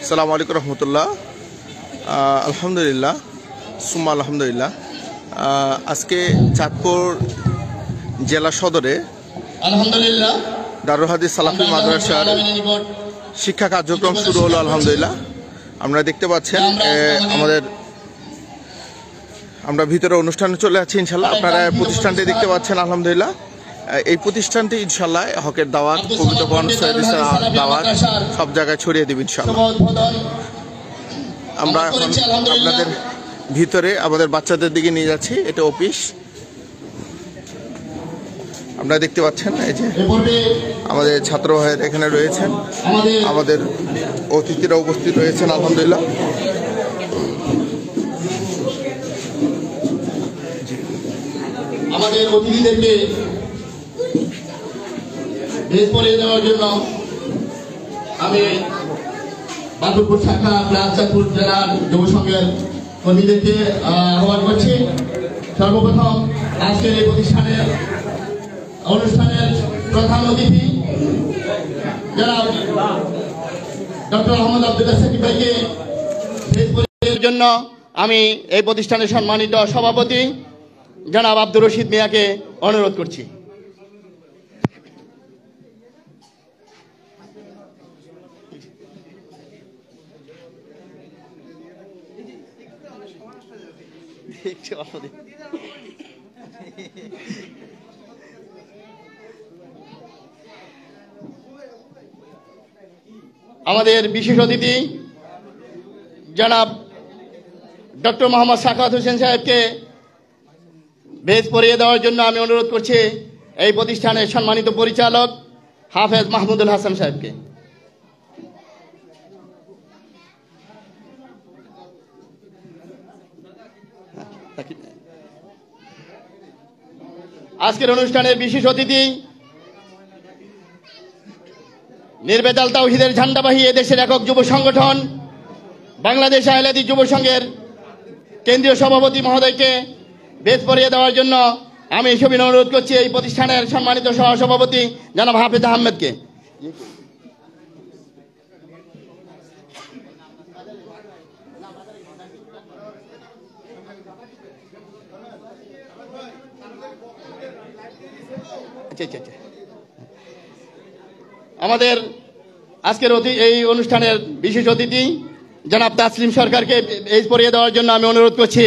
আসসালামু আলাইকুম রহমতুল্লাহ। আলহামদুলিল্লাহ, সুম্মা আলহামদুলিল্লাহ। আজকে চাঁদপুর জেলা সদরে আলহামদুলিল্লাহ দারুল হাদিস সালাফি মাদ্রাসার শিক্ষা কার্যক্রম শুরু হলো। আলহামদুলিল্লাহ, আমরা দেখতে পাচ্ছেন আমরা ভিতরে অনুষ্ঠানে চলে যাচ্ছি ইনশাল্লাহ। আপনারা প্রতিষ্ঠানটি দেখতে পাচ্ছেন। আলহামদুলিল্লাহ, এই প্রতিষ্ঠানটি ইনশাল্লাহ হকের দাওয়াত, পবিত্র কোরআন দাওয়াত সব জায়গায় ছড়িয়ে দেবে ইনশাল্লাহ। আমরা এখন আপনাদের ভিতরে আমাদের বাচ্চাদের দিকে নিয়ে যাচ্ছি। এটা অফিস, আপনারা দেখতে পাচ্ছেন। এই যে আমাদের ছাত্র ভাইয়ের এখানে রয়েছেন, আমাদের অতিথিরা উপস্থিত রয়েছেন। আলহামদুলিল্লাহ, আমাদের অতিথিদেরকে ড্রেস পরিয়ে দেওয়ার জন্য আমি বাদুরপুর শাখা চাঁদপুর জেলার যুব সংঘের কর্মীদেরকে আহ্বান করছি। সর্বপ্রথম আজকের এই অনুষ্ঠানের প্রধান অতিথি যারা ডক্টর মোহাম্মদ আব্দুল্লাহ সাকিব ভাইকে ড্রেস পরিয়ে জন্য আমি এই প্রতিষ্ঠানের সম্মানিত সভাপতি জনাব আব্দুর রশিদ মিয়াকে অনুরোধ করছি। আমাদের বিশেষ অতিথি জনাব ডক্টর মোহাম্মদ সাখাওয়াত হোসেন সাহেবকে বেজ পরিয়ে দেওয়ার জন্য আমি অনুরোধ করছি এই প্রতিষ্ঠানের সম্মানিত পরিচালক হাফেজ মাহমুদুল হাসান সাহেবকে। আজকের অনুষ্ঠানের বিশেষ অতিথি নির্বেজাল তাওহীদের ঝান্ডাবাহী এদেশের একক যুব সংগঠন বাংলাদেশ আহলে হাদিস যুব সংঘের কেন্দ্রীয় সভাপতি মহোদয়কে বেজ পরিয়ে দেওয়ার জন্য আমি সবিনয় অনুরোধ করছি এই প্রতিষ্ঠানের সম্মানিত সহসভাপতি জনাব হাফেজ আহমেদকে। আমাদের আজকের এই অনুষ্ঠানের বিশেষ অতিথি জনাব তাসলিম সরকারকে বেজ পরিয়ে দেওয়ার জন্য আমি অনুরোধ করছি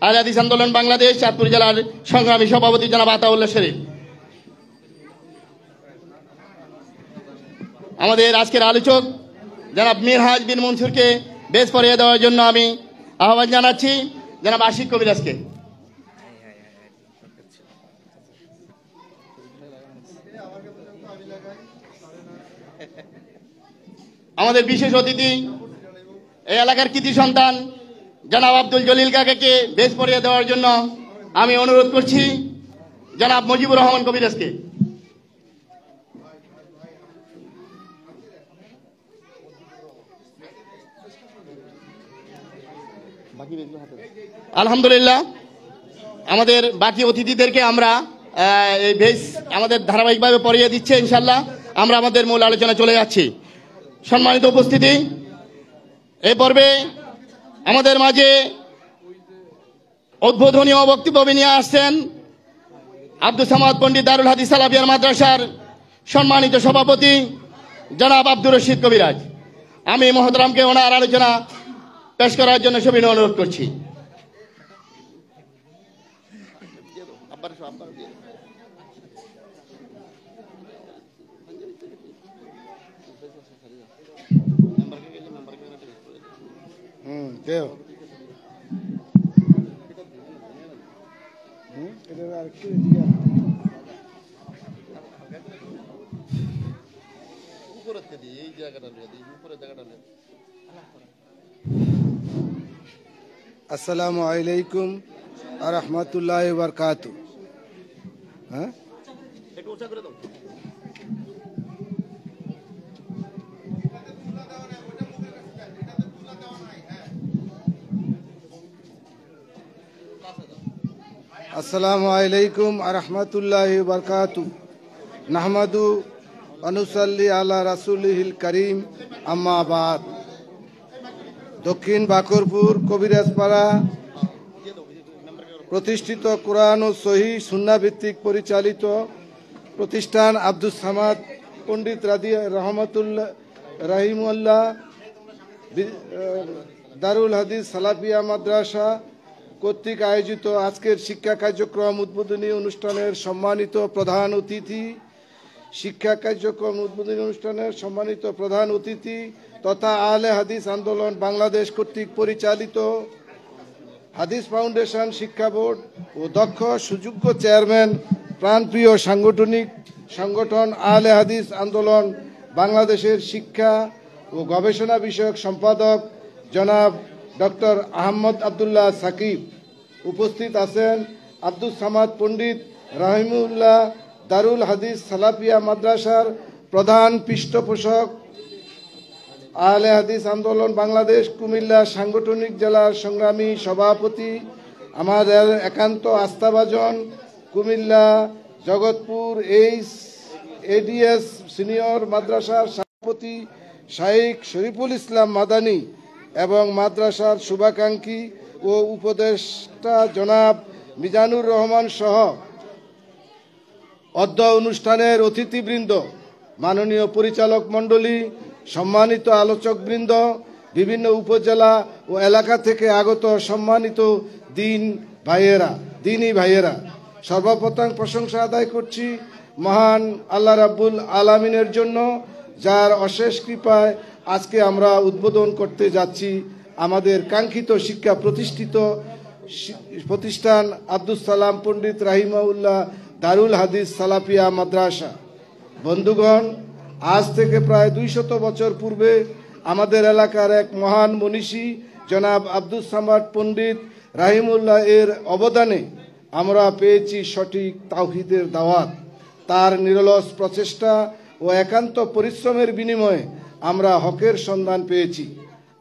আহলে হাদিস আন্দোলন বাংলাদেশ চাঁদপুর জেলার সংগ্রামী সভাপতি জনাব আতাউল্লাহ শরীফ। আমাদের আজকের আলোচক জনাব মিরহাজ বিন মনসুরকে বেজ পরিয়ে দেওয়ার জন্য আমি আহ্বান জানাচ্ছি জনাব আশিক কবিরাজকে। আমাদের বিশেষ অতিথি এই এলাকার কৃতি সন্তান জনাব আব্দুল জলিল কাকাকে বেজ পরিয়ে দেওয়ার জন্য আমি অনুরোধ করছি জনাব মুজিবুর রহমান কবিরাজকে। আলহামদুলিল্লাহ, আমাদের বাকি অতিথিদেরকে আমরা এই বেজ আমাদের ধারাবাহিকভাবে পরিয়ে দিচ্ছে ইনশাল্লাহ। আমরা আমাদের মূল আলোচনা চলে যাচ্ছি। সম্মানিত উপস্থিতি, এই পর্বে আমাদের মাঝে উদ্বোধনী বক্তব্য নিয়ে আসছেন আব্দুস সামাদ পণ্ডিত দারুল হাদিস সালাফিয়া মাদ্রাসার সম্মানিত সভাপতি জনাব আব্দুর রশিদ কবিরাজ। আমি মহতরামকে ওনার আলোচনা পেশ করার জন্য সবিনয় অনুরোধ করছি। আসসালামু আলাইকুম ওয়া রাহমাতুল্লাহি ওয়া বারাকাতুহু। আসসালামু আলাইকুম ওয়া রাহমাতুল্লাহি ওয়া বারাকাতুহু। নাহমাদু অনুসাল্লি আলা রাসূলিহিল কারীম, আম্মা বাদ। দক্ষিণ বাকরপুর কবিরাজপাড়া প্রতিষ্ঠিত কোরআন ও সহি সুন্নাহ ভিত্তিক পরিচালিত প্রতিষ্ঠান আব্দুস সামাদ পণ্ডিত রহমতুল্লাহ রাহিমুল্লাহ দারুল হাদিস সালাফিয়া মাদ্রাসা কর্তৃক আয়োজিত আজকের শিক্ষা কার্যক্রম উদ্বোধনী অনুষ্ঠানের সম্মানিত প্রধান অতিথি তথা আহলে হাদিস আন্দোলন বাংলাদেশ কর্তৃক পরিচালিত হাদিস ফাউন্ডেশন শিক্ষা বোর্ড ও দক্ষ সুযোগ্য চেয়ারম্যান প্রাণপ্রিয় সাংগঠনিক সংগঠন আহলে হাদিস আন্দোলন বাংলাদেশের শিক্ষা ও গবেষণা বিষয়ক সম্পাদক জনাব ডক্টর আহমদ আব্দুল্লাহ সাকিব। উপস্থিত আছেন আব্দুস সামাদ পণ্ডিত রাহিমুল্লাহ দারুল হাদিস সালাফিয়া মাদ্রাসার প্রধান পৃষ্ঠপোষক আহলে হাদিস আন্দোলন বাংলাদেশ কুমিল্লা সাংগঠনিক জেলার সংগ্রামী সভাপতি, আমাদের একান্ত আস্থাভাজন কুমিল্লা জগৎপুর এডিএস সিনিয়র মাদ্রাসার সভাপতি শাইখ শরীফুল ইসলাম মাদানী এবং মাদ্রাসার শুভাকাঙ্ক্ষী ও উপদেষ্টা জনাব মিজানুর রহমান সহ অদ্য অনুষ্ঠানের অতিথিবৃন্দ, মাননীয় পরিচালক মণ্ডলী, সম্মানিত আলোচকবৃন্দ, বিভিন্ন উপজেলা ও এলাকা থেকে আগত সম্মানিত দিনী ভাইয়েরা, সর্বপ্রথম প্রশংসা আদায় করছি মহান আল্লাহ রাব্বুল আলামিনের জন্য, যার অশেষ কৃপায় আজকে আমরা উদ্বোধন করতে যাচ্ছি আমাদের কাঙ্ক্ষিত শিক্ষা প্রতিষ্ঠান আব্দুস সালাম পণ্ডিত রাহিমাউল্লাহ দারুল হাদিস সালাফিয়া মাদ্রাসা। বন্ধুগণ, আজ থেকে প্রায় 200 বছর পূর্বে আমাদের এলাকার এক মহান মনীষী জনাব আব্দুস সামাদ পণ্ডিত রাহিমুল্লাহ এর অবদানে আমরা পেয়েছি সঠিক তাওহীদের দাওয়াত। তার নিরলস প্রচেষ্টা ও একান্ত পরিশ্রমের বিনিময়ে আমরা হকের সন্ধান পেয়েছি।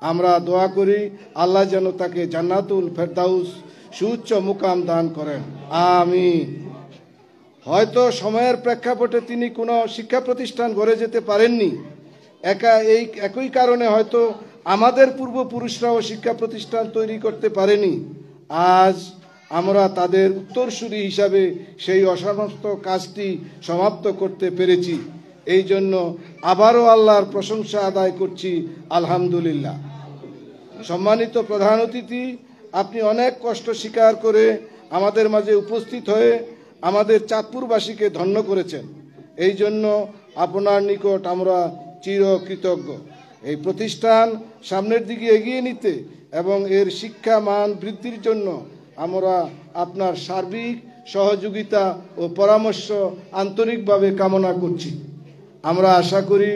আমরা দোয়া করি আল্লাহ যেন তাকে জান্নাতুল ফেরদাউস সুউচ্চ মুকাম দান করেন, আমিন। হয়তো সময়ের প্রেক্ষাপটে তিনি কোনো শিক্ষা প্রতিষ্ঠান গড়ে যেতে পারেননি, একই কারণে হয়তো আমাদের পূর্বপুরুষরাও শিক্ষা প্রতিষ্ঠান তৈরি করতে পারেনি। আজ আমরা তাদের উত্তরসূরি হিসাবে সেই অসমস্ত কাজটি সমাপ্ত করতে পেরেছি। এই জন্য আবারও আল্লাহর প্রশংসা আদায় করছি, আলহামদুলিল্লাহ। সম্মানিত প্রধান অতিথি, আপনি অনেক কষ্ট স্বীকার করে আমাদের মাঝে উপস্থিত হয়ে আমাদের চাঁদপুরবাসীকে ধন্য করেছেন। এই জন্য আপনার নিকট আমরা চিরকৃতজ্ঞ। এই প্রতিষ্ঠান সামনের দিকে এগিয়ে নিতে এবং এর শিক্ষা মান বৃদ্ধির জন্য আমরা আপনার সার্বিক সহযোগিতা ও পরামর্শ আন্তরিকভাবে কামনা করছি। আমরা আশা করি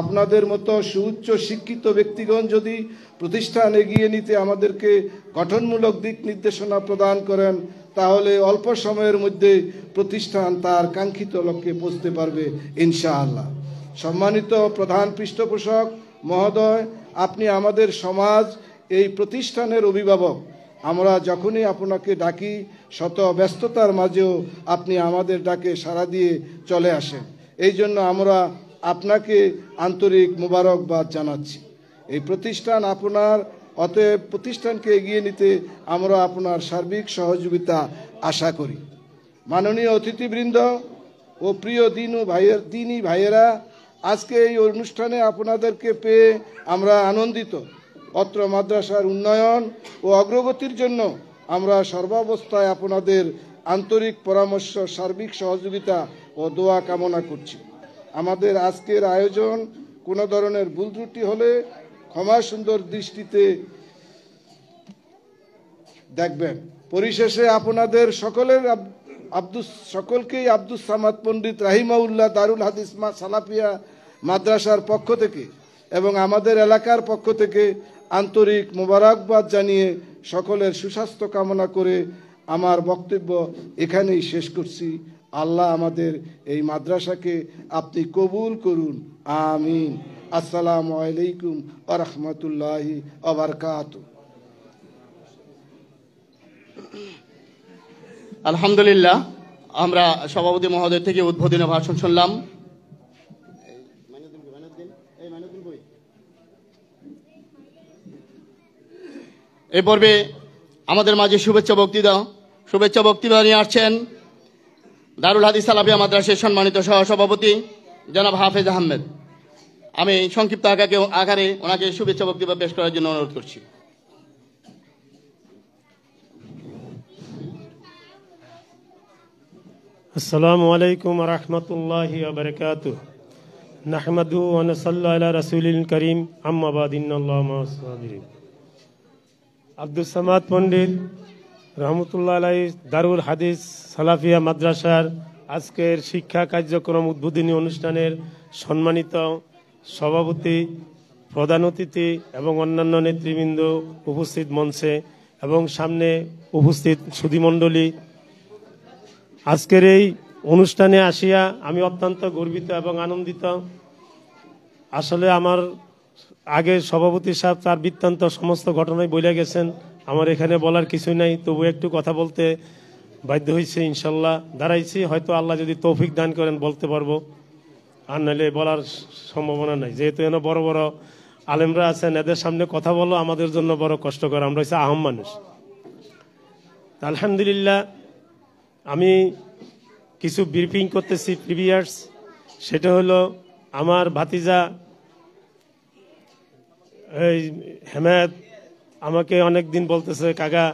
আপনাদের মতো সুউচ্চ শিক্ষিত ব্যক্তিগণ যদি প্রতিষ্ঠান এগিয়ে নিতে আমাদেরকে গঠনমূলক দিক নির্দেশনা প্রদান করেন, তাহলে অল্প সময়ের মধ্যে প্রতিষ্ঠান তার কাঙ্ক্ষিত লক্ষ্যে পৌঁছতে পারবে ইনশাআল্লাহ। সম্মানিত প্রধান পৃষ্ঠপোষক মহোদয়, আপনি আমাদের সমাজ এই প্রতিষ্ঠানের অভিভাবক। আমরা যখনই আপনাকে ডাকি শত ব্যস্ততার মাঝেও আপনি আমাদের ডাকে সাড়া দিয়ে চলে আসেন। এই জন্য আমরা আপনাকে আন্তরিক মোবারকবাদ জানাচ্ছি। এই প্রতিষ্ঠান আপনার, অতএব প্রতিষ্ঠানকে এগিয়ে নিতে আমরা আপনার সার্বিক সহযোগিতা আশা করি। মাননীয় অতিথিবৃন্দ ও প্রিয় দিনী ভাইয়েরা, আজকে এই অনুষ্ঠানে আপনাদেরকে পেয়ে আমরা আনন্দিত। অত্র মাদ্রাসার উন্নয়ন ও অগ্রগতির জন্য আমরা সর্বাবস্থায় আপনাদের আন্তরিক পরামর্শ, সার্বিক সহযোগিতা ও দোয়া কামনা করছি। আমাদের আজকের আয়োজন কোনো ধরনের ভুল ত্রুটি হলে ক্ষমা সুন্দর দৃষ্টিতে দেখবেন। পরিশেষে আপনাদের সকলকেই আব্দুস সামাদ পণ্ডিত রাহিমাউল্লাহ দারুল হাদিস সালাফিয়া মাদ্রাসার পক্ষ থেকে এবং আমাদের এলাকার পক্ষ থেকে আন্তরিক মোবারকবাদ জানিয়ে সকলের সুস্বাস্থ্য কামনা করে আমার বক্তব্য এখানেই শেষ করছি। আল্লাহ আমাদের এই মাদ্রাসাকে আপনি কবুল করুন, আমিন। আসসালামু আলাইকুম ওয়া রাহমাতুল্লাহি ওয়া বারাকাতুহু। আলহামদুলিল্লাহ, আমরা সভাপতি মহোদয় থেকে উদ্বোধনী ভাষণ শুনলাম। এই পর্বে আমাদের মাঝে শুভেচ্ছা বক্তৃতা নিয়ে আসছেন দারুল হাদিস সালাফিয়া মাদ্রাসার সম্মানিত সহসভাপতি জনাব হাফেজ আহমেদ। আমি সংক্ষিপ্ত আকারে ওনাকে শুভেচ্ছা বক্তব্য পেশ করার জন্য অনুরোধ করছি। আসসালামু আলাইকুম ওয়া রাহমাতুল্লাহি ওয়া বারাকাতুহু। নাহমাদুহু ওয়া নুসাল্লি আলা রাসূলিল কারীম, আম্মা বাদ, ইন্নাল্লাহা মা'আস সাবিরিন। আব্দুস সামাদ পণ্ডিত রহমতুল্লাহ আলাইহি দারুল হাদিস সালাফিয়া মাদ্রাসার আজকের শিক্ষা কার্যক্রম উদ্বোধনী অনুষ্ঠানের সম্মানিত সভাপতি, প্রধান অতিথি এবং অন্যান্য নেতৃবৃন্দ উপস্থিত মঞ্চে এবং সামনে উপস্থিত সুধীমণ্ডলী, আজকের এই অনুষ্ঠানে আসিয়া আমি অত্যন্ত গর্বিত এবং আনন্দিত। আসলে আমার আগে সভাপতি সাহেব তার বৃত্তান্ত সমস্ত ঘটনাই বলে গেছেন, আমার এখানে বলার কিছুই নাই, তবু একটু কথা বলতে বাধ্য হয়েছে। ইনশাল্লাহ দাঁড়াইছি, হয়তো আল্লাহ যদি তৌফিক দান করেন বলতে পারবো, আর নাহলে বলার সম্ভাবনা নাই। যেহেতু এনে বড় বড় আলেমরা আছেন, এদের সামনে কথা বলো আমাদের জন্য বড় কষ্টকর, আমরা হচ্ছে আহম মানুষ। আলহামদুলিল্লাহ, আমি কিছু ব্রিফিং করতেছি প্রিভিয়াস। সেটা হলো আমার ভাতিজা এই হেমায়েত আমাকে অনেক দিন বলতেছে, কাকা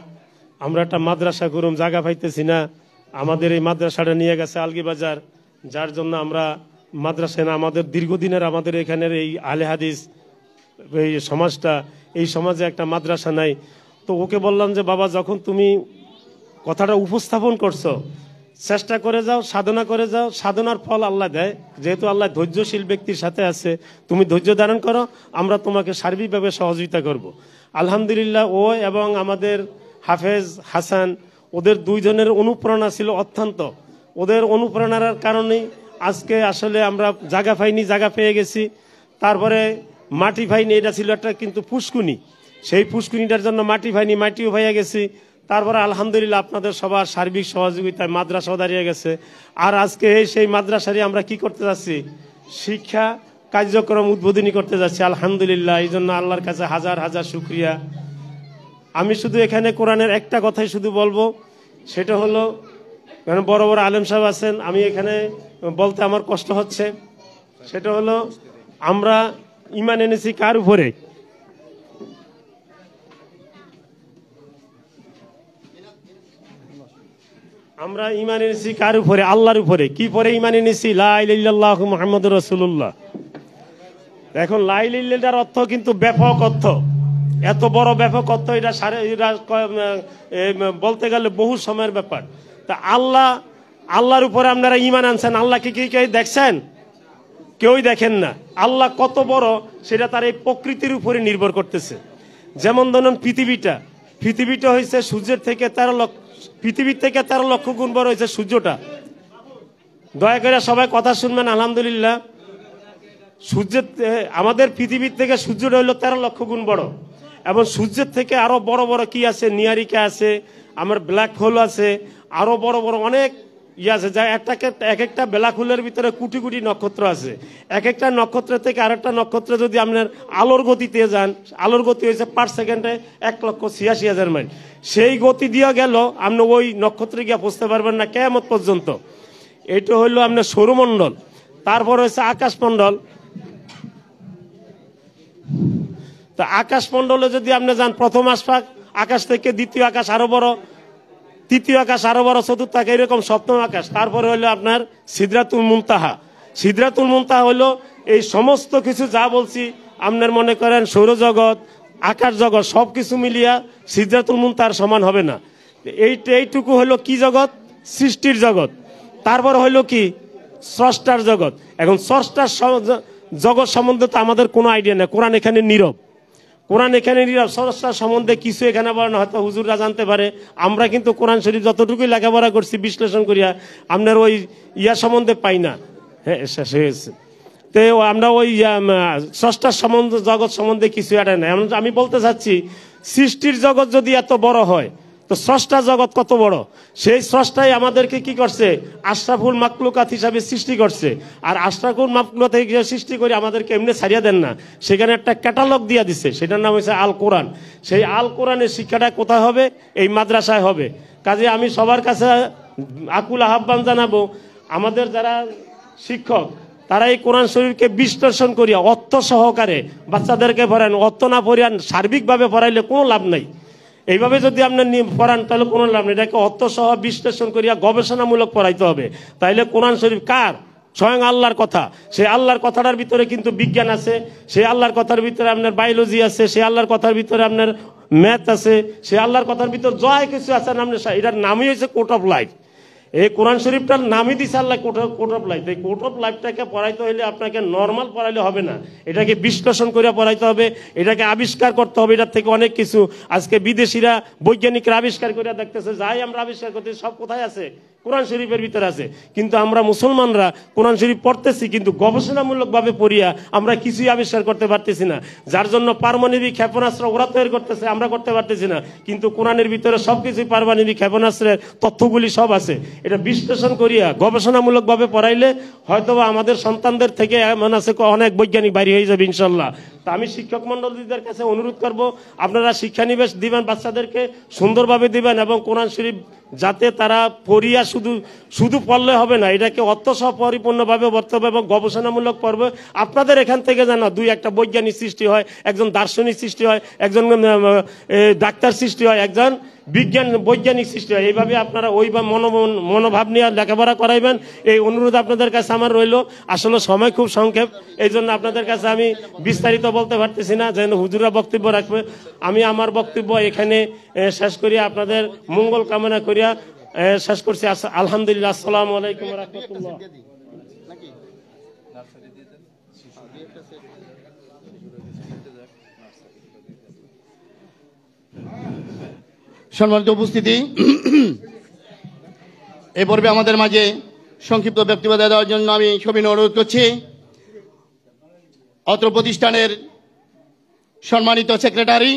আমরা একটা মাদ্রাসা করুম, জায়গা পাইতেছি না, আমাদের এই মাদ্রাসাটা নিয়ে গেছে আলগিবাজার, যার জন্য আমরা মাদ্রাসা না, আমাদের দীর্ঘদিনের আমাদের এখানের এই আহলে হাদিস এই সমাজটা, এই সমাজে একটা মাদ্রাসা নাই। তো ওকে বললাম যে বাবা, যখন তুমি কথাটা উপস্থাপন করছো, চেষ্টা করে যাও, সাধনা করে যাও, সাধনার ফল আল্লাহ দেয়। যেহেতু আল্লাহ ধৈর্যশীল ব্যক্তির সাথে আছে, তুমি ধৈর্য ধারণ করো, আমরা তোমাকে সার্বিকভাবে সহযোগিতা করব। আলহামদুলিল্লাহ, ও এবং আমাদের হাফেজ হাসান, ওদের দুইজনের অনুপ্রেরণা ছিল অত্যন্ত। ওদের অনুপ্রেরণার কারণেই আজকে আসলে আমরা জায়গা পাইনি, জায়গা পেয়ে গেছি। তারপরে মাটি পাইনি, এটা ছিল একটা কিন্তু পুষ্কুনি, সেই পুষ্কুনিটার জন্য মাটি পাইনি, মাটিও পাইয়া গেছি। তারপরে আলহামদুলিল্লাহ আপনাদের সবার সার্বিক সহযোগিতায় মাদ্রাসাও দাঁড়িয়ে গেছে। আর আজকে সেই মাদ্রাসারই আমরা কি করতে যাচ্ছি, শিক্ষা কার্যক্রম উদ্বোধনী করতে যাচ্ছি। আলহামদুলিল্লাহ, এই জন্য আল্লাহর কাছে হাজার হাজার শুকরিয়া। আমি শুধু এখানে কোরআনের একটা কথাই শুধু বলবো, সেটা হলো, কারণ বড় বড় আলেম সাহেব আছেন, আমি এখানে বলতে আমার কষ্ট হচ্ছে। সেটা হলো, আমরা ঈমান এনেছি কার উপরে? আমরা ঈমান এনেছি কার উপরে? আল্লাহর উপরে। কি পরে ঈমান এনেছি? লা ইলাহা ইল্লাল্লাহু মুহাম্মাদুর রাসূলুল্লাহ। এখন লা ইলাহা ইল্লাল্লাহর অর্থ কিন্তু ব্যাপক অর্থ, এত বড় ব্যাপক অর্থ, এটা বলতে গেলে বহু সময়ের ব্যাপার। তা আল্লাহর উপরে আপনারা ঈমান আনছেন, আল্লাহকে কি কেউ দেখছেন? কেউই দেখেন না। আল্লাহ কত বড় সেটা তার এই প্রকৃতির উপরে নির্ভর করতেছে। যেমন ধরুন পৃথিবীটা হয়েছে সূর্যের থেকে 13 লক্ষ, পৃথিবীর থেকে 13 লক্ষ গুণ বড় হয়েছে সূর্যটা। দয়া করে সবাই কথা শুনবেন। আলহামদুলিল্লাহ, সূর্যের আমাদের পৃথিবীর থেকে সূর্যটা হলো 13 লক্ষ গুণ বড়। এবং সূর্যের থেকে আরো বড় বড় কি আছে, নিয়ারিকা আছে, আমার ব্ল্যাক হোল আছে, আরো বড় বড় অনেক আছে, যা এক একটা ব্ল্যাক হোলের ভিতরে কোটি কোটি নক্ষত্র আছে। এক একটা নক্ষত্র থেকে আরেকটা নক্ষত্রে যদি আপনার আলোর গতিতে যান, আলোর গতি হয়েছে পার সেকেন্ডে 1,86,000 মাইল। সেই গতি দিয়ে গেল আপনি ওই নক্ষত্রে গিয়ে পৌঁছতে পারবেন না কিয়ামত পর্যন্ত। এটা হইলো আপনার সৌরমণ্ডল। তারপর হচ্ছে আকাশমণ্ডল। তা আকাশমণ্ডলে যদি আপনি যান, প্রথম আকাশ থেকে দ্বিতীয় আকাশ আরো বড়, তৃতীয় আকাশ আরো বড়, চতুর্থ আকাশ, এরকম সপ্তম আকাশ। তারপরে হলো আপনার সিদরাতুল মুনতাহা। সিদরাতুল মুনতাহা হলো এই সমস্ত কিছু যা বলছি, আপনার মনে করেন সৌরজগৎ, আকাশ জগৎ, সবকিছু মিলিয়া সিদরাতুল মুনতাহার সমান হবে না। এইটুকু হলো কি জগৎ? সৃষ্টির জগৎ। তারপর হলো কি? স্রষ্টার জগৎ। এখন স্রষ্টার জগৎ সম্বন্ধে তো আমাদের কোনো আইডিয়া নেই। কোরআন এখানে নীরব, কোরআন এখানে নীরব। স্রষ্টার সম্বন্ধে কিছু এখানে বলেন, হয়তো হুজুররা জানতে পারে। আমরা কিন্তু কোরআন শরীফ যতটুকুই লেখাপড়া করছি বিশ্লেষণ করিয়া আপনার ওই সম্বন্ধে পাই না। হ্যাঁ, শেষ হয়েছে। তো আমরা ওই স্রষ্টার জগৎ সম্বন্ধে কিছু এটা নাই। আমি বলতে চাচ্ছি, সৃষ্টির জগৎ যদি এত বড় হয়, তো স্রষ্টা জগৎ কত বড়, সেই স্রষ্টাই আমাদেরকে কি করছে, আশরাফুল মাকলুকাত হিসাবে সৃষ্টি করছে। আর আশরাফুল মাকলুকাত হিসাবে সৃষ্টি করে আমাদেরকে এমনি ছাড়িয়ে দেন না, সেখানে একটা ক্যাটালগ দিয়ে দিচ্ছে, সেটার নাম হচ্ছে আল কোরআন। সেই আল কোরআনের শিক্ষাটা কোথায় হবে, এই মাদ্রাসায় হবে। কাজে আমি সবার কাছে আকুল আহ্বান জানাবো, আমাদের যারা শিক্ষক তারা এই কোরআন শরীফকে বিশ্লেষণ করিয়া অর্থ সহকারে বাচ্চাদেরকে পড়ান, অর্থ না পড়ান সার্বিকভাবে পড়াইলে কোনো লাভ নাই। এইভাবে যদি আপনার পড়ান তাহলে কোনো লাভ নেই, এটাকে অর্থ সহ বিশ্লেষণ করিয়া গবেষণামূলক পড়াইতে হবে। তাইলে কোরআন শরীফ কার, স্বয়ং আল্লাহর কথা। সেই আল্লাহর কথাটার ভিতরে কিন্তু বিজ্ঞান আছে, সেই আল্লাহর কথার ভিতরে আপনার বায়োলজি আছে, সেই আল্লাহর কথার ভিতরে আপনার ম্যাথ আছে, সেই আল্লাহর কথার ভিতরে যা কিছু আছে আপনার, এটার নামই হয়েছে কোর্ট অফ লাইফ। এই কোরআন শরীফটার নামই দিছে আল্লাহ কোর্ট অফ লাইফ। এই কোর্ট অফ লাইফটাকে পড়াইতে হলে আপনাকে নর্মাল পড়াইলে হবে না, এটাকে বিশ্লেষণ করে পড়াইতে হবে, এটাকে আবিষ্কার করতে হবে। এটার থেকে অনেক কিছু আজকে বিদেশিরা বৈজ্ঞানিকরা আবিষ্কার করে দেখতেছে, যাই আমরা আবিষ্কার করতে সব কোথায় আছে, কোরআন শরীফের ভিতরে আছে। কিন্তু আমরা মুসলমানরা কোরআন শরীফ পড়তেছি কিন্তু গবেষণামূলকভাবে পড়িয়া আমরা কিছুই আবিষ্কার করতে পারতেছি না। যার জন্য পারমাণবিক ক্ষেপণাস্ত্র ওরা তৈরি করতেছে, আমরা করতে পারতেছি না। কিন্তু কোরআনের ভিতরে সবকিছুই পারমাণবিক ক্ষেপণাস্ত্রের তথ্যগুলি সব আছে। এটা বিশ্লেষণ করিয়া গবেষণামূলকভাবে পড়াইলে হয়তোবা আমাদের সন্তানদের থেকে এমন আছে অনেক বৈজ্ঞানিক বাইরে হয়ে যাবে ইনশাল্লাহ। তা আমি শিক্ষক মন্ডলীদের কাছে অনুরোধ করব, আপনারা শিক্ষানিবেশ দিবেন, বাচ্চাদেরকে সুন্দরভাবে দিবেন, এবং কোরআন শরীফ যাতে তারা পড়িয়া শুধু পড়লে হবে না, এটাকে অর্থসহ পরিপূর্ণভাবে পড়তে হবে এবং গবেষণামূলক পড়বে। আপনাদের এখান থেকে যেন দুই একটা বৈজ্ঞানিক সৃষ্টি হয়, একজন দার্শনিক সৃষ্টি হয়, একজন ডাক্তার সৃষ্টি হয়, একজন বৈজ্ঞানিক সৃষ্টি হয়। এইভাবে আপনারা ওই মনোভাব নিয়ে লেখাপড়া করাইবেন, এই অনুরোধ আপনাদের কাছে আমার রইল। আসলে সময় খুব সংক্ষেপ, এই জন্য আপনাদের কাছে আমি বিস্তারিত বলতে পারতেছি না, যেন হুজুরা বক্তব্য রাখবে। আমি আমার বক্তব্য এখানে শেষ করিয়া আপনাদের মঙ্গল কামনা করিয়া শেষ করছি। আলহামদুলিল্লাহ। আসসালামু আলাইকুম ওয়া রাহমাতুল্লাহ। সম্মানিত উপস্থিতি, এ পর্বে আমাদের মাঝে সংক্ষিপ্ত বক্তব্য দেওয়ার জন্য আমি সবিনয় অনুরোধ করছি অত্র প্রতিষ্ঠানের সম্মানিত সেক্রেটারি,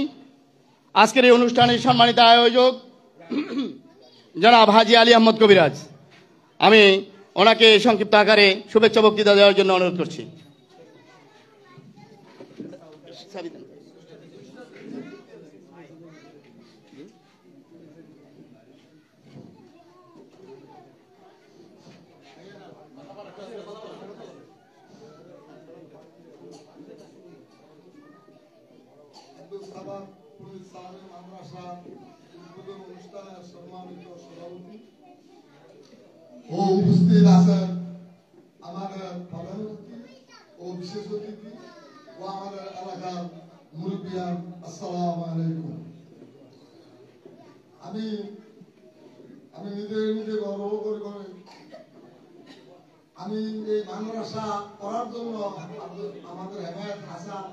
আজকের এই অনুষ্ঠানের সম্মানিত আয়োজক জনাব হাজী আলী আহমদ কবিরাজ। আমি ওনাকে সংক্ষিপ্ত আকারে শুভেচ্ছা বক্তৃতা দেওয়ার জন্য অনুরোধ করছি। ও উপস্থিত আছেন আমাদের প্রধান অতিথি ও বিশেষ অতিথি ও আমাদের এলাকার মুরব্বিয়ান, আসসালামু আলাইকুম। আমি নিজে গর্ব করে আমি এই মাদ্রাসা করার জন্য আমাদের হেমায়েত হাসান,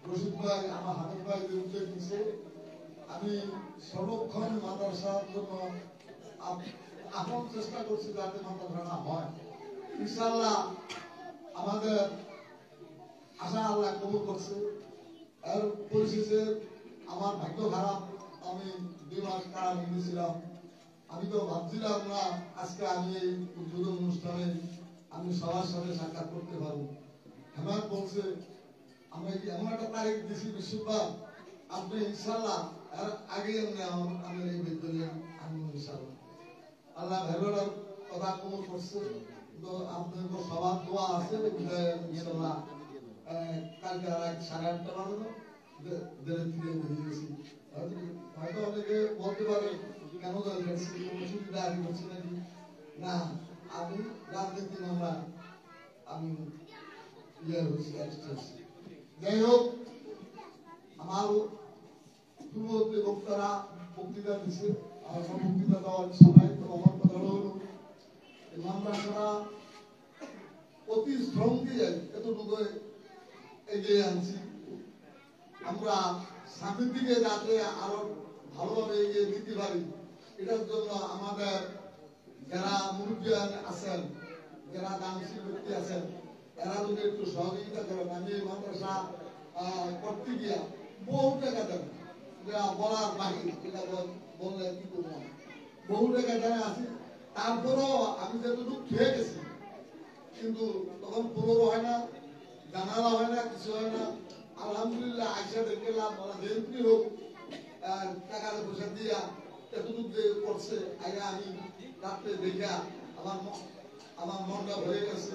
রশিদ ভাই, আমার হামিদ ভাই যে উদ্যোগ নিছে, আমি সর্বক্ষণ মাদ্রাসার জন্য আপন চেষ্টা করছি যাতে মাদ্রাসা হয়। ইনশাআল্লাহ আমাদের আশা আল্লাহ কবুল করছে। এর পরিশেষে আমার ভাগ্য খারাপ, আমি 2 মাস কারাবন্দি ছিলাম। আমি তো ভাবছিলাম না আজকে আমি এই উদ্বোধন অনুষ্ঠানে আমি সবার সাথে সাক্ষাৎ করতে পারবো। হেমায়ত বলছে আমরা কি এমন একটা তারিখ দিছি বিশ্ববার, আপনি ইনশাআল্লাহ এর আগে আমি এই বিদ্যালয়ে আনবো ইনশাআল্লাহ। আল্লাহ ভেবের কথা কবুল করছে। তো আপনাদের সবার দোয়া আছে, ইনশাআল্লাহ কালকে রাত 8:30 বাজে দেড় থেকে বেরিয়ে গেছি। হয়তো অনেকে বলতে পারে কেন অসুবিধা আগে হচ্ছে নাকি না, আমি রাজনীতি মামলা আমি যাই হোক, আমার পূর্ববর্তী বক্তারা বক্তৃতা দিচ্ছে, আমার বক্তৃতা দেওয়ার সময় তো আমার কথা হল মাদ্রাসারা অতি শ্রম দিয়ে এতটুকু এগিয়ে আনছি। আমরা সামনের দিকে যাতে আরো ভালোভাবে এগিয়ে দিতে পারি, এটার জন্য আমাদের যারা মুরব্বিয়ান আছেন, যারা দানশীল ব্যক্তি আছেন, এরা যদি একটু সহযোগিতা করেন। আমি এই মাদ্রাসা করতে গিয়া বহু টাকা দেন, বলার বাকি, এটা বললে কি করবো, বহু জায়গায় জানা আছে। তারপরও আমি যতটুকু খেয়ে গেছি, কিন্তু তখন পুরো হয় না, জানালা হয় না, কিছু হয় না। আলহামদুলিল্লাহ আইসা দেখলাম ওরা যেমনি হোক টাকা পয়সা দিয়া এতটুকু যে করছে, আইয়া আমি রাত্রে দেখা আমার মনটা ভরে গেছে।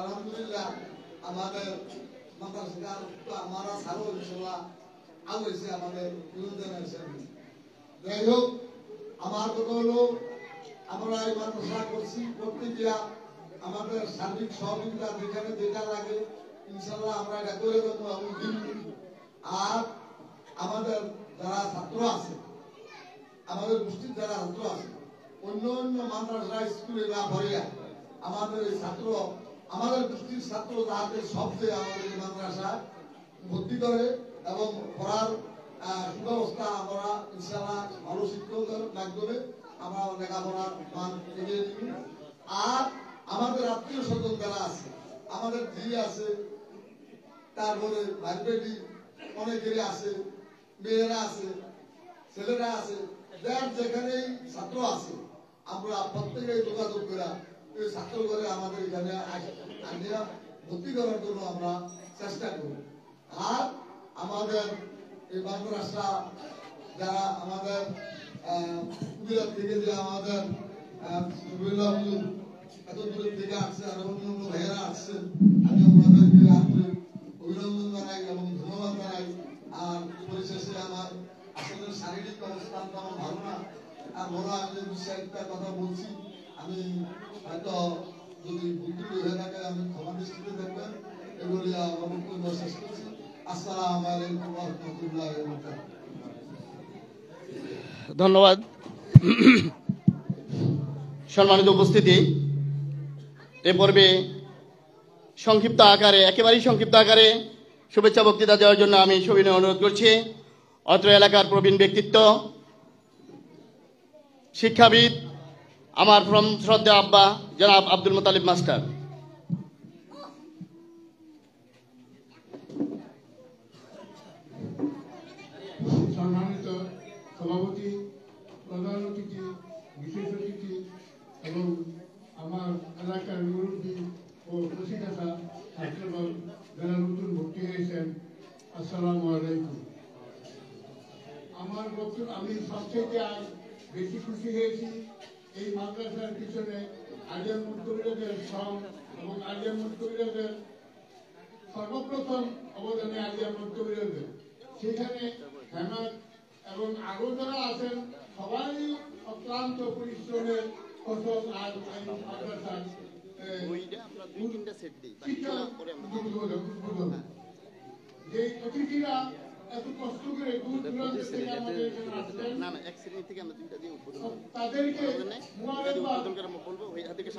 আলহামদুলিল্লাহ আমাদের মাদ্রাসা আমারা সারো ইনশাল্লাহ আগাইছে আমাদের জেনারেশন। যাই হোক, আমার কথা হলো আমরা এই মাদ্রাসা করছি, করতে গিয়া আমাদের সার্বিক সহযোগিতা যেখানে যেটা লাগে ইনশাল্লাহ আমরা এটা করে দেবো। আর আমাদের যারা ছাত্র আছে, আমাদের গোষ্ঠীর যারা ছাত্র আছে, অন্য অন্য মাদ্রাসা স্কুলে না ভরিয়া আমাদের এই ছাত্র, আমাদের গোষ্ঠীর ছাত্র যাতে সবচেয়ে আমাদের এই মাদ্রাসা ভর্তি করে এবং পড়ার সুব্যবস্থা আমরা ইনশাল্লাহ ভালো শিক্ষকের মাধ্যমে আমরা লেখাপড়ার মান এগিয়ে দিই। আর আমাদের আত্মীয় স্বজন যারা আছে, আমাদের ঝি আছে, তারপরে ভাইবেটি অনেকেরই আছে, মেয়েরা আছে, ছেলেরা আছে, যার যেখানেই ছাত্র আছে আমরা প্রত্যেকেই যোগাযোগ করে এই ছাত্র করে আমাদের এখানে আনিয়া ভর্তি করার জন্য আমরা চেষ্টা করি। আর আমাদের এই মাদ্রাসা যারা আমাদের কুমিল্লা থেকে যে আমাদের এত দূরের থেকে আসছে আর অন্য অন্য ভাইয়েরা আসছেন, আমি ওনাদেরকে অভিনন্দন জানাই এবং ধন্যবাদ জানাই। আর পরিশেষে আমার আসলে শারীরিক অবস্থান তো আমার ভালো না, আর বড় আমি যে একটা কথা বলছি, আমি হয়তো যদি ভুল হয়ে থাকে আমি ক্ষমা দৃষ্টিতে দেখবেন। এগুলি আমার বক্তব্য শেষ করছি। আসসালামু আলাইকুম ওয়া রাহমাতুল্লাহি ওয়া বারাকাতুহু। ধন্যবাদ। সম্মানিত উপস্থিতি, এ পর্বে সংক্ষিপ্ত আকারে, একেবারেই সংক্ষিপ্ত আকারে শুভেচ্ছা বক্তৃতা দেওয়ার জন্য আমি সবিনয় অনুরোধ করছি অত্র এলাকার প্রবীণ ব্যক্তিত্ব, শিক্ষাবিদ, আমার শ্রদ্ধা আব্বা জনাব আব্দুল মোতালিব মাস্টার। সম্মানিত সভাপতি, প্রধান অতিথি, বিশেষ অতিথি এবং আমার এলাকার মুরব্বী ও প্রশিক্ষা ছাত্রদল যারা নতুন ভর্তি হয়েছেন, আসসালামু আলাইকুম। আমার বক্তব্য, আমি সবচেয়ে আজ বেশি খুশি হয়েছি এই মাদ্রাসার পিছনে আলিয়া মুক্তবিরদের শ্রম এবং আলিয়া মুক্তবিরদের সর্বপ্রথম অবদানে আলিয়া মুক্তবিরদের, সেখানে হেমাদ এবং আরো যারা আছেন সবাই অক্লান্ত পরিশ্রমের ফসল। আর মাদ্রাসার যে অতিথিরা এত কষ্ট করে দূর দূরান্ত থেকে আমাদের এখানে আসছেন, তাদেরকে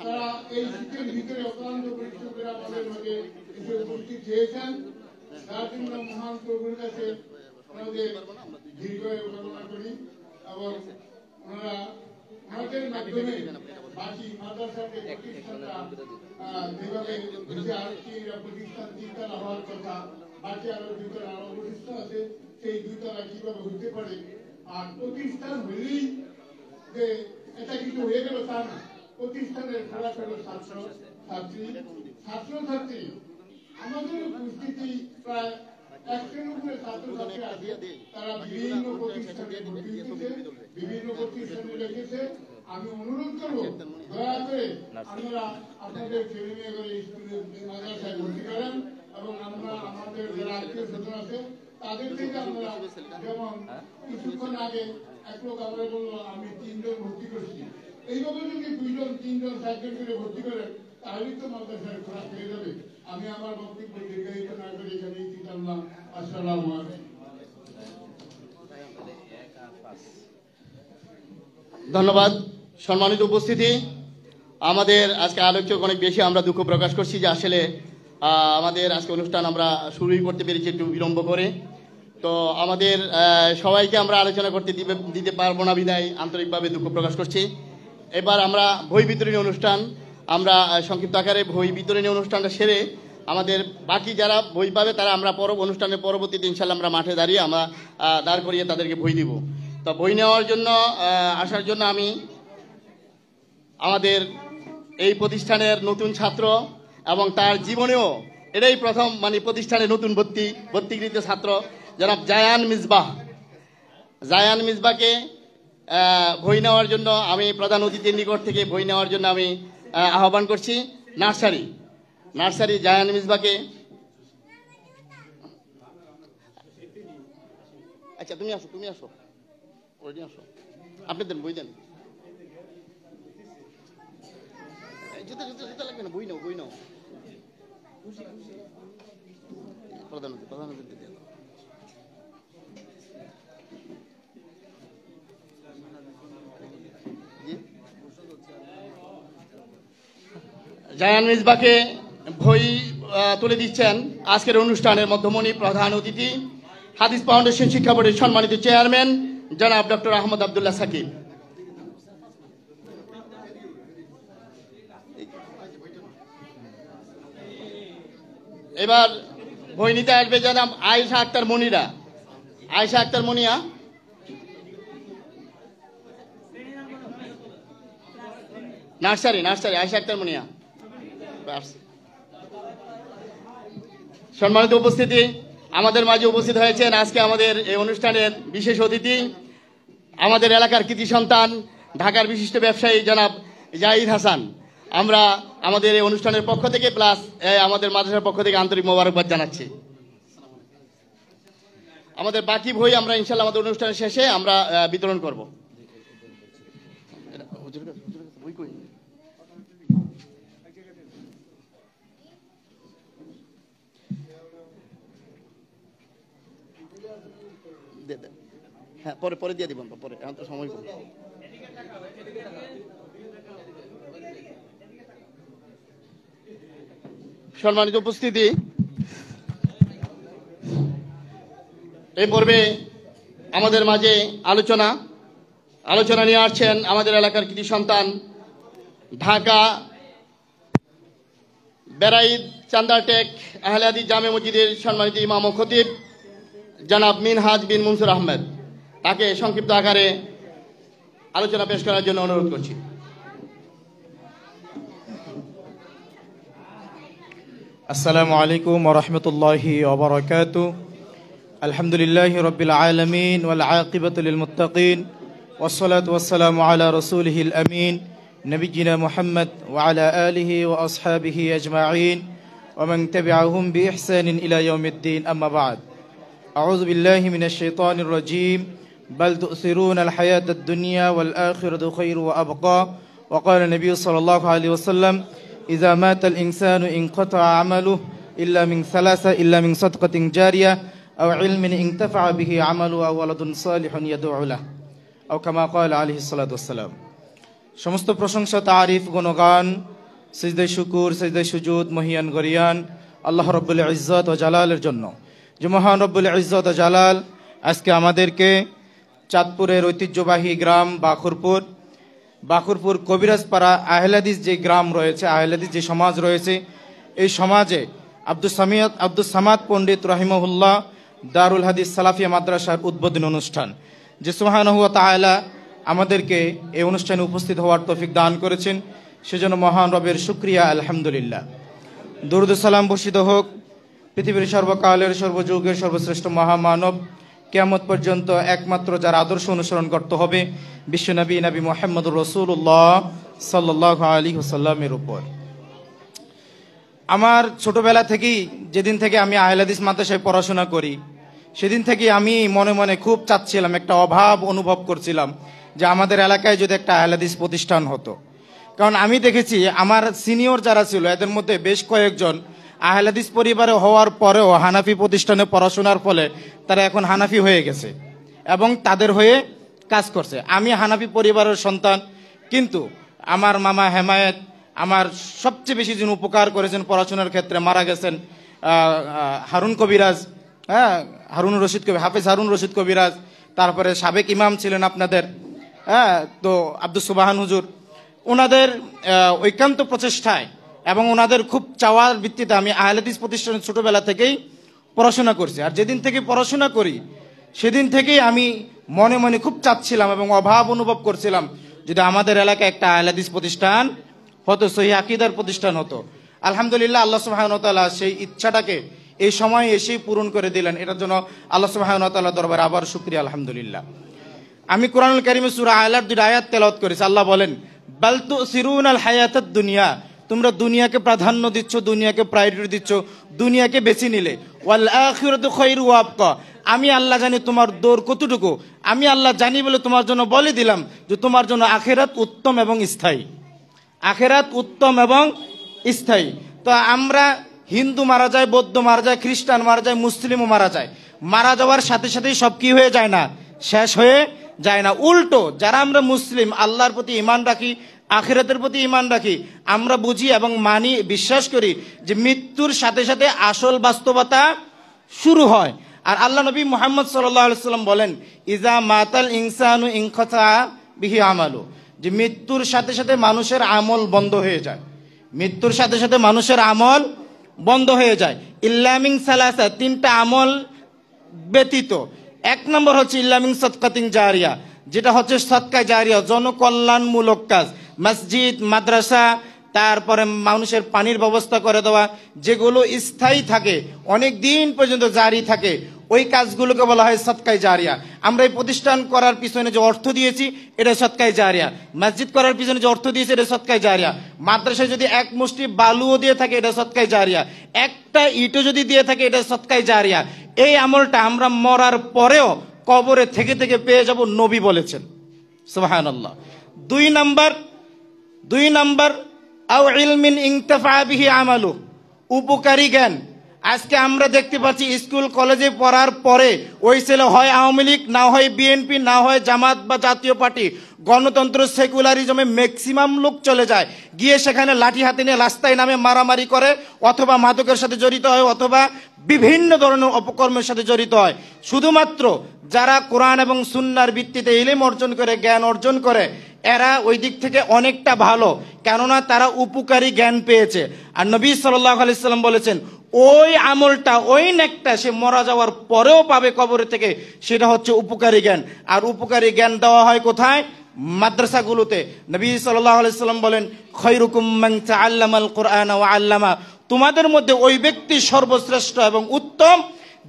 তারা এই শীতের ভিতরে অক্লান্ত পরিশ্রম করে আমাদের মাঝে এসে উপস্থিত হয়েছেন। তার জন্য মহান প্রভুর কাছে আমাদের দীর্ঘ কামনা করি এবং ওনারা আমাদের মাধ্যমে বাকি মাদ্রাসার যে প্রতিষ্ঠানটা যেভাবে আরেকটি প্রতিষ্ঠান তিনতলা হওয়ার কথা, বাকি আরো দুইতলা আরো প্রতিষ্ঠান আছে, সেই দুইতলা কিভাবে হইতে পারে। আর প্রতিষ্ঠান হইলেই যে এটা কিছু হয়ে গেল তা না, প্রতিষ্ঠানের খেলা খেলো ছাত্রছাত্রী আমাদের উপস্থিতি প্রায় 100 উপরে ছাত্রছাত্রী আছে। তারা বিভিন্ন প্রতিষ্ঠানে ভর্তি হয়েছে, বিভিন্ন প্রতিষ্ঠানে লেগেছে। আমি অনুরোধ করবো দয়া করে আপনারা আপনাদের ছেলে মেয়েগুলো স্কুলে মাদ্রাসায় ভর্তি করেন এবং আমরা আমাদের যারা আত্মীয় স্বজন আছে তাদের থেকে আমরা, যেমন কিছুক্ষণ আগে এক লোক আমরা বললো আমি 3 জন ভর্তি করছি, এইভাবে যদি 2 জন 3 জন 4 জন করে ভর্তি করেন তাহলেই তো মাদ্রাসায় খোরাক হয়ে যাবে। আমি আমার বক্তব্য দীর্ঘায়িত না করে এখানেই কি জানলাম। আসসালামু আলাইকুম। ধন্যবাদ। সম্মানিত উপস্থিতি, আমাদের আজকে আলোচক অনেক বেশি, আমরা দুঃখ প্রকাশ করছি যে আসলে আমাদের আজকে অনুষ্ঠান আমরা শুরুই করতে পেরেছি একটু বিলম্ব করে। তো আমাদের সবাইকে আমরা আলোচনা করতে দিতে পারবো না বিদায় আন্তরিকভাবে দুঃখ প্রকাশ করছি। এবার আমরা বই বিতরণী অনুষ্ঠান, আমরা সংক্ষিপ্ত আকারে বই বিতরণী অনুষ্ঠানটা সেরে আমাদের বাকি যারা বই পাবে তারা আমরা অনুষ্ঠানের পরবর্তীতে ইনশাল্লাহ আমরা মাঠে দাঁড়িয়ে আমরা দাঁড় করিয়ে তাদেরকে বই দিব। তো বই নেওয়ার জন্য আসার জন্য আমি আমাদের এই প্রতিষ্ঠানের নতুন ছাত্র এবং তার জীবনেও এটাই প্রথম মানে প্রতিষ্ঠানে নতুন ভর্তিকৃত ছাত্র জনাব জায়ান মিসবাকে বই নেওয়ার জন্য আমি প্রধান অতিথির নিকট থেকে বই নেওয়ার জন্য আমি আহ্বান করছি। নার্সারি জায়ান মিসবাকে। আচ্ছা তুমি আসো আপনি দেন বই দেন। জুতা লাগবে না, বই নাও প্রধান অতিথি দিয়ে দাও। জায়ান মিসবাকে বই তুলে দিচ্ছেন আজকের অনুষ্ঠানের মধ্যমণি প্রধান অতিথি হাদিস ফাউন্ডেশন শিক্ষা বোর্ডের সম্মানিত চেয়ারম্যান জনাব ডক্টর আহমদ আব্দুল্লাহ সাকিব। এবার বই নিতে আসবে জনাব আয়েশা আক্তার মনিয়া। নার্সারি আয়েশা আক্তার মনিয়া। সম্মানিত উপস্থিতি, আমাদের মাঝে উপস্থিত হয়েছেন আজকে আমাদের এই অনুষ্ঠানের বিশেষ অতিথি, আমাদের এলাকার কৃতি সন্তান, ঢাকার বিশিষ্ট ব্যবসায়ী জনাব জাহিদ হাসান। আমরা আমাদের এই অনুষ্ঠানের পক্ষ থেকে প্লাস আমাদের মাদ্রাসার পক্ষ থেকে আন্তরিক মোবারকবাদ জানাচ্ছি। আমাদের বাকি বই আমরা ইনশাআল্লাহ আমাদের অনুষ্ঠানের শেষে আমরা বিতরণ করব। হ্যাঁ পরে দিয়ে দিব, পরে এখন তো সময় কম। সম্মানিত উপস্থিতি, এই পর্বে আমাদের মাঝে আলোচনা নিয়ে আসছেন আমাদের এলাকার কৃতি সন্তান, ঢাকা বেড়াইদ চান্দারটেক আহলে হাদিস জামে মসজিদের সম্মানিত ইমাম ও খতিব জনাব মিনহাজ বিন মনসুর আহমেদ। তাকে সংক্ষিপ্ত আকারে আলোচনা পেশ করার জন্য অনুরোধ করছি। আসসালামু আলাইকুম ওয়া রাহমাতুল্লাহি ওয়া বারাকাতুহু। আলহামদুলিল্লাহি রাব্বিল আলামিন ওয়াল আকিবাতু লিল মুত্তাকিন ওয়াস সালাতু ওয়াস সালামু আলা রাসূলিহিল আমিন নবিয়িনা মুহাম্মদ ওয়া আলা আলিহি ওয়া আসহাবিহি আজমাইন ওয়া মান তাবি'আহুম বিইহসানিন ইলা ইয়াউমিদ্দিন, আম্মা বা'দ। আউযু বিল্লাহি মিনাশ শাইতানির রাজীম। বাল তু'সিরুনাল হায়াতাদ দুনিয়া ওয়াল আখিরাতু খায়রুন ওয়া আবকা। ওয়া ক্বালা নবী সাল্লাল্লাহু আলাইহি ওয়াসাল্লাম إذا مات الإنسان انقطع عمله إلا من ثلاثة إلا من صدقة جارية أو علم انتفع به عمله أو ولد صالح يدعو له أو كما قال عليه الصلاة والسلام। সমস্ত প্রশংসা, তারিফ, গুণগান, সিজদায়ে শুকর, সিজদায়ে সুজুদ মহিয়ান গরিয়ান আল্লাহ রাব্বুল ইজ্জত ও জালালের জন্য, যে মহান রব্বুল ইজ্জত ও জালাল আজকে আমাদেরকে চাঁদপুরের ঐতিহ্যবাহী গ্রাম বাখুরপুর কবিরাজপাড়া আহলে হাদিস যে গ্রাম রয়েছে, আহলে হাদিস যে সমাজ রয়েছে, এই সমাজে আব্দুস সামাদ পণ্ডিত রাহিমাহুল্লাহ দারুল হাদিস সালাফিয়া মাদ্রাসার উদ্বোধনী অনুষ্ঠান, যে সুবহানাহু ওয়া তাআলা আমাদেরকে এই অনুষ্ঠানে উপস্থিত হওয়ার তৌফিক দান করেছেন, সেজন্য মহান রবের শুকরিয়া আলহামদুলিল্লাহ। দরুদ ও সালাম বর্ষিত হোক পৃথিবীর সর্বকালের সর্বযুগের সর্বশ্রেষ্ঠ মহামানব, কিয়ামত পর্যন্ত একমাত্র যার আদর্শ অনুসরণ করতে হবে বিশ্বনবী নবী মুহাম্মদুর রাসূলুল্লাহ সাল্লাল্লাহু আলাইহি ওয়াসাল্লামের উপর। আমার ছোটবেলা থেকেই, যেদিন থেকে আমি আহলে হাদিস মাদ্রাসায় পড়াশোনা করি, সেদিন থেকে আমি মনে মনে খুব চাচ্ছিলাম, একটা অভাব অনুভব করছিলাম যে আমাদের এলাকায় যদি একটা আহলে হাদিস প্রতিষ্ঠান হতো। কারণ আমি দেখেছি আমার সিনিয়র যারা ছিল এদের মধ্যে বেশ কয়েকজন আহলে হাদিস পরিবারে হওয়ার পরেও হানাফি প্রতিষ্ঠানে পড়াশোনার ফলে তারা এখন হানাফি হয়ে গেছে এবং তাদের হয়ে কাজ করছে। আমি হানাফি পরিবারের সন্তান, কিন্তু আমার মামা হেমায়েত আমার সবচেয়ে বেশি যিনি উপকার করেছেন পড়াশোনার ক্ষেত্রে, মারা গেছেন হারুন কবিরাজ, হাফেজ হারুন রশিদ কবিরাজ। তারপরে সাবেক ইমাম ছিলেন আপনাদের তো আব্দুস সুবহান হুজুর। ওনাদের ঐকান্ত প্রচেষ্টায় এবং ওনাদের খুব চাওয়ার ভিত্তিতে আমি আহলে হাদিস প্রতিষ্ঠানে ছোটবেলা থেকেই পড়াশোনা করছি। আর যেদিন থেকে পড়াশোনা করি সেদিন থেকেই আমি মনে মনে খুব চাচ্ছিলাম এবং অভাব অনুভব করছিলাম, যদি আমাদের এলাকায় একটা আহলে হাদিস প্রতিষ্ঠান হতো, সহিহ আকীদার প্রতিষ্ঠান হতো। আলহামদুলিল্লাহ, আল্লাহ সুবহানাহু ওয়া তাআলা সেই ইচ্ছাটাকে এই সময় এসেই পূরণ করে দিলেন। এটার জন্য আল্লাহ সুবহানাহু ওয়া তাআলার দরবারে আবার শুকরিয়া, আলহামদুলিল্লাহ। আমি কোরআনুল কারীমে সূরা আলার 2 আয়াত তেলাওয়াত করেছি। আল্লাহ বলেন, বাল তুসিরুনাল হায়াতাদ দুনিয়া, তোমরা দুনিয়াকে প্রাধান্য দিচ্ছ, দুনিয়াকে প্রায়োরিটি দিচ্ছ, দুনিয়াকে বেছে নিলে। ওয়াল আখিরাতু খায়রু ওয়া আবকা, আমি আল্লাহ জানি তোমার দৌড় কতটুকু, আমি আল্লাহ জানি বলে তোমার জন্য বলে দিলাম যে তোমার জন্য আখিরাত উত্তম এবং স্থায়ী, আখিরাত উত্তম এবং স্থায়ী। তো আমরা হিন্দু মারা যায়, বৌদ্ধ মারা যায়, খ্রিস্টান মারা যায়, মুসলিমও মারা যায়, মারা যাওয়ার সাথে সাথেই সব কি হয়ে যায় না, শেষ হয়ে যায় না। উল্টো যারা আমরা মুসলিম, আল্লাহর প্রতি ঈমান রাখি, আখিরাতের প্রতি ঈমান রাখি, আমরা বুঝি এবং মানি, বিশ্বাস করি যে মৃত্যুর সাথে সাথে আসল বাস্তবতা শুরু হয়। আর আল্লাহ নবী মুহাম্মদ সাল্লাল্লাহু আলাইহি ওয়াসাল্লাম বলেন, ইজা মাতাল ইনসানু ইনকাতা বিহি আমালু, যে মৃত্যুর সাথে সাথে মানুষের আমল বন্ধ হয়ে যায়, মৃত্যুর সাথে সাথে মানুষের আমল বন্ধ হয়ে যায়। ইল্লা মিন সালাসা, 3টা আমল ব্যতীত। 1 নম্বর হচ্ছে ইল্লা মিন সাদকাতিন জারিয়া, যেটা হচ্ছে সদকা জারিয়া, জনকল্যাণমূলক কাজ, মসজিদ, মাদ্রাসা, তারপরে মানুষের পানির ব্যবস্থা করে দেওয়া, যেগুলো স্থায়ী থাকে, অনেক দিন পর্যন্ত জারি থাকে, ওই কাজগুলোকে বলা হয় সদকায়ে জারিয়া। আমরা এই প্রতিষ্ঠান করার পিছনে যে অর্থ দিয়েছি এটা সদকায়ে জারিয়া, মসজিদ করার পিছনে যে অর্থ দিয়েছি এটা সদকায়ে জারিয়া, মাদ্রাসায় যদি 1 মুষ্টি বালুও দিয়ে থাকে এটা সদকায়ে জারিয়া, একটা ইটও যদি দিয়ে থাকে এটা সদকায়ে জারিয়া। এই আমলটা আমরা মরার পরেও কবরে থেকে থেকে পেয়ে যাব, নবী বলেছেন, সুবহানাল্লাহ। 2 নাম্বার আও ইলমিন ইনতাফা বিহি আমালু, উপকারী জ্ঞান। আজকে আমরা দেখতে পাচ্ছি স্কুল কলেজে পড়ার পরে ওই ছেলে হয় আওয়ামী লীগ, না হয় বিএনপি, না হয় জামাত বা জাতীয় পার্টি, গণতন্ত্র সেকুলারিজমে ম্যাক্সিমাম লোক চলে যায়, গিয়ে সেখানে লাঠি হাতে নিয়ে রাস্তায় নামে মারামারি করে, অথবা মাদকের সাথে জড়িত হয়, অথবা বিভিন্ন ধরনের অপকর্মের সাথে জড়িত হয়। শুধুমাত্র যারা কোরআন এবং সুন্নাহর ভিত্তিতে ইলম অর্জন করে, জ্ঞান অর্জন করে, এরা ওই দিক থেকে অনেকটা ভালো, কেননা তারা উপকারী জ্ঞান পেয়েছে। আর নবী সাল্লাল্লাহু আলাইহি সাল্লাম বলেছেন, ওই আমলটা, ওই নেকটা সে মারা যাওয়ার পরেও পাবে কবরে থেকে, সেটা হচ্ছে উপকারী জ্ঞান। আর উপকারী জ্ঞান দেওয়া হয় কোথায়? মাদ্রাসাগুলোতে। নবী সাল্লাল্লাহু আলাইহি সাল্লাম বলেন, খায়রুকুম মান তাআল্লামাল কুরআনা ওয়া আল্লামা, তোমাদের মধ্যে ওই ব্যক্তি সর্বশ্রেষ্ঠ এবং উত্তম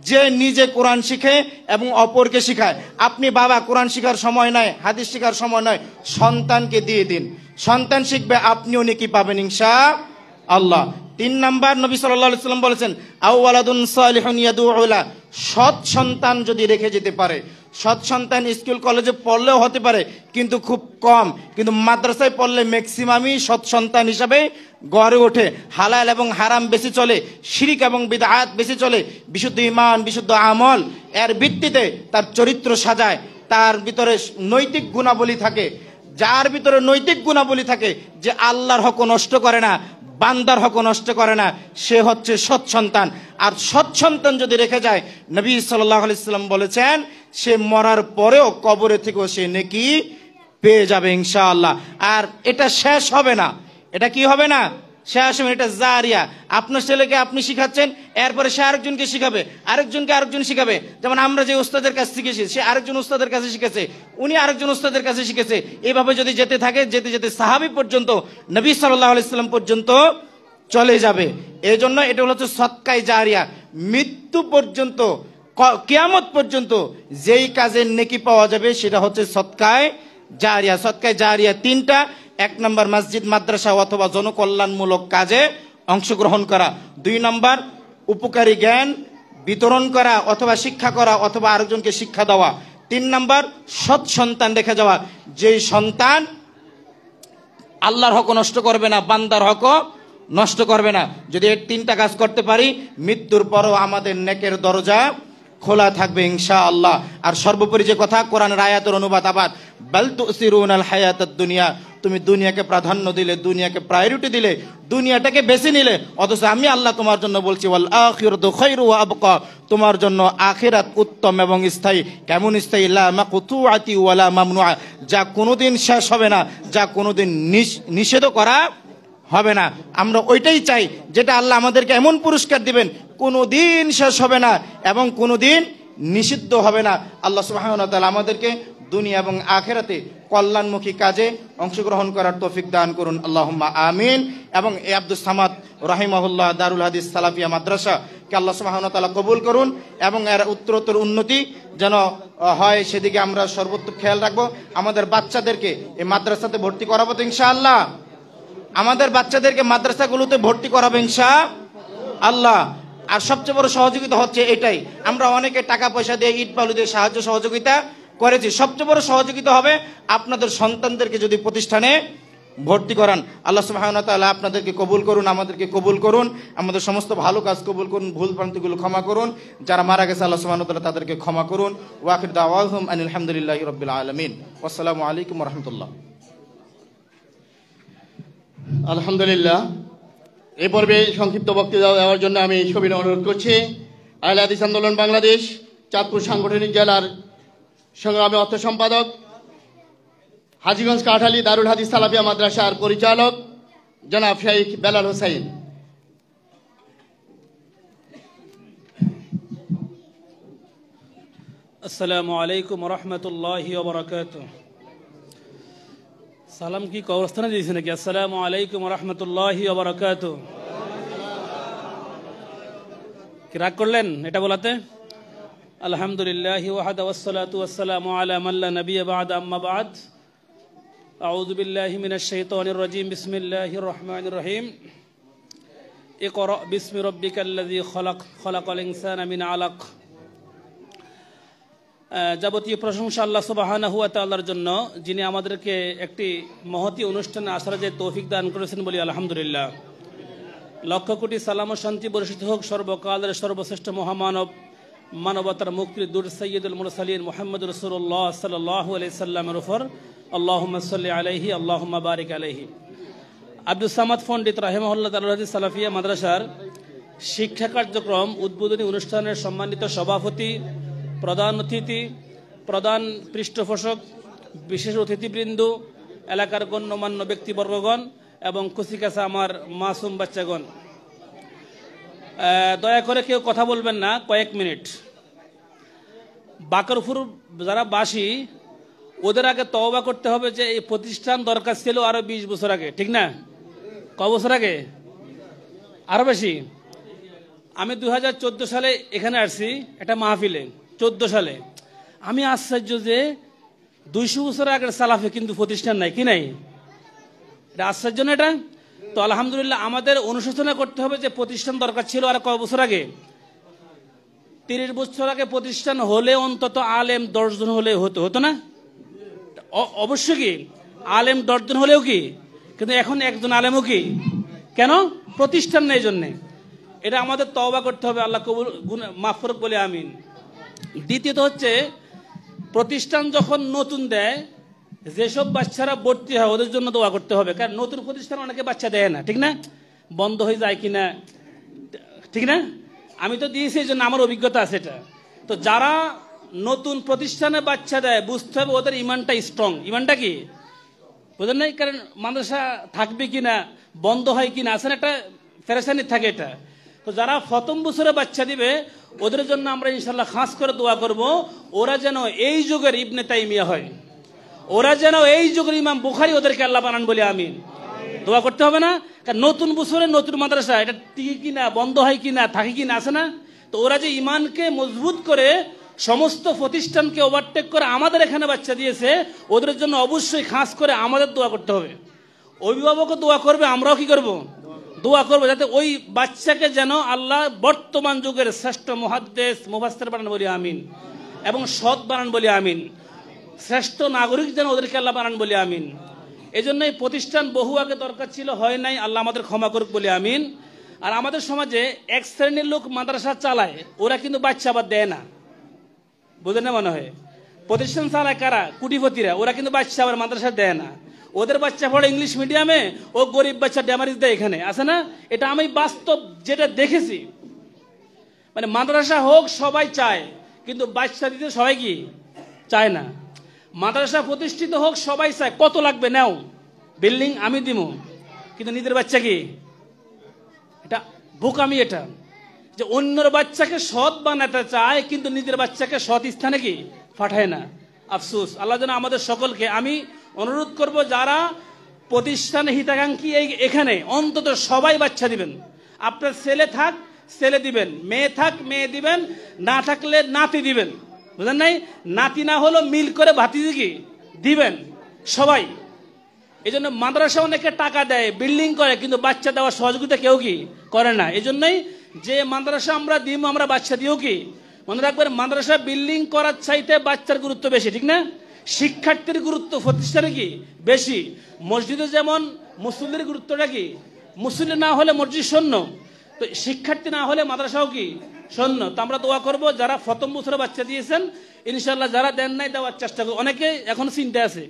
যে নিজে কোরআন শিখে এবং অপরকে শিখায়। আপনি বাবা কোরআন শিখার সময় নয়, হাদিস শিখার সময় নয়, সন্তানকে দিয়ে দিন, সন্তান শিখবে, আপনিও নেকি পাবেন ইনশাআল্লাহ। 3 নাম্বার নবী সাল্লাল্লাহু আলাইহি সাল্লাম বলেছেন, আও ওয়ালাদুন সালিহুন ইয়াদউউ লা, সৎ সন্তান যদি রেখে যেতে পারে, সৎ সন্তান স্কুল কলেজে পড়লেও হতে পারে কিন্তু খুব কম, কিন্তু মাদ্রাসায় পড়লে ম্যাক্সিমামই সৎ সন্তান হিসাবে গড়ে ওঠে। হালাল এবং হারাম বেশি চলে, শিরক এবং বিদআত বেশি চলে, বিশুদ্ধ ঈমান, বিশুদ্ধ আমল এর ভিত্তিতে তার চরিত্র সাজায়, তার ভিতরে নৈতিক গুণাবলী থাকে। যার ভিতরে নৈতিক গুণাবলী থাকে, যে আল্লাহর হক নষ্ট করে না, বান্দার হক নষ্ট করে না, সে হচ্ছে সৎ সন্তান। আর সৎ সন্তান যদি রেখে যায়, নবী সাল্লাল্লাহু আলাইহি সাল্লাম বলেছেন, সে মরার পরেও কবরে থেকেও সে নেকি পেয়ে যাবে ইনশাআল্লাহ। আর এটা শেষ হবে না, এটা কি হবে না, শেষ হবে, এটা জারিয়া। আপনার ছেলেকে আপনি শিখাচ্ছেন, এরপরে সে আরেকজনকে শিখাবে, আরেকজনকে আরেকজন শিখাবে। যেমন আমরা যে উস্তাদের কাছে শিখেছি, সে আরেকজন উস্তাদের কাছে শিখেছে, উনি আরেকজন উস্তাদের কাছে শিখেছে। এইভাবে যদি যেতে থাকে, যেতে যেতে সাহাবী পর্যন্ত, নবী সাল্লাল্লাহু আলাইহি সাল্লাম পর্যন্ত চলে যাবে। এই জন্য এটা হচ্ছে সদকায়ে জারিয়া। মৃত্যু পর্যন্ত, কিয়ামত পর্যন্ত যেই কাজের নেকি পাওয়া যাবে সেটা হচ্ছে সদকায়ে জারিয়া। সদকায়ে জারিয়া 3টা। 1 নম্বর মসজিদ, মাদ্রাসা অথবা জনকল্যাণমূলক কাজে অংশগ্রহণ করা। 2 নম্বর উপকারী জ্ঞান বিতরণ করা অথবা শিক্ষা করা অথবা আরেকজনকে শিক্ষা দেওয়া। 3 নম্বর সৎ সন্তান রেখে যাওয়া, যেই সন্তান আল্লাহর হক নষ্ট করবে না, বান্দার হক নষ্ট করবে না। যদি এই 3টা কাজ করতে পারি, মৃত্যুর পরও আমাদের নেকের দরজা খোলা থাকবে ইনশাআল্লাহ। আর সর্বোপরি যে কথা, কোরআনের আয়াতের অনুবাদ আবার, বাল তুসিরুনাল হায়াতাদ দুনিয়া, তুমি দুনিয়াকে প্রাধান্য দিলে, দুনিয়াকে প্রায়োরিটি দিলে, দুনিয়াটাকে বেছে নিলে, অথচ আমি আল্লাহ তোমার জন্য বলছি, ওয়াল আখিরাতু খায়রু ওয়া আবকা, তোমার জন্য আখিরাত উত্তম এবং স্থায়ী। কেমন স্থায়ী? লা মাকতুআতি ওয়ালা মামনুআ, যা কোনোদিন শেষ হবে না, যা কোনোদিন নিষেধ করা হবে না। আমরা ওইটাই চাই যেটা আল্লাহ আমাদেরকে এমন পুরস্কার দিবেন, কোনোদিন শেষ হবে না এবং কোনোদিন নিষিদ্ধ হবে না। আল্লাহ সুবহানাহু ওয়া তাআলা আমাদেরকে দুনিয়া এবং আখিরাতে কল্যাণমুখী কাজে অংশগ্রহণ করার তৌফিক দান করুন, আল্লাহুম্মা আমিন। এবং এই আব্দুস সামাদ রাহিমাহুল্লাহ দারুল হাদিস সালাফিয়া মাদ্রাসা কে আল্লাহ সুবহানাহু ওয়া তাআলা কবুল করুন এবং এর উত্তরোত্তর উন্নতি যেন হয়, সেদিকে আমরা সর্বোচ্চ খেয়াল রাখবো। আমাদের বাচ্চাদেরকে এই মাদ্রাসাতে ভর্তি করাবো তো ইনশাআল্লাহ, আমাদের বাচ্চাদেরকে মাদ্রাসাগুলোতে ভর্তি করাবো ইনশাআল্লাহ। আর সবচেয়ে বড় সহযোগিতা হচ্ছে এটাই, আমরা অনেকে টাকা পয়সা দিয়ে ইট বালু দিয়ে সাহায্য সহযোগিতা করেছি, সবচেয়ে বড় সহযোগিতা হবে আপনাদের সন্তানদেরকে যদি প্রতিষ্ঠানে ভর্তি করান। আল্লাহ সুবহানাহু ওয়া তাআলা আপনাদেরকে কবুল করুন, আমাদেরকে কবুল করুন, আমাদের সমস্ত ভালো কাজ কবুল করুন, ভুল ভ্রান্তিগুলো ক্ষমা করুন, যারা মারা গেছে আল্লাহ সুবহানাহু ওয়া তাআলা তাদেরকে ক্ষমা করুন। ওয়া আখির দাওয়াহুম আনিল হামদুলিল্লাহি রাব্বিল আলামিন। আসসালামু আলাইকুম ওয়া রাহমাতুল্লাহ। আলহামদুলিল্লাহ, এই পর্বে সংক্ষিপ্ত বক্তৃতা দেওয়ার জন্য আমি সবিনয় অনুরোধ করছি আহলে হাদিস আন্দোলন বাংলাদেশ চাঁদপুর সাংগঠনিক জেলার সংগ্রামী অর্থ সম্পাদক, হাজীগঞ্জ কাঠালী দারুল হাদিস সালাফিয়া মাদ্রাসার পরিচালক জনাব শেখ বেলাল হোসেন। আসসালামু আলাইকুম রহমতুল্লাহি ওয়া বারাকাতুহু। সালাম কি কবরস্থানে দিয়েছে নাকি? আসসালামু আলাইকুম রহমতুল্লাহি ওয়া বারাকাতুহু। কি রাগ করলেন এটা বলাতে? আলহামদুলিল্লাহি ওয়াহদা ওয়াসসালাতু ওয়াসসালামু আলা মান লা নাবিয়্যা বা'দা, আম্মা বা'দ। আউযু বিল্লাহি মিনাশ শাইতানির রাজীম। বিসমিল্লাহির রহমানির রহিম। ইকরা বিসমি রাব্বিকাল্লাযী খালাক, খালাকাল ইনসানা মিন আলাক। যাবতীয় প্রশংসা আল্লাহ সুবহানাহু ওয়া তাআলার জন্য, যিনি আমাদেরকে একটি মহতী অনুষ্ঠানে আসার যে তৌফিক দান করেছেন বলি আলহামদুলিল্লাহ। লক্ষ কোটি সালাম ও শান্তি বর্ষিত হোক সর্বকালের সর্বশ্রেষ্ঠ মহামানব, মানবতার মুক্তির দূর সৈয়দুল মুরসালিন মুহাম্মদুর রাসূলুল্লাহ সাল্লাল্লাহু আলাইহি সাল্লামের উপর আল্লাহুম্মা সাল্লি আলাইহি আল্লাহুম্মা বারিক আলাইহি। আব্দুস সামাদ পণ্ডিত রাহিমাহুল্লাহ দারুল হাদিস সালাফিয়া মাদ্রাসার শিক্ষা কার্যক্রম উদ্বোধনী অনুষ্ঠানের সম্মানিত সভাপতি, প্রধান অতিথি, প্রধান পৃষ্ঠপোষক, বিশেষ অতিথিবৃন্দ, এলাকার গণ্যমান্য ব্যক্তিবর্গগণ এবং কুচিকাছা আমার মাসুম বাচ্চাগণ, দয়া করে কেউ কথা বলবেন না কয়েক মিনিট। বাকরপুর যারা বাসী ওদের আগে তওবা করতে হবে যে এই প্রতিষ্ঠান দরকার ছিল আরো 20 বছর আগে, ঠিক না? ক বছর আগে? আরো বেশি। আমি 2014 সালে এখানে আসছি একটা মাহফিলে, 14 সালে। আমি আশ্চর্য যে 200 বছর আগের সালাফে কিন্তু প্রতিষ্ঠান নাই, কি নাই? এটা আশ্চর্য না এটা? তো আলহামদুলিল্লাহ আমাদের অনুশোচনা করতে হবে যে প্রতিষ্ঠান দরকার ছিল আর কয় বছর আগে? 30 বছর আগে প্রতিষ্ঠান হলে অন্তত আলেম 10 জন হলে হতো না? অবশ্যই কি আলেম 10 জন হলেও কি, কিন্তু এখন একজন আলেমও কি, কেন? প্রতিষ্ঠান নেই জন্যে। এটা আমাদের তওবা করতে হবে, আল্লাহ কবুল মাফ করুক বলে আমিন। দ্বিতীয়ত হচ্ছে প্রতিষ্ঠান যখন নতুন দেয়, যেসব বাচ্চারা ভর্তি হয় ওদের জন্য দোয়া করতে হবে, কারণ নতুন প্রতিষ্ঠান অনেকে বাচ্চা দেয় না, ঠিক না? বন্ধ হয়ে যায় কিনা, ঠিক না? আমি তো দিয়েছি এই জন্য আমার অভিজ্ঞতা আছে এটা। তো যারা নতুন প্রতিষ্ঠানে বাচ্চা দেয় বুঝতে হবে ওদের ইমানটা স্ট্রং। ইমানটা কি বুঝেন নাই? কারণ মাদ্রাসা থাকবে কিনা, বন্ধ হয় কিনা, আসেন একটা পেরেশানি থাকে এটা। তো যারা প্রথম বছরে বাচ্চা দিবে ওদের জন্য আমরা ইনশাল্লাহ খাস করে দোয়া করব, ওরা যেন এই যুগের ইবনে তাইমিয়া হয়, ওরা যেন এই যুগের ইমাম বুখারী ওদেরকে আল্লাহ বানান বলে আমিন। দোয়া করতে হবে না? কারণ নতুন বছরে নতুন মাদ্রাসা, এটা টিকে কিনা, বন্ধ হয় কিনা, থাকে কিনা, আছে না? তো ওরা যে ইমানকে মজবুত করে সমস্ত প্রতিষ্ঠানকে ওভারটেক করে আমাদের এখানে বাচ্চা দিয়েছে, ওদের জন্য অবশ্যই খাস করে আমাদের দোয়া করতে হবে। অভিভাবকও দোয়া করবে, আমরাও কি করব? দোয়া করবো যাতে ওই বাচ্চাকে যেন আল্লাহ বর্তমান যুগের শ্রেষ্ঠ মুহাদ্দিস মুফাসসির বানান বলি আমিন, এবং সৎ বানান বলি আমিন। শ্রেষ্ঠ নাগরিক যেন ওদেরকে আল্লাহ বানান বলি আমিন। এই জন্য এই প্রতিষ্ঠান বহু আগে দরকার ছিল, হয় নাই, আল্লাহ আমাদের ক্ষমা করুক বলি আমিন। আর আমাদের সমাজে এক শ্রেণীর লোক মাদ্রাসা চালায়, ওরা কিন্তু বাচ্চা আবার দেয় না, বুঝেন না? মনে হয় প্রতিষ্ঠান চালায় কারা? কুটিপতিরা। ওরা কিন্তু বাচ্চা আবার মাদ্রাসা দেয় না। ওদের বাচ্চা পড়ে ইংলিশ মিডিয়ামে, ও গরিব বাচ্চা ড্যামারিজ দেয় এখানে, আছে না? এটা আমি বাস্তব যেটা দেখেছি। মানে মাদ্রাসা হোক সবাই চায়, কিন্তু বাচ্চা দিতে সবাই কি চায় না। মাদ্রাসা প্রতিষ্ঠিত হোক সবাই চায়, কত লাগবে নাও, বিল্ডিং আমি দিব, কিন্তু নিজের বাচ্চা কি, এটা বোকামি। এটা যে অন্যর বাচ্চাকে সৎ বানাতে চায় কিন্তু নিজের বাচ্চাকে সৎ স্থানে কি পাঠায় না। আফসোস। আল্লাহ যেন আমাদের সকলকে, আমি অনুরোধ করব যারা প্রতিষ্ঠানে হিতাকাঙ্ক্ষী এখানে অন্তত সবাই বাচ্চা দিবেন। আপনার ছেলে থাক ছেলে দিবেন, মেয়ে থাক মেয়ে দিবেন, না থাকলে নাতি দিবেন, বুঝলেন নাই? নাতি না হলো মিল করে ভাতিজি কি দিবেন সবাই। এই জন্য মাদ্রাসা অনেকে টাকা দেয়, বিল্ডিং করে, কিন্তু বাচ্চা দেওয়ার সহযোগিতা কেউ কি করে না। এই জন্যই যে মাদ্রাসা আমরা দিব, আমরা বাচ্চা দিও কি মনে রাখবেন, মাদ্রাসা বিল্ডিং করার চাইতে বাচ্চার গুরুত্ব বেশি, ঠিক না? শিক্ষার্থীর গুরুত্ব প্রতিষ্ঠানে কি বেশি। মসজিদে যেমন মুসল্লির গুরুত্বটা কি, মুসল্লি না হলে মসজিদ শূন্য, তো শিক্ষার্থী না হলে মাদ্রাসাও কি শূন্য। তো আমরা দোয়া করব যারা প্রথম বছরে বাচ্চা দিয়েছেন, ইনশাল্লাহ যারা দেন নাই দেওয়ার চেষ্টা করব। অনেকে এখন চিন্তা আছে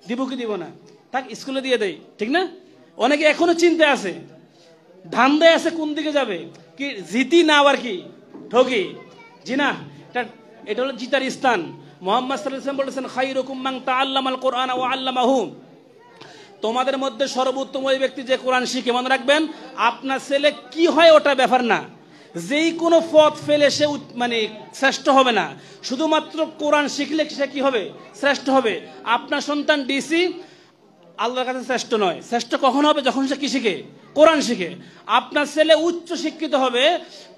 দিব কি দিব না, থাক স্কুলে দিয়ে দেয়, ঠিক না? অনেকে এখনো চিন্তা আছে, ধান্দায় আছে কোন দিকে যাবে, কি জিতি না আবার কি ঠকি। জি না, এটা হলো জিতার স্থান। মুহাম্মদ সাল্লাল্লাহু আলাইহি ওয়াসাল্লাম বলেছেন, খায়রুকুম মান তাআল্লামাল কুরআন ওয়া আল্লামাহু, তোমাদের মধ্যে সর্বোত্তম ওই ব্যক্তি যে কোরআন শিখে। মনে রাখবেন, আপনার ছেলে কি হয় ওটা ব্যাপার না, যেই কোনো পথ ফেলে সে মানে শ্রেষ্ঠ হবে না, শুধুমাত্র কোরআন শিখলে সে কি হবে শ্রেষ্ঠ হবে। আপনার সন্তান ডিসি আল্লাহর কাছে শ্রেষ্ঠ নয়, শ্রেষ্ঠ কখন হবে যখন সে কি শিখে, কোরআন শিখে। আপনার ছেলে উচ্চ শিক্ষিত হবে,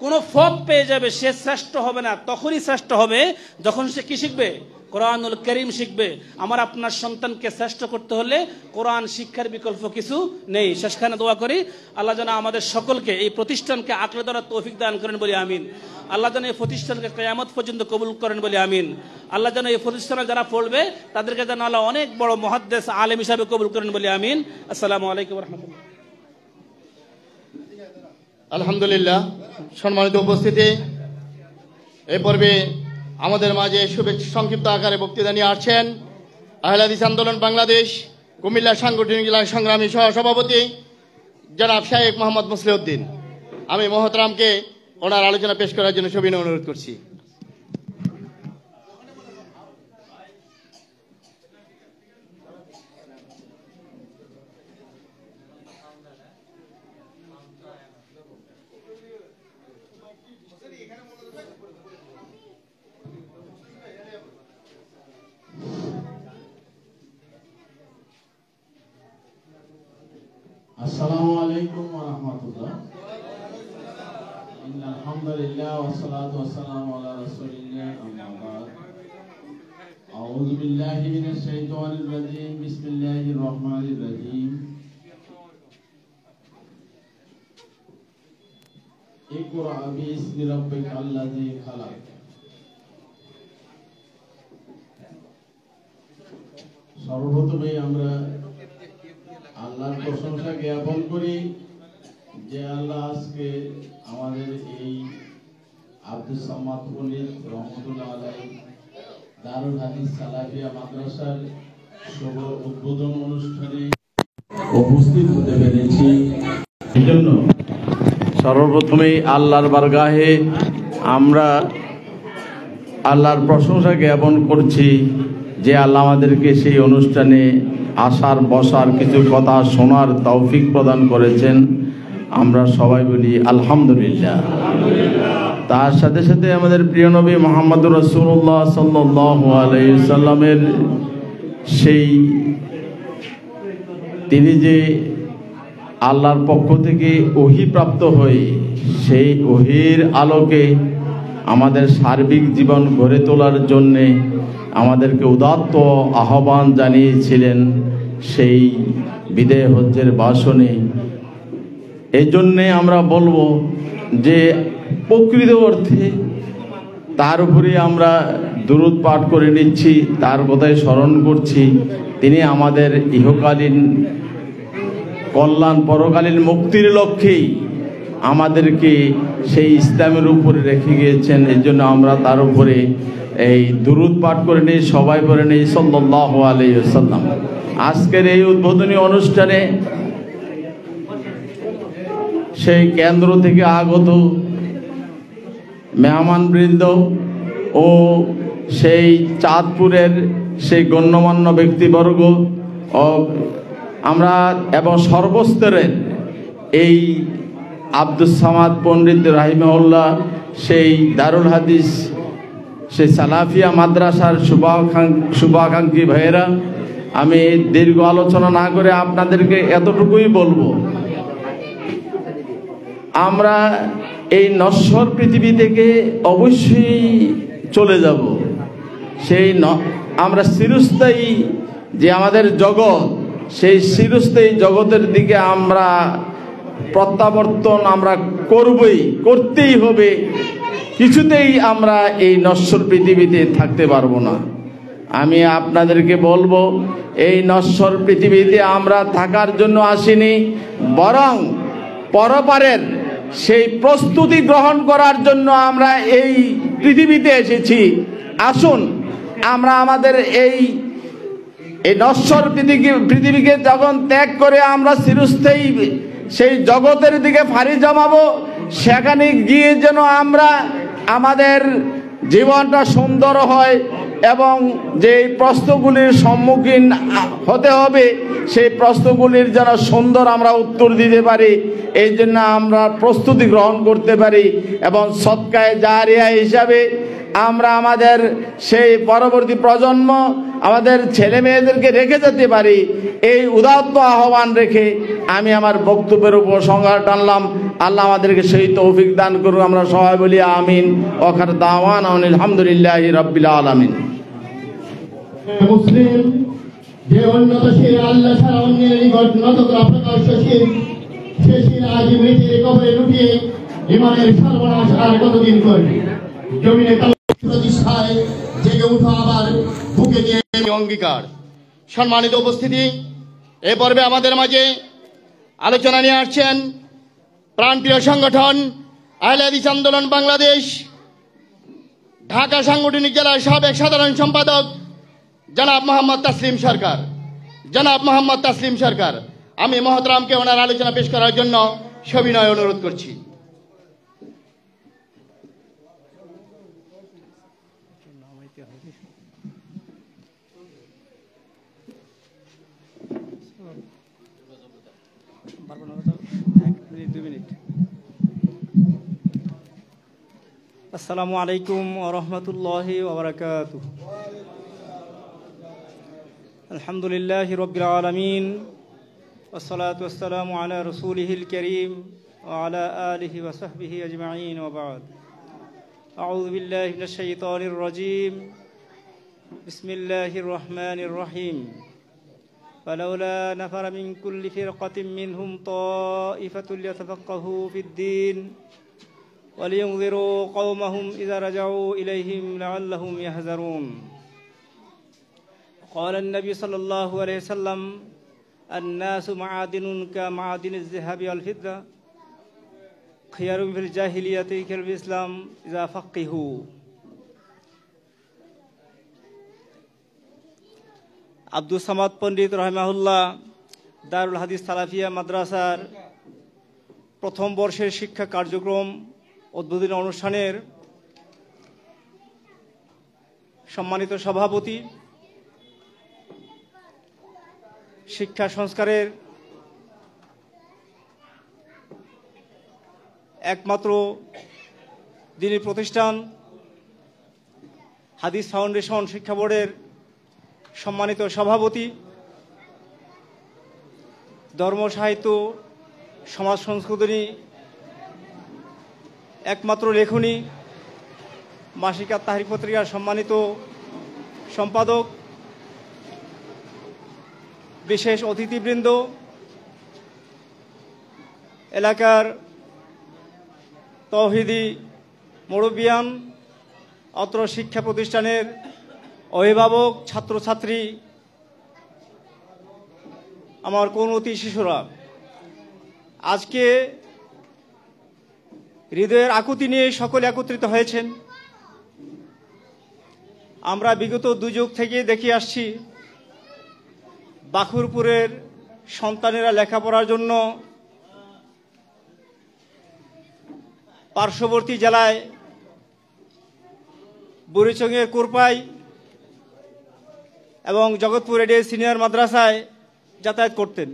কোনো পথ পেয়ে যাবে, সে শ্রেষ্ঠ হবে না, তখনই শ্রেষ্ঠ হবে যখন সে কি শিখবে, কোরআনুল কারীম শিখবে। আমার আপনার সন্তানকে শ্রেষ্ঠ করতে হলে কোরআন শিক্ষার বিকল্প কিছু নেই। শেষখানে দোয়া করি, আল্লাহ যেন আমাদের সকলকে এই প্রতিষ্ঠানকে আঁকড়ে ধরার তৌফিক দান করেন বলে আমিন। আল্লাহ যেন এই প্রতিষ্ঠানকে কিয়ামত পর্যন্ত কবুল করেন বলে আমিন। আল্লাহ যেন এই প্রতিষ্ঠানে যারা পড়বে তাদেরকে যেন আল্লাহ অনেক বড় মুহাদ্দিস আলেম হিসাবে কবুল করেন বলে আমিন। আসসালামু আলাইকুম ওয়া রাহমাতুল্লাহ। আলহামদুলিল্লাহ, সম্মানিত উপস্থিতি, এই পর্বে আমাদের মাঝে শুভেচ্ছা সংক্ষিপ্ত আকারে বক্তৃতা নিয়ে আসছেন আহলে হাদিস আন্দোলন বাংলাদেশ কুমিল্লা সাংগঠনিক জেলা সংগ্রামী সহ সভাপতি জনাব শাইখ মোহাম্মদ মুসলিউদ্দিন। আমি মহতরামকে ওনার আলোচনা পেশ করার জন্য সবিনয় অনুরোধ করছি। আসসালামু আলাইকুম ওয়া রাহমাতুল্লাহ। ইন্নাল হামদুলিল্লাহ ওয়া সলাতু ওয়া সালামু আলা রাসূলিল্লাহ, আম্মা বা'দ। আউযু বিল্লাহি মিনাশ শাইতানির রাজীম। বিসমিল্লাহির রহমানির রহিম। ইকরা বিইসমি রাব্বিকাল্লাযী খালাক। সর্বপ্রথমেই আমরা আল্লাহর প্রশংসা জ্ঞাপন করি যে আল্লাহ আজকে আমাদের এই আব্দুস সামাদ পণ্ডিত রহমতুল্লাহ আলাইহি দারুল হাদিস সালাফিয়া মাদ্রাসার শুভ উদ্বোধন অনুষ্ঠানে উপস্থিত হতে পেরেছি। এই জন্য সর্বপ্রথমেই আল্লাহর বারগাহে আমরা আল্লাহর প্রশংসা জ্ঞাপন করছি যে আল্লাহ আমাদেরকে সেই অনুষ্ঠানে আসার বসার কিছু কথা শোনার তৌফিক প্রদান করেছেন। আমরা সবাই বলি আলহামদুলিল্লাহ। তার সাথে সাথে আমাদের প্রিয় নবী মুহাম্মদুর রাসূলুল্লাহ সাল্লাল্লাহু আলাইহি সাল্লামের সেই তিনি যে আল্লাহর পক্ষ থেকে ওহী প্রাপ্ত হয়ে সেই ওহীর আলোকে আমাদের সার্বিক জীবন গড়ে তোলার জন্যে আমাদেরকে উদাত্ত আহ্বান জানিয়েছিলেন সেই বিদায় হজ্জের ভাষণে। এই জন্যে আমরা বলবো যে প্রকৃত অর্থে তার উপরে আমরা দুরূদ পাঠ করে নিচ্ছি, তার কথাই স্মরণ করছি। তিনি আমাদের ইহকালীন কল্যাণ পরকালীন মুক্তির লক্ষ্যেই আমাদেরকে সেই ইসলামের উপরে রেখে গিয়েছেন। এই জন্য আমরা তার উপরে এই দুরূদ পাঠ করে নিই, সবাই করে নিই সাল্লাল্লাহু আলাইহি ওয়াসাল্লাম। আজকের এই উদ্বোধনী অনুষ্ঠানে সেই কেন্দ্র থেকে আগত মেহমানবৃন্দ ও সেই চাঁদপুরের সেই গণ্যমান্য ব্যক্তিবর্গ ও আমরা এবং সর্বস্তরের এই আব্দুস সামাদ পণ্ডিত রাহিমাহুল্লাহ সেই দারুল হাদিস সেই সালাফিয়া মাদ্রাসার শুভাকাঙ্ক্ষী ভাইয়েরা, আমি দীর্ঘ আলোচনা না করে আপনাদেরকে এতটুকুই বলবো, আমরা এই নশ্বর পৃথিবী থেকে অবশ্যই চলে যাব। আমরা চিরস্থায়ী যে আমাদের জগৎ, সেই চিরস্থায়ী জগতের দিকে আমরা প্রত্যাবর্তন আমরা করতেই হবে। কিছুতেই আমরা এই নশ্বর পৃথিবীতে থাকতে পারবো না। আমি আপনাদেরকে বলবো, এই নশ্বর পৃথিবীতে আমরা থাকার জন্য আসিনি, বরং পরপারের সেই প্রস্তুতি গ্রহণ করার জন্য আমরা এই পৃথিবীতে এসেছি। আসুন আমরা আমাদের এই নশ্বর পৃথিবীকে যখন ত্যাগ করে আমরা চিরস্থায়ী সেই জগতের দিকে পাড়ি জমাবো, সেখানে গিয়ে যেন আমরা আমাদের জীবনটা সুন্দর হয় এবং যে প্রশ্নগুলির সম্মুখীন হতে হবে সেই প্রশ্নগুলির যেন সুন্দর আমরা উত্তর দিতে পারি, এই জন্য আমরা প্রস্তুতি গ্রহণ করতে পারি এবং সদকায়ে জারিয়া হিসাবে আমরা আমাদের সেই পরবর্তী প্রজন্ম, আমাদের ছেলে মেয়েদেরকে রেখে যেতে পারি। এই উদাত্ত আহ্বান রেখে আমি আমার বক্তব্যের উপর সংজ্ঞা টানলাম। আল্লাহ আমাদেরকে সেই তৌফিক দান করুন। আমরা সবাই বলি আমিন। ওয়াখার দাওয়ান আলহামদুলিল্লাহি রাব্বিল আলামিন। মুসলিম যে উন্নতশীল আল্লাহ ছাড়া অন্যের নিকট নত করা প্রকাশ্যশীল, সে শিল আজ মৃতের কবরে লুটিয়ে ইমানের সর্বনাশ আর কতদিন করবে। জমিনে প্রতিষ্ঠায় জেগে উঠো আবার বুকে নিয়ে অঙ্গীকার। সম্মানিত উপস্থিতি, এ পর্বে আমাদের মাঝে আলোচনা নিয়ে আসছেন প্রাণপ্রিয় সংগঠন আহলে হাদিস আন্দোলন বাংলাদেশ ঢাকা সাংগঠনিক জেলার সাবেক সাধারণ সম্পাদক জনাব মোহাম্মদ তাসলিম সরকার। আমি মহতরামকে ওনার আলোচনা পেশ করার জন্য সবিনয় অনুরোধ করছি। আসসালামু আলাইকুম ওয়া রাহমাতুল্লাহি ওয়া বারাকাতুহু। আলহামদুলিল্লাহি রাব্বিল আলামিন ওয়াস সালাতু ওয়াস সালামু আলা রাসূলিহিল কারীম ওয়া আলা আলিহি ওয়া সাহবিহি আজমাইন ওয়া বা'দ। আউযু বিল্লাহি মিনাশ শাইতানির রাজীম। বিসমিল্লাহির রহমানির রহিম। ফালাউলা নাফারা মিন কুল্লি ফিরকাতিন মিনহুম তা'iফাতুন লিয়াতাফাক্কাহু ফিদ-দীন ولينذروا قومهم إذا رجعوا إليهم لعلهم يحذرون. قال النبي صلى الله عليه وسلم: الناس معادن كمعادن الذهب والفضة خيارهم في الجاهلية خيارهم في الإسلام إذا فقهوا. আব্দুস সামাদ পণ্ডিত রাহিমাহুল্লাহ দারুল হাদিস সালাফিয়া মাদ্রাসার প্রথম বর্ষের শিক্ষা কার্যক্রম উদ্বোধনী অনুষ্ঠানের সম্মানিত সভাপতি, শিক্ষা সংস্কারের একমাত্র দিনী প্রতিষ্ঠান হাদিস ফাউন্ডেশন শিক্ষা বোর্ডের সম্মানিত সভাপতি, ধর্ম সাহিত্য সমাজ সংস্কৃতি একমাত্র লেখনী মাসিকা তাহরির পত্রিকার সম্মানিত সম্পাদক, বিশেষ অতিথিবৃন্দ, এলাকার তৌহিদি মুরব্বিয়ান, অত্র শিক্ষা প্রতিষ্ঠানের অভিভাবক, ছাত্রছাত্রী, আমার কৌমতি শিশুরা, আজকে হৃদয়ের আকুতি নিয়ে সকলে একত্রিত হয়েছেন। আমরা বিগত দুযুগ থেকে দেখে আসছি বাখুরপুরের সন্তানেরা লেখাপড়ার জন্য পার্শ্ববর্তী জেলায় বুড়িচংয়ের কুরপাই এবং জগৎপুর এডে সিনিয়র মাদ্রাসায় যাতায়াত করতেন।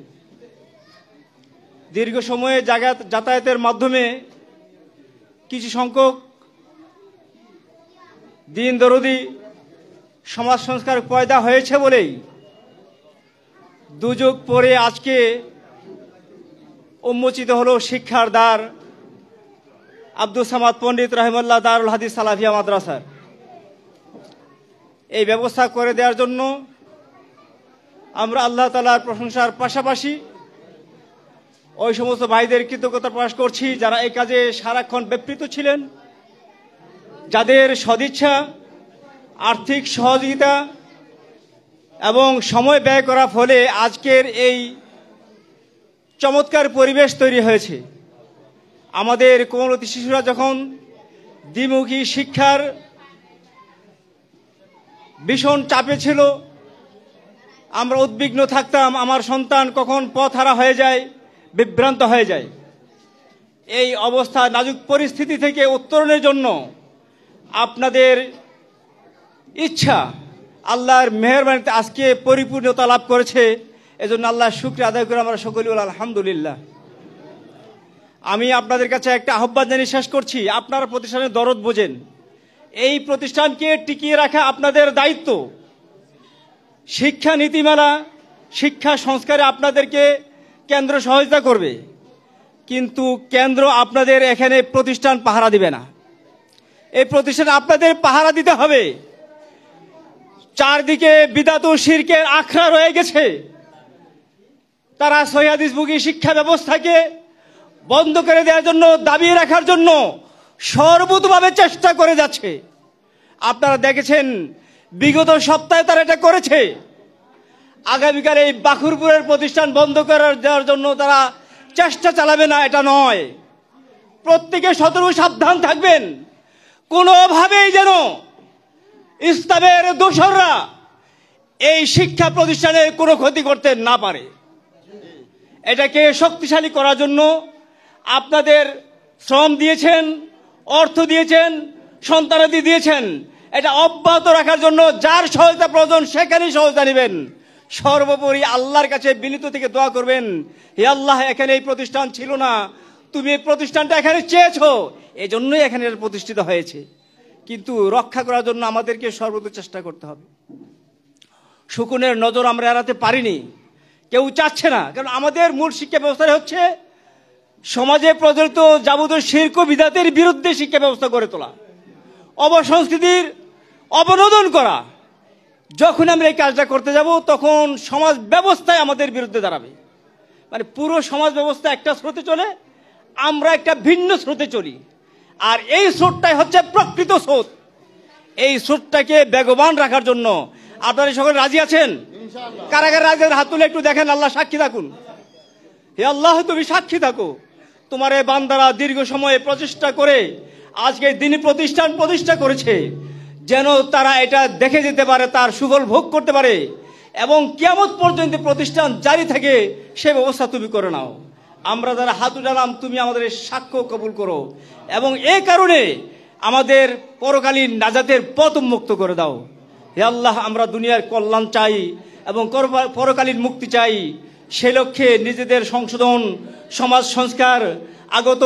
দীর্ঘ সময়ে যাতায়াতের মাধ্যমে কিছু সংখ্যক দিন দরদি সমাজ সংস্কার পয়দা হয়েছে বলেই দুযুগ পরে আজকে উন্মোচিত হলো শিক্ষার দ্বার আব্দুল সামাদ পণ্ডিত রহিমাল্লাহ দারুল হাদিস সালাফিয়া মাদ্রাসার। এই ব্যবস্থা করে দেওয়ার জন্য আমরা আল্লাহ তাআলার প্রশংসার পাশাপাশি ওই সমস্ত ভাইদের কৃতজ্ঞতা প্রকাশ করছি যারা এই কাজে সারাক্ষণ ব্যাপৃত ছিলেন, যাদের সদিচ্ছা, আর্থিক সহযোগিতা এবং সময় ব্যয় করার ফলে আজকের এই চমৎকার পরিবেশ তৈরি হয়েছে। আমাদের কোমলমতি শিশুরা যখন দ্বিমুখী শিক্ষার ভীষণ চাপে ছিল, আমরা উদ্বিগ্ন থাকতাম আমার সন্তান কখন পথহারা হয়ে যায়, বিভ্রান্ত হয়ে যায়। এই অবস্থা নাজুক পরিস্থিতি থেকে উত্তরণের জন্য আপনাদের ইচ্ছা আল্লাহর মেহেরবানিতে আজকে পরিপূর্ণতা লাভ করেছে। এজন্য আল্লাহর শুকরিয়া আদায় করে আমরা সকলেই বলি আলহামদুলিল্লাহ। আমি আপনাদের কাছে একটা আহ্বান জানিয়ে শেষ করছি, আপনারা প্রতিষ্ঠানের দরদ বোঝেন, এই প্রতিষ্ঠানকে টিকিয়ে রাখা আপনাদের দায়িত্ব। শিক্ষা নীতিমালা, শিক্ষা সংস্কারে আপনাদেরকে কেন্দ্র সহযোগিতা করবে, কিন্তু কেন্দ্র আপনাদের এখানে প্রতিষ্ঠান পাহারা দিবে না। এই প্রতিষ্ঠান আপনাদের পাহারা দিতে হবে। চারদিকে বিদআত ও শিরকের আখড়া রয়ে গেছে, তারা সহিহ হাদিসমুখী শিক্ষা ব্যবস্থাকে বন্ধ করে দেওয়ার জন্য, দাবিয়ে রাখার জন্য সর্বতোভাবে চেষ্টা করে যাচ্ছে। আপনারা দেখেছেন বিগত সপ্তাহে তারা এটা করেছে। আগামীকাল এই বাখুরপুরের প্রতিষ্ঠান বন্ধ করে দেওয়ার জন্য তারা চেষ্টা চালাবে না, এটা নয়। প্রত্যেকে সতর্ক সাবধান থাকবেন, কোনোভাবেই যেন ইসলামের দোসররা এই শিক্ষা প্রতিষ্ঠানের কোনো ক্ষতি করতে না পারে। এটাকে শক্তিশালী করার জন্য আপনাদের শ্রম দিয়েছেন, অর্থ দিয়েছেন, সন্তানাদি দিয়েছেন। এটা অব্যাহত রাখার জন্য যার সহায়তা প্রয়োজন সেখানেই সহায়তা নেবেন। সর্বোপরি আল্লাহর কাছে বিনীত থেকে দোয়া করবেন, হে আল্লাহ, এখানে এই প্রতিষ্ঠান ছিল না, তুমি এই প্রতিষ্ঠানটা এখানে চেয়েছো, এই জন্যই এখানে প্রতিষ্ঠিত হয়েছে। কিন্তু রক্ষা করার জন্য আমাদেরকে সর্বোচ্চ চেষ্টা করতে হবে। শকুনের নজর আমরা এড়াতে পারিনি, কেউ চাচ্ছে না, কারণ আমাদের মূল শিক্ষা ব্যবস্থা হচ্ছে সমাজে প্রচলিত যাবতীয় শিরক ও বিদআতের বিরুদ্ধে শিক্ষা ব্যবস্থা গড়ে তোলা, অবসংস্কৃতির অবনোদন করা। যখন আমরা এই কাজটা করতে যাব তখন সমাজ ব্যবস্থায় আমাদের বিরুদ্ধে দাঁড়াবে। মানে পুরো সমাজ ব্যবস্থা একটা স্রোতে চলে, আমরা একটা ভিন্ন স্রোতে চলি, আর এই স্রোতটাই হচ্ছে প্রকৃত স্রোত। এই স্রোতটাকে বেগবান রাখার জন্য আপনারা সকলে রাজি আছেন? কারাগার রাজের হাত তুলে একটু দেখেন, আল্লাহ সাক্ষী থাকুন। হে আল্লাহ, তুমি সাক্ষী থাকো, তোমার এই বান্দারা দীর্ঘ সময়ে প্রচেষ্টা করে আজকে দিনী প্রতিষ্ঠান প্রতিষ্ঠা করেছে, যেন তারা এটা দেখে যেতে পারে, তার সুফল ভোগ করতে পারে এবং কিয়ামত পর্যন্ত প্রতিষ্ঠান জারি থাকে, সে ব্যবস্থা তুমি করে নাও। আমরা যারা হাত উঠালাম, তুমি আমাদের সাক্ষ্য কবুল করো এবং এই কারণে আমাদের পরকালীন নাজাতের পথ উন্মুক্ত করে দাও। হে আল্লাহ, আমরা দুনিয়ার কল্যাণ চাই এবং পরকালীন মুক্তি চাই। সে লক্ষ্যে নিজেদের সংশোধন, সমাজ সংস্কার, আগত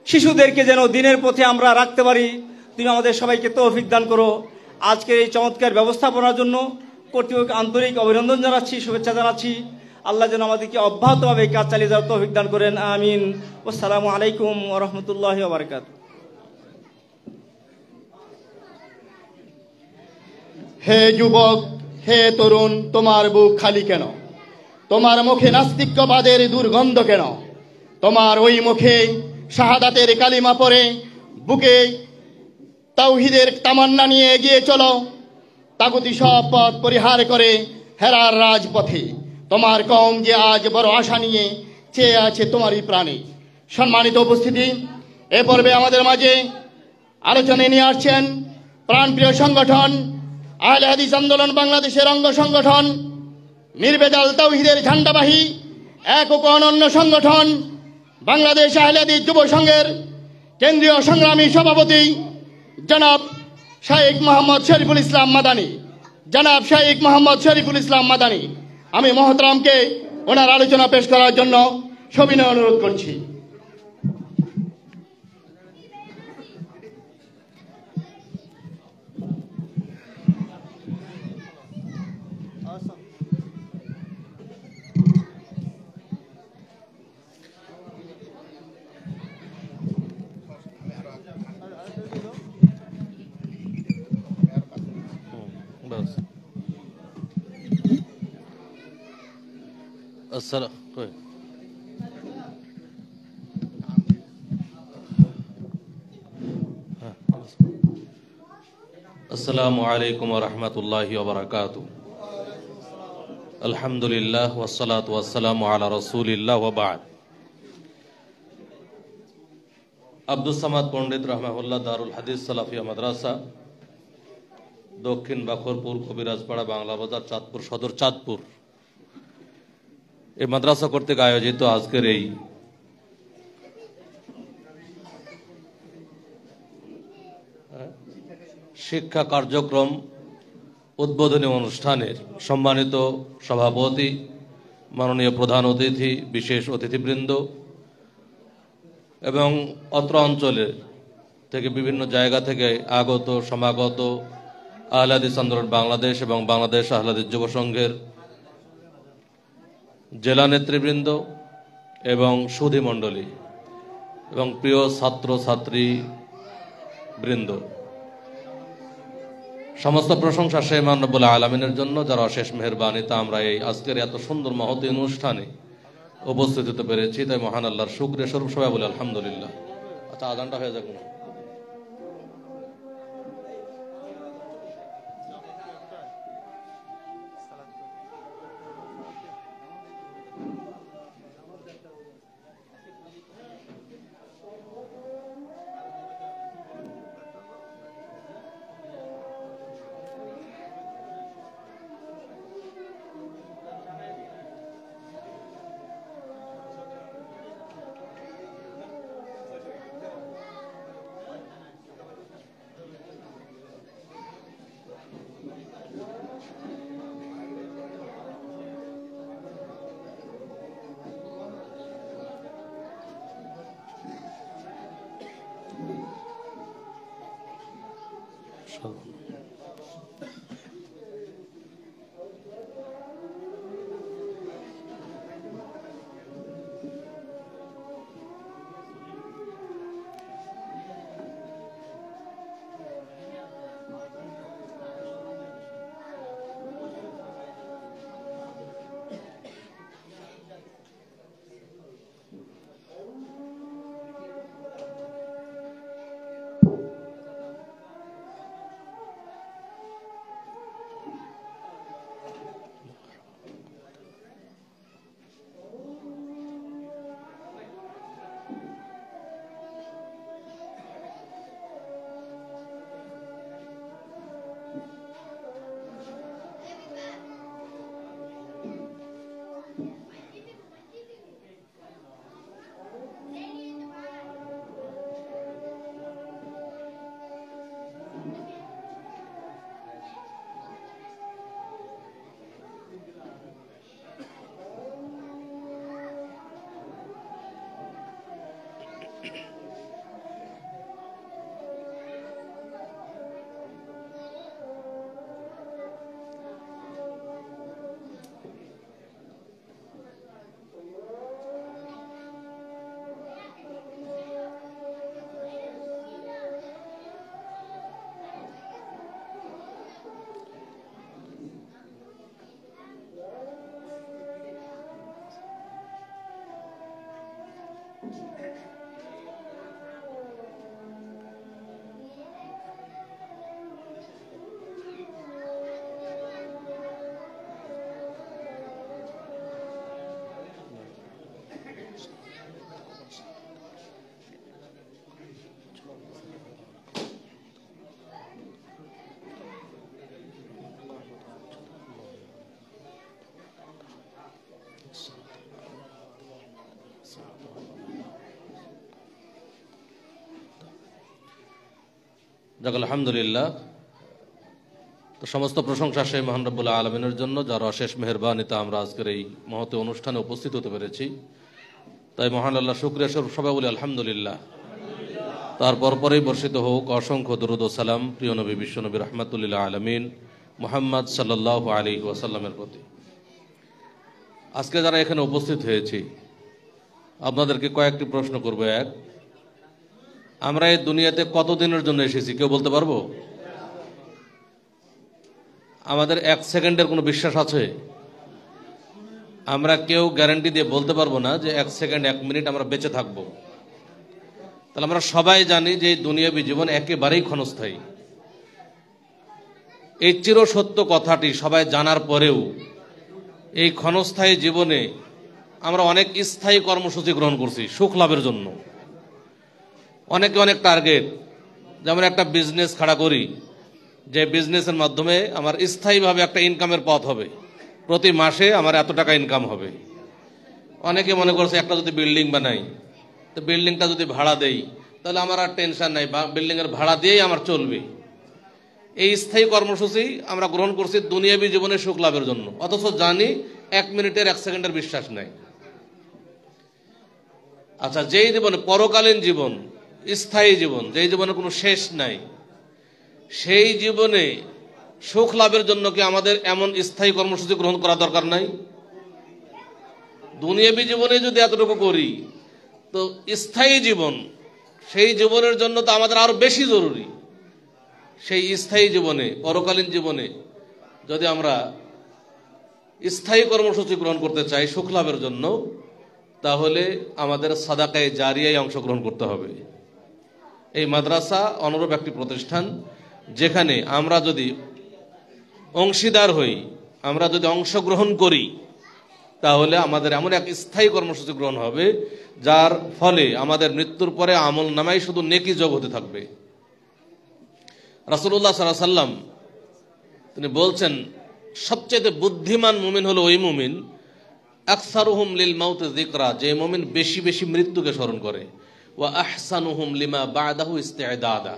শিশুদেরকে যেন দিনের পথে আমরা রাখতে পারি, তুমি আমাদের সবাইকে তৌফিক দান করো। আজকের এই চমৎকার ব্যবস্থাপনার জন্য কর্তৃপক্ষকে আন্তরিক অভিনন্দন জানাচ্ছি, শুভেচ্ছা জানাচ্ছি। আল্লাহ যেন আমাদেরকে অব্যাহতভাবে এই কাজ চালিয়ে যাওয়ার তৌফিক দান করেন, আমিন। আসসালামু আলাইকুম ওয়া রাহমাতুল্লাহি ওয়া বারাকাতুহু। হে যুবক, হে তরুণ, তোমার বুক খালি কেন? তোমার মুখে নাস্তিক্যবাদের দুর্গন্ধ কেন? তোমার ওই মুখে শাহাদাতের কালিমা পড়ে বুকে তাওহীদের তামান্না নিয়ে এগিয়ে চলো, তাগুতি সব পথ পরিহার করে হেরার রাজপথে। তোমার কওম যে আজ বড় আশা নিয়ে চেয়ে আছে তোমারই প্রাণে। সম্মানিত উপস্থিতি, এ পর্বে আমাদের মাঝে আলোচনায় নিয়ে আসছেন প্রাণপ্রিয় সংগঠন আহলে হাদিস আন্দোলন বাংলাদেশের অঙ্গ সংগঠন নির্ভেজাল তাওহীদের ঝান্ডাবাহী এক ও অনন্য সংগঠন বাংলাদেশ আহলে হাদিস যুব সংঘের কেন্দ্রীয় সংগ্রামী সভাপতি জনাব শাইখ মোহাম্মদ শরীফুল ইসলাম মাদানী। জনাব শাইখ মোহাম্মদ শরীফুল ইসলাম মাদানী, আমি মহতরামকে ওনার আলোচনা পেশ করার জন্য সবিনয় অনুরোধ করছি। আসসালামু আলাইকুম ওয়া রাহমাতুল্লাহি ওয়া বারাকাতুহু। আলহামদুলিল্লাহ ওয়াসসালাতু ওয়াসসালামু আলা রাসূলিল্লাহ ওয়া বা'দ। আব্দুস সামাদ পণ্ডিত রাহমাহুল্লাহ দারুল হাদিস সালাফিয়া মাদ্রাসা, দক্ষিণ বাখরপুর, কবিরাজপাড়া, বাংলা বাজার, চাঁদপুর সদর, চাঁদপুর, এই মাদ্রাসা কর্তৃক আয়োজিত আজকের এই শিক্ষা কার্যক্রম উদ্বোধনী অনুষ্ঠানের সম্মানিত সভাপতি, মাননীয় প্রধান অতিথি, বিশেষ অতিথিবৃন্দ এবং অত্র অঞ্চলের থেকে বিভিন্ন জায়গা থেকে আগত সমাগত আহলে হাদিস আন্দোলন বাংলাদেশ এবং বাংলাদেশ আহলে হাদিস যুব সংঘের জেলা নেতৃবৃন্দ এবং সুধী মণ্ডলী এবং প্রিয় ছাত্র ছাত্রী বৃন্দ, সমস্ত প্রশংসা সেই মহান রব্বুল আলামিনের জন্য, যারা অশেষ মেহেরবানিতে আমরা এই আজকের এত সুন্দর মহতী অনুষ্ঠানে উপস্থিত হতে পেরেছি। তাই মহান আল্লাহর শুকরিয়া স্বরূপ সবাই বলে আলহামদুলিল্লাহ। আচ্ছা, আজানটা হয়ে যাক না। যাক আলহামদুলিল্লাহ। তো সমস্ত প্রশংসা সেই মহান রব্বুল আলামিনের জন্য, যার অশেষ মেহেরবানিতে আমরা আজকের এই মহৎ অনুষ্ঠানে উপস্থিত হতে পেরেছি। তাই মহান আল্লাহ শুকরিয়া স্বরূপ সবাই বলি আলহামদুলিল্লাহ। তারপর পরেই বর্ষিত হোক অসংখ্য দরুদ ও সালাম প্রিয় নবী বিশ্বনবী রাহমাতুল্লিল আলামিন মুহাম্মদ সাল্লাল্লাহু আলাইহি ওয়াসাল্লামের প্রতি। আজকে যারা এখানে উপস্থিত হয়েছি আপনাদেরকে কয়েকটি প্রশ্ন করব। এক, আমরা এই দুনিয়াতে কতদিনের জন্য এসেছি কেউ বলতে পারবো? আমাদের 1 সেকেন্ডের কোনো বিশ্বাস আছে? আমরা কেউ গ্যারান্টি দিয়ে বলতে পারবো না যে 1 সেকেন্ড 1 মিনিট আমরা বেঁচে থাকবো। তাহলে আমরা সবাই জানি যে এই দুনিয়াবী জীবন একেবারেই ক্ষণস্থায়ী। এই চিরসত্য কথাটি সবাই জানার পরেও এই ক্ষণস্থায়ী জীবনে আমরা অনেক স্থায়ী কর্মসূচি গ্রহণ করছি সুখ লাভের জন্য। অনেকে অনেক টার্গেট, যেমন একটা বিজনেস খাড়া করি যে বিজনেসের মাধ্যমে আমার স্থায়ীভাবে একটা ইনকামের পথ হবে, প্রতি মাসে আমার এত টাকা ইনকাম হবে। অনেকে মনে করছে একটা যদি বিল্ডিং বানাই তো বিল্ডিংটা যদি ভাড়া দেই তাহলে আমার আর টেনশন নাই, বিল্ডিংয়ের ভাড়া দিয়েই আমার চলবে। এই স্থায়ী কর্মসূচি আমরা গ্রহণ করছি দুনিয়াবী জীবনে সুখ লাভের জন্য, অথচ জানি 1 মিনিটের 1 সেকেন্ডের বিশ্বাস নাই। আচ্ছা, যেই জীবনে পরকালীন জীবন, স্থায়ী জীবন, যেই জীবনে কোনো শেষ নাই, সেই জীবনে সুখ লাভের জন্য কি আমাদের এমন স্থায়ী কর্মসূচি গ্রহণ করা দরকার নাই? দুনিয়াবী জীবনে যদি এতটুকু করি তো স্থায়ী জীবন, সেই জীবনের জন্য তো আমাদের আরো বেশি জরুরি। সেই স্থায়ী জীবনে, পরকালীন জীবনে যদি আমরা স্থায়ী কর্মসূচি গ্রহণ করতে চাই সুখ লাভের জন্য, তাহলে আমাদের সাদাকায়ে জারিয়ায় অংশগ্রহণ করতে হবে। এই মাদ্রাসা অনুরূপ একটি প্রতিষ্ঠান যেখানে আমরা যদি অংশীদার হই, আমরা যদি অংশগ্রহণ করি, তাহলে আমাদের এমন এক স্থায়ী কর্মসূচি গ্রহণ হবে যার ফলে আমাদের মৃত্যুর পরে আমল নামাই শুধু নেকি যোগ হতে থাকবে। রাসূলুল্লাহ সাল্লাল্লাহু আলাইহি ওয়াসাল্লাম তিনি বলছেন সবচেয়ে বুদ্ধিমান মুমিন হলো ওই মুমিন আকসারুহুম লিল মাউত যিকরা, যে মুমিন বেশি বেশি মৃত্যুকে স্মরণ করে, ওয়া আহসানুহুম লিমা বা'দাহু ইস্তি'দাদা,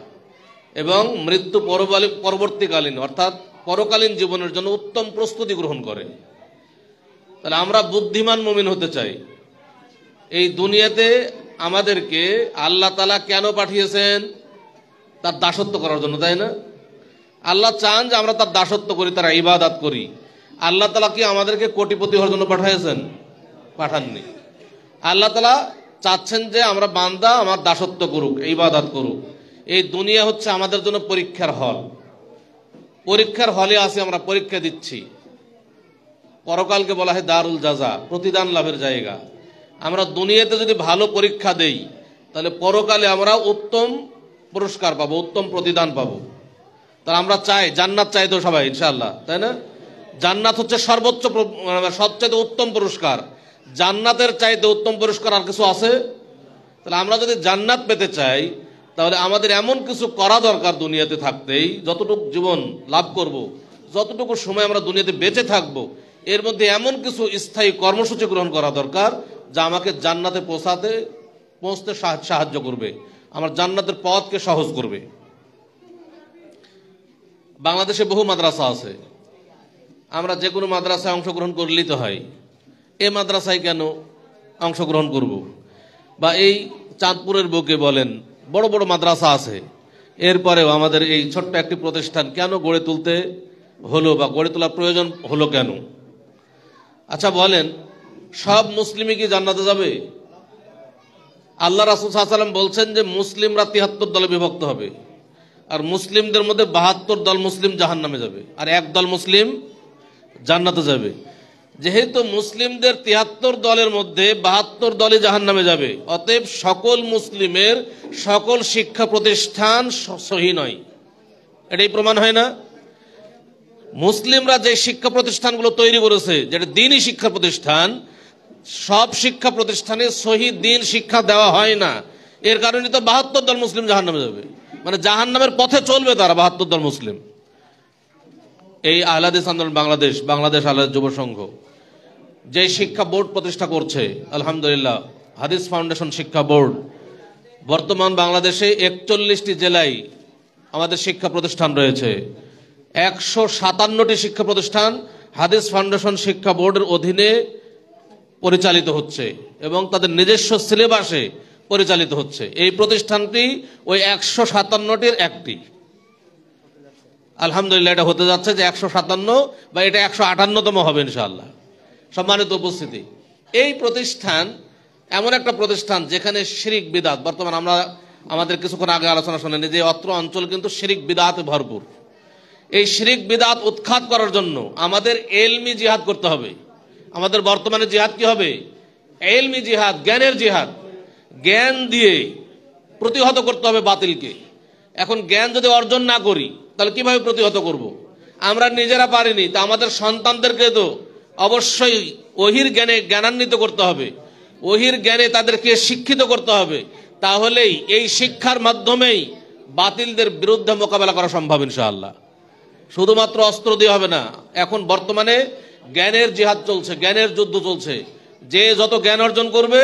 এবং মৃত্যু পরবর্তীকালীন অর্থাৎ পরকালীন জীবনের জন্য উত্তম প্রস্তুতি গ্রহণ করে। তাহলে আমরা বুদ্ধিমান মুমিন হতে চাই। এই দুনিয়াতে আমাদেরকে আল্লাহ তাআলা কেন পাঠিয়েছেন? তার দাসত্ব করার জন্য, তাই না? আল্লাহ চান যে আমরা তার দাসত্ব করি, তার ইবাদত করি। আল্লাহ তাআলা কি আমাদেরকে কোটিপতি হওয়ার জন্য পাঠিয়েছেন? পাঠাননি। আল্লাহ তাআলা চাচ্ছেন যে আমরা বান্দা আমার দাসত্ব করুক, ইবাদত করুক। এই দুনিয়া হচ্ছে আমাদের জন্য পরীক্ষার হল। পরীক্ষার হলে আছি, আমরা পরীক্ষা দিচ্ছি। পরকালকে বলা হয় দারুল জাযা, প্রতিদান লাভের জায়গা। আমরা দুনিয়াতে যদি ভালো পরীক্ষা দেই তাহলে পরকালে আমরা উত্তম পুরস্কার পাবো, উত্তম প্রতিদান পাবো। তাহলে আমরা চাই জান্নাত, চাই তো সবাই ইনশাআল্লাহ, তাই না? জান্নাত হচ্ছে সর্বোচ্চ, সবচেয়ে উত্তম পুরস্কার। জান্নাতের চাইতে উত্তম পুরস্কার আর কিছু আছে? তাহলে আমরা যদি জান্নাত পেতে চাই তাহলে আমাদের এমন কিছু করা দরকার দুনিয়াতে থাকতেই, যতটুকু জীবন লাভ করব, যতটুকু সময় আমরা দুনিয়াতে বেঁচে থাকব, এর মধ্যে এমন কিছু স্থায়ী কর্মসূচি গ্রহণ করা দরকার যা আমাকে জান্নাতে পৌঁছতে সাহায্য করবে, আমার জান্নাতের পথকে সহজ করবে। বাংলাদেশে বহু মাদ্রাসা আছে, আমরা যে কোনো মাদ্রাসায় অংশগ্রহণ করলেই তো হয়। এই মাদ্রাসায় কেন অংশগ্রহণ করব? বা এই চাঁদপুরের বুকে বলেন বড় বড় মাদ্রাসা আছে, এরপরেও আমাদের এই ছোট্ট একটি প্রতিষ্ঠান কেন গড়ে তুলতে হলো বা গড়ে তোলার প্রয়োজন হলো কেন? আচ্ছা বলেন, সব মুসলিমই কি জান্নাতে যাবে? আল্লাহ রাসূল সাল্লাল্লাহু আলাইহি ওয়াসাল্লাম বলছেন যে মুসলিমরা ৭৩ দলে বিভক্ত হবে, আর মুসলিমদের মধ্যে ৭২ দল মুসলিম জাহান্নামে যাবে, আর 1 দল মুসলিম জান্নাতে যাবে। যেহেতু মুসলিমদের ৭৩ দলের মধ্যে ৭২ দলই জাহান্নামে যাবে, অতএব সকল মুসলিমের সকল শিক্ষা প্রতিষ্ঠান সহি নয়। এটাই প্রমাণ হয় না? মুসলিমরা যে শিক্ষা প্রতিষ্ঠানগুলো তৈরি করেছে, যেটা দ্বীনি শিক্ষা প্রতিষ্ঠান, সব শিক্ষা প্রতিষ্ঠানে সহি দ্বীন শিক্ষা দেওয়া হয় না। এর কারণে তো ৭২ দল মুসলিম জাহান্নামে যাবে, মানে জাহান্নামের পথে চলবে তারা ৭২ দল মুসলিম। এই আহলে হাদিস আন্দোলন বাংলাদেশ আহলে হাদিস যুব সংঘ যে শিক্ষা বোর্ড প্রতিষ্ঠা করছে, আলহামদুলিল্লাহ, হাদিস ফাউন্ডেশন শিক্ষা বোর্ড, বর্তমান বাংলাদেশে ৪১টি জেলায় আমাদের শিক্ষা প্রতিষ্ঠান রয়েছে। ১৫৭টি শিক্ষা প্রতিষ্ঠান হাদিস ফাউন্ডেশন শিক্ষা বোর্ডের অধীনে পরিচালিত হচ্ছে এবং তাদের নিজস্ব সিলেবাসে পরিচালিত হচ্ছে। এই প্রতিষ্ঠানটি ওই 157টির একটি। আলহামদুলিল্লাহ এটা হতে যাচ্ছে যে 157 বা এটা 158তম হবে ইনশাআল্লাহ। সম্মানিত উপস্থিতি, এই প্রতিষ্ঠান এমন একটা প্রতিষ্ঠান যেখানে শিরিক বিদআত, বর্তমান আমরা আমাদের কিছুক্ষণ আগে আলোচনা শুনেনি যে অত্র অঞ্চল কিন্তু শিরিক বিদআতে ভরপুর। এই শিরিক বিদআত উৎখাত করার জন্য আমাদের ইলমি জিহাদ করতে হবে। আমাদের বর্তমানে জিহাদ কি হবে? ইলমি জিহাদ, জ্ঞানের জিহাদ। জ্ঞান দিয়ে প্রতিহত করতে হবে বাতিলকে। এখন জ্ঞান যদি অর্জন না করি তাহলে কিভাবে প্রতিহত করব? আমরা নিজেরা পারিনি, তা আমাদের সন্তানদেরকে তো অবশ্যই ওহির জ্ঞানে জ্ঞানান্বিত করতে হবে, ওহির জ্ঞানে তাদেরকে শিক্ষিত করতে হবে। তাহলেই এই শিক্ষার মাধ্যমেই বাতিলদের বিরুদ্ধে মোকাবেলা করা সম্ভব ইনশাআল্লাহ। শুধুমাত্র অস্ত্র দিয়ে হবে না। এখন বর্তমানে জ্ঞানের জিহাদ চলছে, জ্ঞানের যুদ্ধ চলছে। যে যত জ্ঞান অর্জন করবে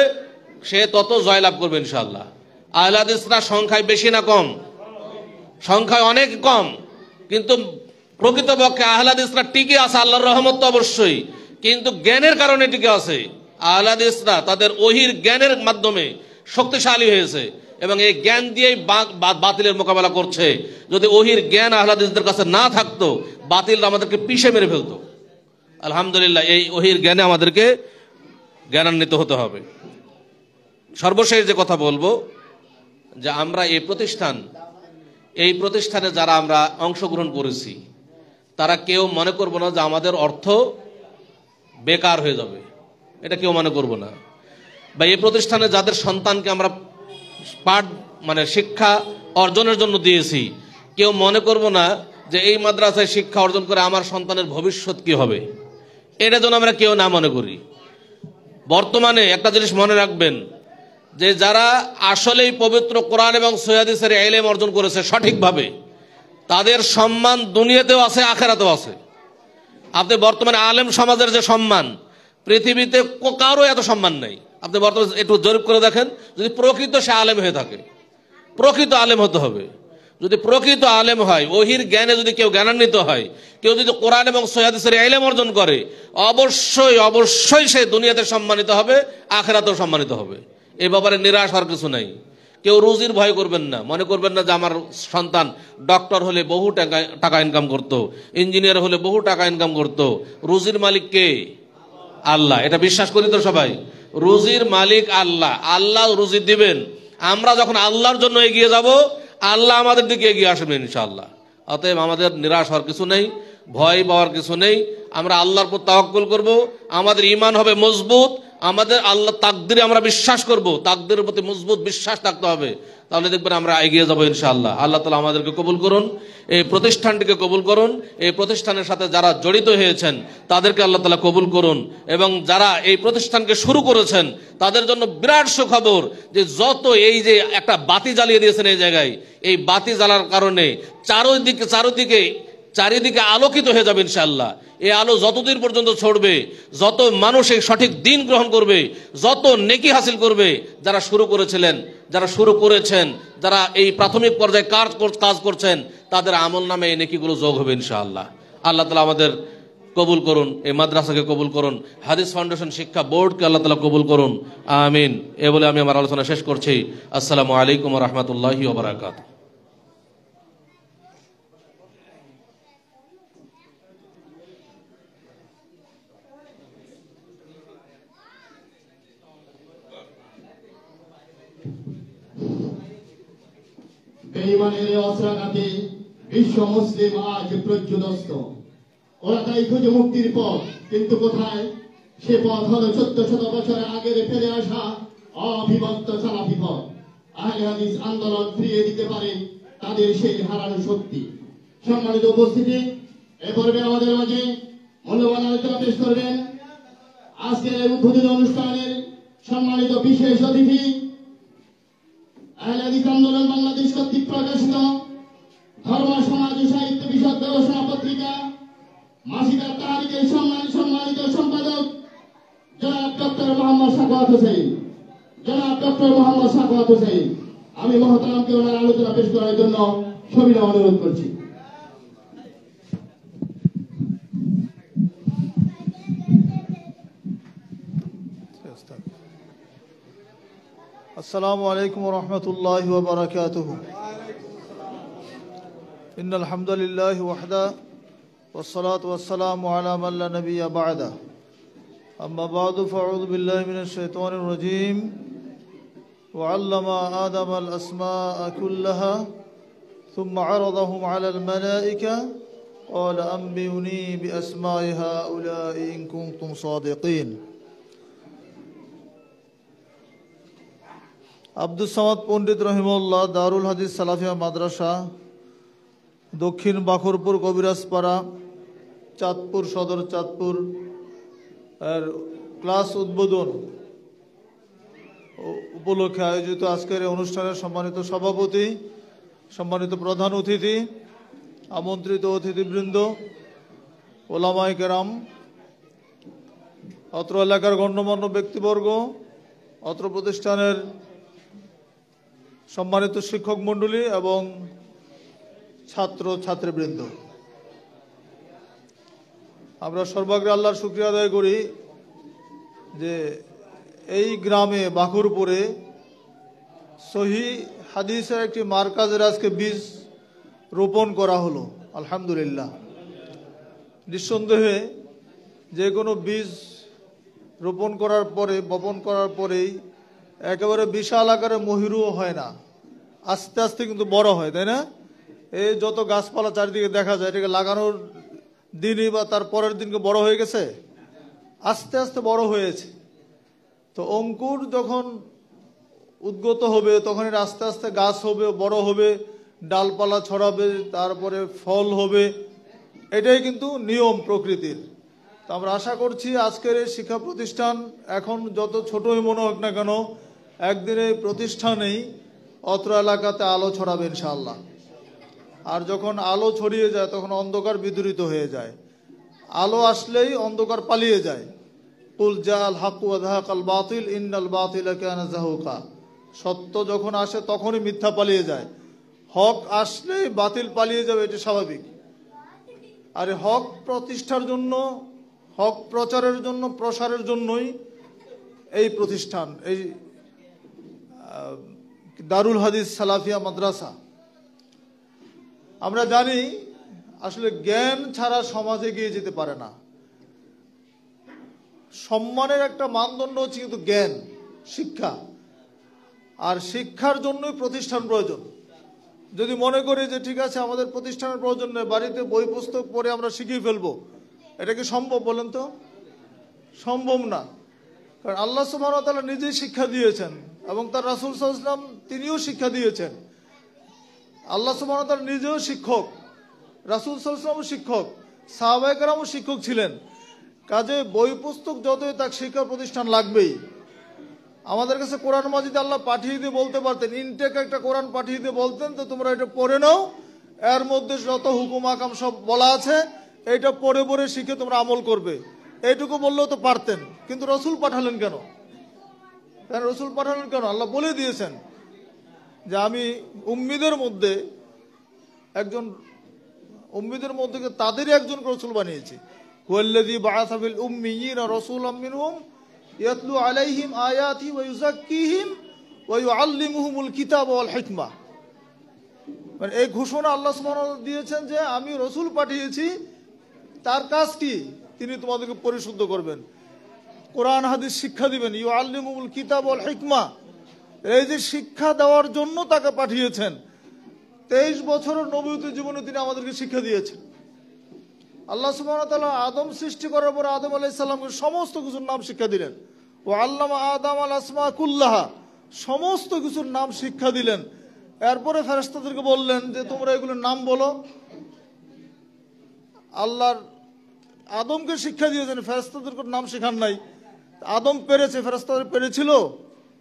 সে তত জয়লাভ করবে ইনশাআল্লাহ। আহলে হাদিসরা সংখ্যায় বেশি না কম? সংখ্যায় অনেক কম, কিন্তু প্রকৃতপক্ষে আহলে হাদিসরা টিকে আছে আল্লাহর রহমত তো অবশ্যই, কিন্তু জ্ঞানের কারণে টিকে আছে। আহলে হাদিসরা তাদের ওহির জ্ঞানের মাধ্যমে শক্তিশালী হয়েছে এবং এই জ্ঞান দিয়েই বাতিলের মোকাবেলা করছে। যদি ওহির জ্ঞান আহলে হাদিসদের কাছে না থাকতো বাতিলরা আমাদেরকে পিষে মেরে ফেলতো। আলহামদুলিল্লাহ এই ওহির জ্ঞানে আমাদেরকে জ্ঞানান্বিত হতে হবে। সর্বশেষ যে কথা বলবো যে আমরা এই প্রতিষ্ঠানে যারা আমরা অংশগ্রহণ করেছি তারা কেউ মনে করব না যে আমাদের অর্থ বেকার হয়ে যাবে, এটা কেউ মনে করব না। বা এই প্রতিষ্ঠানে যাদের সন্তানকে আমরা শিক্ষা অর্জনের জন্য দিয়েছি, কেউ মনে করব না যে এই মাদ্রাসায় শিক্ষা অর্জন করে আমার সন্তানের ভবিষ্যৎ কি হবে, এটা যেন আমরা কেউ না মনে করি। বর্তমানে একটা জিনিস মনে রাখবেন যে যারা আসলেই পবিত্র কোরআন এবং সহিহ হাদিসের ইলম অর্জন করেছে সঠিকভাবে, তাদের সম্মান দুনিয়াতেও আছে, আখিরাতেও আছে। আপনি বর্তমানে আলেম সমাজের যে সম্মান, পৃথিবীতে কারো এত সম্মান নেই। আপনি বর্তমানে একটু জরিপ করে দেখেন, যদি প্রকৃত সে আলেম হয়ে থাকে, প্রকৃত আলেম হতে হবে। যদি প্রকৃত আলেম হয়, ওহির জ্ঞানে যদি কেউ জ্ঞানান্বিত হয়, কেউ যদি কোরআন এবং সহিহ হাদিসের ইলম অর্জন করে, অবশ্যই সে দুনিয়াতে সম্মানিত হবে, আখিরাতেও সম্মানিত হবে। এই ব্যাপারে নিরাশ হওয়ার কিছু নাই। কেউ রুজির ভয় করবেন না, মনে করবেন না যে আমার সন্তান ডক্টর হলে বহু টাকা ইনকাম করত, ইঞ্জিনিয়ার হলে বহু টাকা ইনকাম করত। রুজির মালিক কে? আল্লাহ। এটা বিশ্বাস করি তো সবাই? রুজির মালিক আল্লাহ, আল্লাহ রুজি দিবেন। আমরা যখন আল্লাহর জন্য এগিয়ে যাব, আল্লাহ আমাদের দিকে এগিয়ে আসবেন ইনশাআল্লাহ। অতএব আমাদের নিরাশ হওয়ার কিছু নেই, ভয় পাওয়ার কিছু নেই। আমরা আল্লাহর উপর তাওয়াক্কুল করব, আমাদের ঈমান হবে মজবুত, আমাদের আল্লাহ তাকদিরে আমরা বিশ্বাস করব, তাকদিরের প্রতি মজবুত বিশ্বাস থাকতে হবে। তাহলে দেখবেন আমরা এগিয়ে যাবো ইনশাআল্লাহ। আল্লাহ তাআলা আমাদেরকে কবুল করুন, এই প্রতিষ্ঠানটিকে কবুল করুন, এই প্রতিষ্ঠানের সাথে যারা জড়িত হয়েছেন তাদেরকে আল্লাহ তাআলা কবুল করুন, এবং যারা এই প্রতিষ্ঠানকে শুরু করেছেন তাদের জন্য বিরাট সুখবর যে যত এই যে একটা বাতি জ্বালিয়ে দিয়েছেন এই জায়গায়, এই বাতি জ্বালার কারণে চারিদিকে আলোকিত হয়ে যাবে ইনশাআল্লাহ। এই আলো যতদিন পর্যন্ত ছড়বে, যত মানুষ এই সঠিক দিন গ্রহণ করবে, যত নেকি হাসিল করবে, যারা শুরু করেছেন, যারা এই প্রাথমিক পর্যায়ে কাজ করছেন, তাদের আমল নামে এই নেকিগুলো যোগ হবে ইনশাআল্লাহ। আল্লাহ তাআলা আমাদের কবুল করুন, এই মাদ্রাসাকে কবুল করুন, হাদিস ফাউন্ডেশন শিক্ষা বোর্ডকে আল্লাহ তাআলা কবুল করুন, আমিন। এ বলে আমি আমার আলোচনা শেষ করছি। আসসালামু আলাইকুম ওয়া রাহমাতুল্লাহি ওয়া বারাকাতুহু। বেঈমানের অস্ত্রাঘাতে বিশ্ব মুসলিম আজ প্রজ্বলস্ত। ওরা তাই খুঁজে মুক্তির পথ, কিন্তু কোথায়? সে পথ হলো 1400 বছর আগের ফেলে আসা অবিভক্ত সালাফি পথ। আহলে হাদিস আন্দোলন ফিরিয়ে দিতে পারে তাদের সেই হারানো শক্তি। সম্মানিত উপস্থিতি, এ পর্বে আমাদের মাঝে মূল্যবান আলোচনা পেশ করবেন আজকের এই উদ্বোধনী অনুষ্ঠানের সম্মানিত বিশেষ অতিথি, আহলে হাদিস আন্দোলন বাংলাদেশ কর্তৃক প্রকাশিত ধর্ম সমাজ ও সাহিত্য বিষয়ক গবেষণা পত্রিকা মাসিকা তারিখের সম্মানিত সম্পাদক জনাব ডক্টর মোহাম্মদ সাখাওয়াত হোসেন। আমি মহতারামকে ওনার আলোচনা পেশ করার জন্য সবিনয় অনুরোধ করছি। السلام عليكم ورحمة الله وبركاته إن الحمد لله وحده والصلاة والسلام على من لا نبي بعده أما بعد فأعوذ بالله من الشيطان الرجيم وعلم آدم الأسماء كلها ثم عرضهم على الملائكة قال أنبئوني بأسماء هؤلاء إن كنتم صادقين আব্দুস সামাদ পণ্ডিত রহিমউল্লাহ দারুল হাদিস সালাফিয়া মাদ্রাসা দক্ষিণ বাখরপুর কবিরাজপাড়া চাঁদপুর সদর চাঁদপুর এর ক্লাস উদ্বোধন উপলক্ষে আয়োজিত আজকের এই অনুষ্ঠানের সম্মানিত সভাপতি, সম্মানিত প্রধান অতিথি, আমন্ত্রিত অতিথিবৃন্দ, ওলামায়ে কেরাম, অত্র এলাকার গণ্যমান্য ব্যক্তিবর্গ, অত্র প্রতিষ্ঠানের সম্মানিত শিক্ষক মণ্ডলী এবং ছাত্র ছাত্রীবৃন্দ, আমরা সর্বাগ্রে আল্লাহর শুকরিয়া আদায় করি যে এই গ্রামে বাখরপুরে সহি হাদিসের একটি মার্কাজের আজকে বীজ রোপণ করা হলো। আলহামদুলিল্লাহ। নিঃসন্দেহে যে কোনো বীজ রোপণ করার পরে, বপন করার পরেই একেবারে বিশাল আকারে মহিরুও হয় না, আস্তে আস্তে কিন্তু বড় হয়, তাই না? এই যত গাছপালা চারিদিকে দেখা যায়, এটাকে লাগানোর দিনই বা তার পরের দিনকে বড় হয়ে গেছে, আস্তে আস্তে বড় হয়েছে। তো অঙ্কুর যখন উদ্গত হবে তখন এটা আস্তে আস্তে গাছ হবে, বড় হবে, ডালপালা ছড়াবে, তারপরে ফল হবে। এটাই কিন্তু নিয়ম প্রকৃতির। তো আমরা আশা করছি আজকের এই শিক্ষা প্রতিষ্ঠান এখন যত ছোটই মনে হোক না কেন, একদিন এই প্রতিষ্ঠানেই অত্র এলাকাতে আলো ছড়াবে ইনশাআল্লাহ। আর যখন আলো ছড়িয়ে যায় তখন অন্ধকার বিদূরিত হয়ে যায়, আলো আসলেই অন্ধকার পালিয়ে যায়। কুল জাআল হাক্কু ওয়া যাহাকাল বাতিল ইন্নাল বাতিলা কানা যাহুকা। সত্য যখন আসে তখনই মিথ্যা পালিয়ে যায়, হক আসলেই বাতিল পালিয়ে যাবে, এটা স্বাভাবিক। আর হক প্রতিষ্ঠার জন্য, হক প্রচারের জন্য, প্রসারের জন্যই এই প্রতিষ্ঠান, এই দারুল হাদিস সালাফিয়া মাদ্রাসা। আমরা জানি আসলে জ্ঞান ছাড়া সমাজ এগিয়ে যেতে পারে না। সম্মানের একটা মানদণ্ড হচ্ছে কিন্তু জ্ঞান, শিক্ষা। আর শিক্ষার জন্যই প্রতিষ্ঠান প্রয়োজন। যদি মনে করি যে ঠিক আছে আমাদের প্রতিষ্ঠানের প্রয়োজন নেই, বাড়িতে বই পুস্তক পড়ে আমরা শিখিয়ে ফেলবো, এটা কি সম্ভব বলেন তো? সম্ভব না। কারণ আল্লাহ সুবহানাহু ওয়া তাআলা নিজেই শিক্ষা দিয়েছেন এবং তার রাসূল সাল্লাল্লাহু আলাইহি ওয়াসাল্লাম তিনিও শিক্ষা দিয়েছেন। আল্লাহ সুবহানাহু ওয়া তাআলা নিজেও শিক্ষক, রাসূল সাল্লাল্লাহু আলাইহি ওয়াসাল্লামও শিক্ষক, সাহাবায়ে কেরামও শিক্ষক ছিলেন। কাজে বই পুস্তক যতই তাক শিক্ষা প্রতিষ্ঠান লাগবেই। আমাদের কাছে কোরআন মাজিদ আল্লাহ পাঠিয়ে দিয়ে বলতে পারতেন, ইনটেক একটা কোরআন পাঠিয়ে দিয়ে বলতেন তো তোমরা এটা পড়ে নাও, এর মধ্যে যত হুকুম আকাম সব বলা আছে এটা পড়ে পড়ে শিখে তোমরা আমল করবে, এইটুকু বললেও তো পারতেন। কিন্তু রসুল পাঠালেন কেন? রসুল পাঠালেন কেন? আল্লাহ বলে দিয়েছেন যে আমি উম্মিদের মধ্যে একজন, উম্মিদের মধ্যে তাদেরই একজন রসুল বানিয়েছি। হুয়াল্লাযী বাআসা ফিল উম্মিয়িনা রাসূলাম মিনহুম ইয়াতলু আলাইহিম আয়াতি ওয়া ইউযাক্কিহিম ওয়া ইউআল্লিমুহুমুল কিতাবা ওয়াল হিকমা। মানে এই ঘোষণা আল্লাহ সুবহানাহু ওয়া তাআলা দিয়েছেন যে আমি রসুল পাঠিয়েছি, তার কাজ কি? তিনি তোমাদেরকে পরিশুদ্ধ করবেন, কোরআন হাদিস শিক্ষা দিবেন। ইউআল্লিমুহুমুল কিতাবা ওয়াল হিকমা, এই যে শিক্ষা দেওয়ার জন্য তাকে পাঠিয়েছেন। 23 বছরের নবুয়তি জীবনে তিনি আমাদেরকে শিক্ষা দিয়েছেন। আল্লাহ সুবহানাহু ওয়া তাআলা আদম সৃষ্টি করার পর আদম আলাইহিস সালামকে সমস্ত কিছুর নাম শিক্ষা দিলেন। ওয়া আল্লামা আদম আল আসমা কুল্লাহা, সমস্ত কিছুর নাম শিক্ষা দিলেন। এরপরে ফেরেশতাদেরকে বললেন যে তোমরা এগুলোর নাম বলো। আল্লাহর আদমকে শিক্ষা দিয়েছেন, ফেরেশতাদেরকে নাম শেখান নাই। আদম পেরেছে, ফেরেশতাদের পেরেছিল?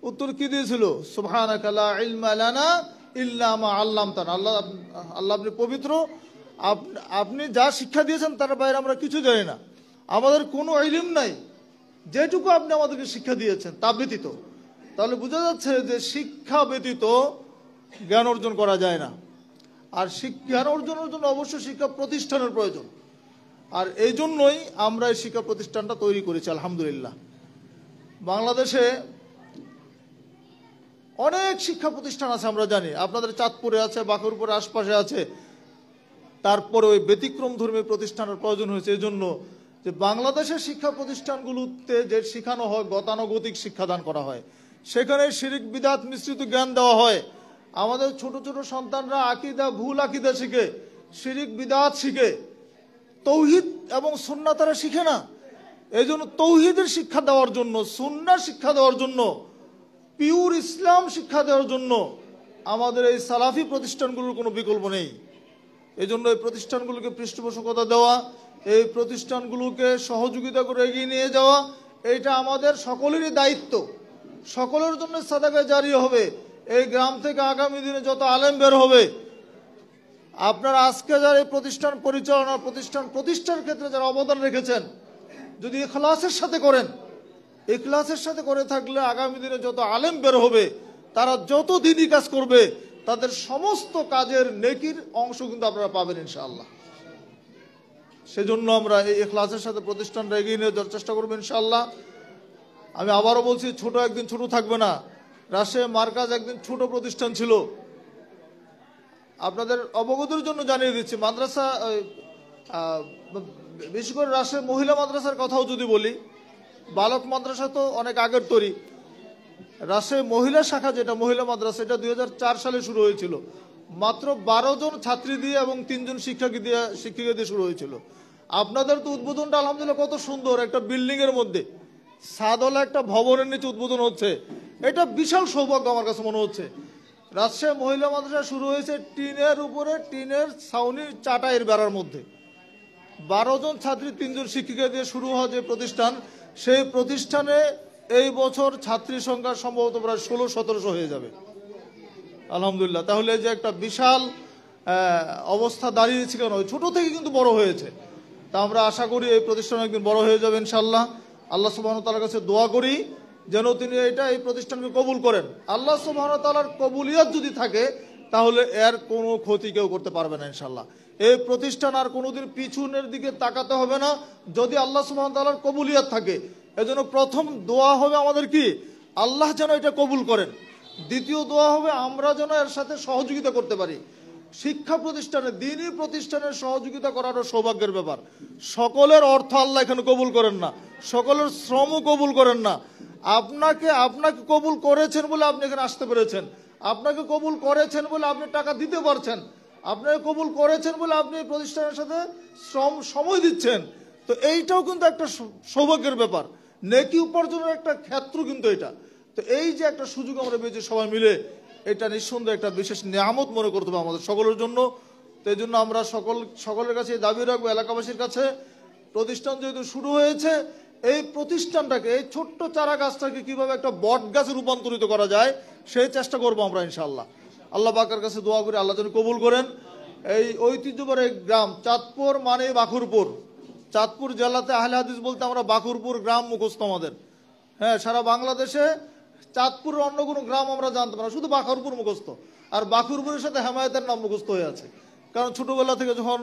উত্তর কি দিয়েছিল? সুবহানাকা লা ইলমা লানা ইল্লা মা আল্লামতানা। আল্লাহ আপনি পবিত্র, আপনি যা শিক্ষা দিয়েছেন তার বাইরে আমরা কিছু জানি না, আমাদের কোনো ইলম নাই, যেটুকু আপনি আমাদেরকে শিক্ষা দিয়েছেন তা ব্যতীত। তাহলে বোঝা যাচ্ছে যে শিক্ষা ব্যতীত জ্ঞান অর্জন করা যায় না। আর জ্ঞান অর্জনের জন্য অবশ্যই শিক্ষা প্রতিষ্ঠানের প্রয়োজন। আর এই জন্যই আমরা এই শিক্ষা প্রতিষ্ঠানটা তৈরি করেছি আলহামদুলিল্লাহ। বাংলাদেশে অনেক শিক্ষা প্রতিষ্ঠান আছে আমরা জানি, আপনাদের চাঁদপুরে আছে, বাকরপুরে আশপাশে আছে। তারপরে ওই ব্যতিক্রম ধর্মী প্রতিষ্ঠানের প্রয়োজন হয়েছে এই জন্য যে বাংলাদেশের শিক্ষা প্রতিষ্ঠানগুলোতে যে শেখানো হয় গতানুগতিক শিক্ষাদান করা হয়, সেখানে শিরিক বিদাত মিশ্রিত জ্ঞান দেওয়া হয়। আমাদের ছোট ছোট সন্তানরা আকিদা ভুল আকিদা শিখে, শিরিক বিদাত শিখে, তৌহিদ এবং সুন্নাহ তারা শিখে না। এই জন্য তৌহিদের শিক্ষা দেওয়ার জন্য, সুন্নাহ শিক্ষা দেওয়ার জন্য, পিওর ইসলাম শিক্ষা দেওয়ার জন্য আমাদের এই সালাফি প্রতিষ্ঠানগুলোর কোনো বিকল্প নেই। এই জন্য এই প্রতিষ্ঠানগুলোকে পৃষ্ঠপোষকতা দেওয়া, এই প্রতিষ্ঠানগুলোকে সহযোগিতা করে এগিয়ে নিয়ে যাওয়া, এইটা আমাদের সকলেরই দায়িত্ব। সকলের জন্য সাদাকা জারিয়া হবে। এই গ্রাম থেকে আগামী দিনে যত আলেম বের হবে, আপনারা আজকে যারা এই প্রতিষ্ঠান পরিচালনা প্রতিষ্ঠার ক্ষেত্রে যারা অবদান রেখেছেন, যদি ইখলাসের সাথে করেন, ইখলাসের সাথে করে থাকলে আগামী দিনে যত আলেম বের হবে, তারা যত দিনই কাজ করবে, তাদের সমস্ত কাজের নেকির অংশ কিন্তু আপনারা পাবেন ইনশাআল্লাহ। সেজন্য আমরা এই ইখলাসের সাথে প্রতিষ্ঠানটা এগিয়ে নিয়ে যাওয়ার চেষ্টা করবো ইনশাআল্লাহ। আমি আবারও বলছি, ছোট একদিন ছোট থাকবে না। রাজশাহী মার্কাজ একদিন ছোট প্রতিষ্ঠান ছিল। আপনাদের অবগতির জন্য জানিয়ে দিচ্ছি, মাদ্রাসা বিশেষ করে রাজশাহী মহিলা মাদ্রাসার কথাও যদি বলি, বালক মাদ্রাসা তো অনেক আগের তৈরি। রাজশাহী মহিলা শাখা যেটা মহিলা মাদ্রাসা, এটা 2004 সালে শুরু হয়েছিল। মাত্র 12 জন ছাত্রী দিয়ে এবং 3 জন শিক্ষিকা দিয়ে শুরু হয়েছিল। আপনাদের তো উদ্বোধনটা আলহামদুলিল্লাহ কত সুন্দর, একটা বিল্ডিং এর মধ্যে সাদওয়ালা একটা ভবনের নিচে উদ্বোধন হচ্ছে। এটা বিশাল সৌভাগ্য আমার কাছে মনে হচ্ছে। রাজশাহী মহিলা মাদ্রাসা শুরু হয়েছে টিনের উপরে, টিনের ছাউনির চাটাইয়ের বেড়ার মধ্যে। 12 জন ছাত্রী 3 জন শিক্ষিকা দিয়ে শুরু হওয়া যে প্রতিষ্ঠান, সেই প্রতিষ্ঠানে এই বছর ছাত্রী সংখ্যা সম্ভবত প্রায় 1600-1700 হয়ে যাবে আলহামদুলিল্লাহ। তাহলে যে একটা বিশাল অবস্থা দাঁড়িয়েছে, কেন ছোট থেকে কিন্তু বড় হয়েছে। তা আমরা আশা করি এই প্রতিষ্ঠান একদিন বড় হয়ে যাবে ইনশাআল্লাহ। আল্লাহ সুবহানাহু ওয়া তাআলার কাছে দোয়া করি যেন তিনি এই প্রতিষ্ঠানকে কবুল করেন। আল্লাহ সুবহানাহু ওয়া তাআলার কবুলিয়ত যদি থাকে, তাহলে এর কোনো ক্ষতি কেউ করতে পারবে না ইনশাআল্লাহ। এই প্রতিষ্ঠান আর কোনোদিন পিছনের দিকে তাকাতে হবে না যদি আল্লাহ সুবহানাহু ওয়া তাআলার কবুলিয়ত থাকে। এজন্য প্রথম দোয়া হবে আমাদের কি, আল্লাহ যেন এটা কবুল করেন। দ্বিতীয় দোয়া হবে আমরা যেন এর সাথে সহযোগিতা করতে পারি। শিক্ষা প্রতিষ্ঠানে, দ্বীনি প্রতিষ্ঠানের সহযোগিতা করারও সৌভাগ্যের ব্যাপার। সকলের অর্থ আল্লাহ এখানে কবুল করেন না, সকলের শ্রমও কবুল করেন না। আপনাকে কবুল করেছেন বলে আপনি এখানে আসতে পেরেছেন, আপনাকে কবুল করেছেন বলে আপনি টাকা দিতে পারছেন, আপনাকে কবুল করেছেন বলে আপনি এই প্রতিষ্ঠানের সাথে সময় দিচ্ছেন। তো এইটাও কিন্তু একটা সৌভাগ্যের ব্যাপার, নেকি উপার্জনের একটা ক্ষেত্র কিন্তু এটা। তো এই যে একটা সুযোগ আমরা পেয়েছি সবাই মিলে, এটা নিঃসন্দেহে একটা বিশেষ নিয়ামত মনে করতে হবে আমাদের সকলের জন্য। তো এই জন্য আমরা সকলের কাছে দাবি রাখবো, এলাকাবাসীর কাছে, প্রতিষ্ঠান যেহেতু শুরু হয়েছে, এই প্রতিষ্ঠানটাকে, এই ছোট্ট চারা গাছটাকে কিভাবে একটা বট গাছে রূপান্তরিত করা যায়, সেই চেষ্টা করবো আমরা ইনশাআল্লাহ। আল্লাহ পাকের কাছে দোয়া করি আল্লাহ যেন কবুল করেন। এই ঐতিহ্যবাহী গ্রাম চাঁদপুর মানে বাকুরপুর, চাঁদপুর জেলাতে আহলে হাদিস বলতে আমরা বাকুরপুর গ্রাম মুখস্থ আমাদের। হ্যাঁ, সারা বাংলাদেশে চাঁদপুরের অন্য কোনো গ্রাম আমরা জানতাম না, শুধু বাকুরপুর মুখস্থ। আর বাকুরপুরের সাথে হেমায়েতের নাম মুখস্থ হয়ে আছে, কারণ ছোটবেলা থেকে যখন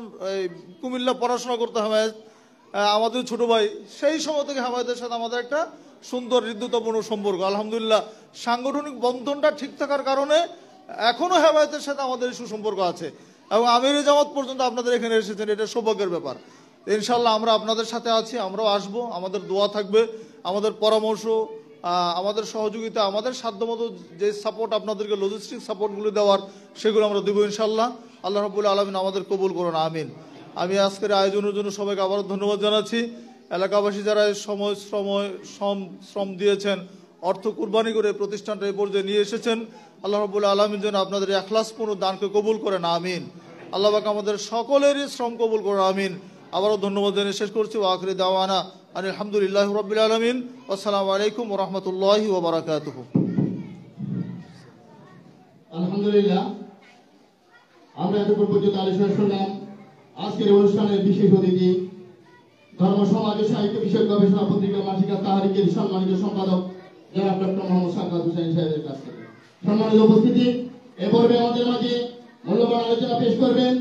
কুমিল্লা পড়াশোনা করতে হেমায়েত আমাদের ছোট ভাই, সেই সময় থেকে হেমায়েতের সাথে আমাদের একটা সুন্দর হৃদ্যতাপূর্ণ সম্পর্ক। আলহামদুলিল্লাহ সাংগঠনিক বন্ধনটা ঠিক থাকার কারণে এখনো হেমায়েতের সাথে আমাদের সুসম্পর্ক আছে, এবং আমির জামাত পর্যন্ত আপনাদের এখানে এসেছেন, এটা সৌভাগ্যের ব্যাপার। ইনশাল্লাহ আমরা আপনাদের সাথে আছি, আমরাও আসবো, আমাদের দোয়া থাকবে, আমাদের পরামর্শ, আমাদের সহযোগিতা, আমাদের সাধ্যমতো যে সাপোর্ট আপনাদেরকে লজিস্টিক সাপোর্টগুলো দেওয়ার, সেগুলো আমরা দেবো ইনশাল্লাহ। আল্লাহ রাব্বুল আলামিন আমাদের কবুল করুন, আমিন। আমি আজকের আয়োজনের জন্য সবাইকে আবারও ধন্যবাদ জানাচ্ছি। এলাকাবাসী যারা শ্রম দিয়েছেন, অর্থ কুরবানি করে প্রতিষ্ঠানটা এই পর্যায়ে নিয়ে এসেছেন, আল্লাহ রাব্বুল আলামিন যেন আপনাদের ইখলাসপূর্ণ দানকে কবুল করেন, আমিন। আল্লাহ পাক আমাদের সকলেরই শ্রম কবুল করেন, আমিন। আবারও ধন্যবাদ জানিয়ে শেষ করছি। ওয়া আখিরু দাওয়ানা আলহামদুলিল্লাহি রাব্বিল আলামিন। আসসালামু আলাইকুম ওয়া রাহমাতুল্লাহি ওয়া বারাকাতুহু। আলহামদুলিল্লাহ, আমরা এতক্ষণ পর্যন্ত আলোচনা শুনলাম আজকের অনুষ্ঠানের বিশেষ অতিথি, ধর্ম সমাজ ও সাহিত্য বিষয়ক গবেষণা পত্রিকা মাসিকা তাহারিকের সম্মানিত সম্পাদক জনাব ডক্টর মোহাম্মদ সাকাত হোসেন সাহেবের কাছ থেকে। সম্মানিত উপস্থিতি, এ পর্বে আমাদের মাঝে মূল্যবান আলোচনা পেশ করবেন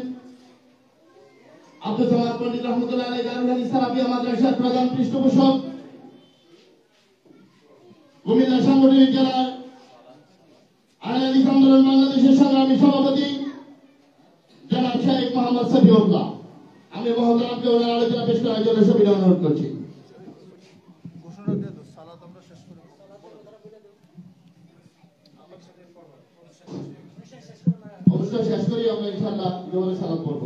আব্দুল সামাদ পণ্ডিত রহমতুল্লাহ আলাইহি দারুল হাদিস সালাফিয়া মাদ্রাসার প্রধান পৃষ্ঠপোষক, কুমিল্লা সাংগঠনিক জেলার আইন আন্দোলন বাংলাদেশের সংগ্রামী সভাপতি জনাব শেখ মোহাম্মদ সফিউল্লাহ। আমি মহোদয়কে ওনার আলোচনা পেশ করার জন্য সবিনয় অনুরোধ করছি। অবশ্যই শেষ করি আমরা ইনশাআল্লাহ জোহরের সালাত পড়ব।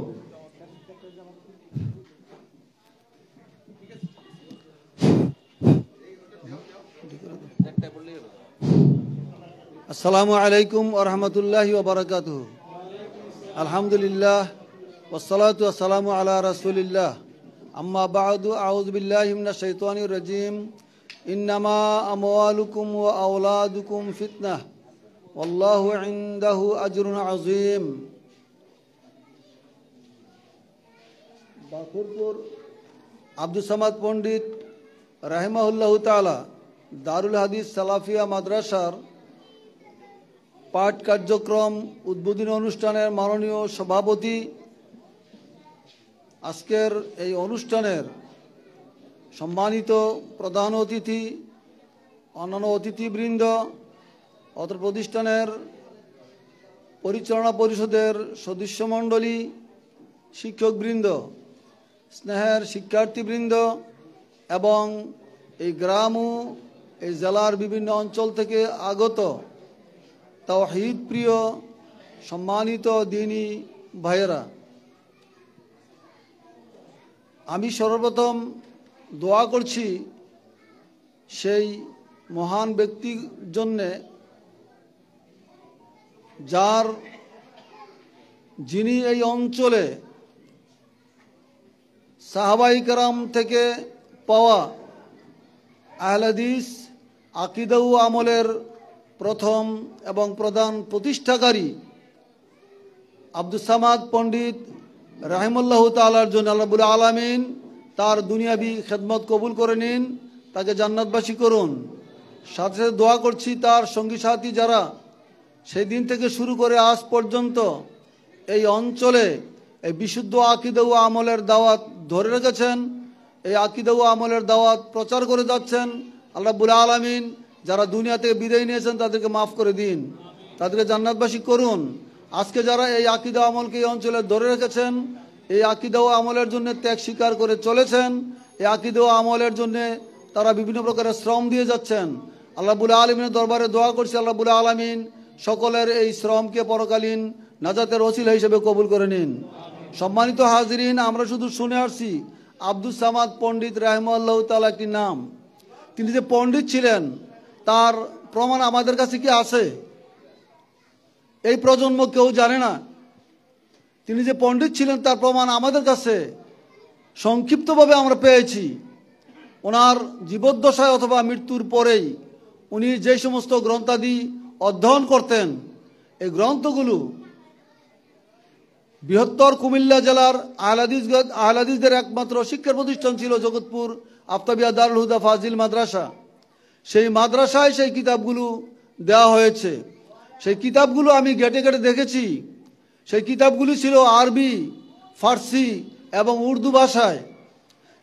আসসালামু আলাইকুম ওয়া রাহমাতুল্লাহি ওয়া বারাকাতুহু। আলহামদুলিল্লাহ ওয়াসসালাতু ওয়াসসালামু আলা রাসূলিল্লাহ। আম্মা বা'দু আউযু বিল্লাহি মিনাশ শাইতানির রাজীম। ইন্নামা আমওয়ালুকুম ওয়া আওলাদুকুম ফিতনাহ ওয়াল্লাহু ইনদাহু আজরুন আযীম। বাকুরপুর আব্দুস সামাদ পণ্ডিত রাহিমাহুল্লাহু তাআলা দারুল হাদিস সালাফিয়া মাদ্রাসার পাঠ কার্যক্রম উদ্বোধনী অনুষ্ঠানের মাননীয় সভাপতি, আজকের এই অনুষ্ঠানের সম্মানিত প্রধান অতিথি, অন্যান্য অতিথিবৃন্দ, অত্র প্রতিষ্ঠানের পরিচালনা পরিষদের সদস্যমণ্ডলী, শিক্ষকবৃন্দ, স্নেহের শিক্ষার্থীবৃন্দ এবং এই গ্রাম ও এই জেলার বিভিন্ন অঞ্চল থেকে আগত তাওহীদ প্রিয় সম্মানিত দ্বীনী ভাইয়েরা, আমি সর্বপ্রথম দোয়া করছি সেই মহান ব্যক্তির জন্যে যিনি এই অঞ্চলে সাহাবায়ে কেরাম থেকে পাওয়া আহলে হাদিস আকীদা ও আমলের প্রথম এবং প্রধান প্রতিষ্ঠাকারী আব্দুস সামাদ পণ্ডিত রাহিমাহুল্লাহু তাআলার জন্য আল্লাহ রাব্বুল আলামিন তার দুনিয়াবি খেদমত কবুল করে নিন, তাকে জান্নাতবাসী করুন। সাথে সাথে দোয়া করছি তার সঙ্গী সাথী যারা সেই দিন থেকে শুরু করে আজ পর্যন্ত এই অঞ্চলে এই বিশুদ্ধ আকীদা ও আমলের দাওয়াত ধরে রেখেছেন, এই আকীদা ও আমলের দাওয়াত প্রচার করে যাচ্ছেন, আল্লাহ রাব্বুল আলামিন যারা দুনিয়া থেকে বিদায় নিয়েছেন তাদেরকে মাফ করে দিন, তাদেরকে জান্নাতবাসী করুন। আজকে যারা এই আকীদা আমলকে এই অঞ্চলে ধরে রেখেছেন, এই আকীদা ও আমলের জন্য ত্যাগ স্বীকার করে চলেছেন, এই আকীদা ও আমলের জন্য তারা বিভিন্ন প্রকারের শ্রম দিয়ে যাচ্ছেন, আল্লাহ রাব্বুল আলামিনের দরবারে দোয়া করছি আল্লাহ রাব্বুল আলামিন সকলের এই শ্রমকে পরকালীন নাজাতের ওসিলা হিসেবে কবুল করে নিন। সম্মানিত হাজিরিন, আমরা শুধু শুনে আসছি আব্দুস সামাদ পণ্ডিত রাহিমাহুল্লাহু তাআলা একটি নাম। তিনি যে পণ্ডিত ছিলেন তার প্রমাণ আমাদের কাছে কি আছে? এই প্রজন্ম কেউ জানে না। তিনি যে পণ্ডিত ছিলেন তার প্রমাণ আমাদের কাছে সংক্ষিপ্তভাবে আমরা পেয়েছি। ওনার জীবদ্দশায় অথবা মৃত্যুর পরেই উনি যে সমস্ত গ্রন্থাদি অধ্যয়ন করতেন, এই গ্রন্থগুলো বৃহত্তর কুমিল্লা জেলার আহলে হাদিসদের একমাত্র শিক্ষা প্রতিষ্ঠান ছিল জগৎপুর আফতাবিয়া দারুল হুদা ফাজিল মাদ্রাসা। সেই মাদ্রাসায় সেই কিতাবগুলো দেওয়া হয়েছে। সেই কিতাবগুলো আমি ঘেটে ঘেটে দেখেছি। সেই কিতাবগুলি ছিল আরবি, ফার্সি এবং উর্দু ভাষায়।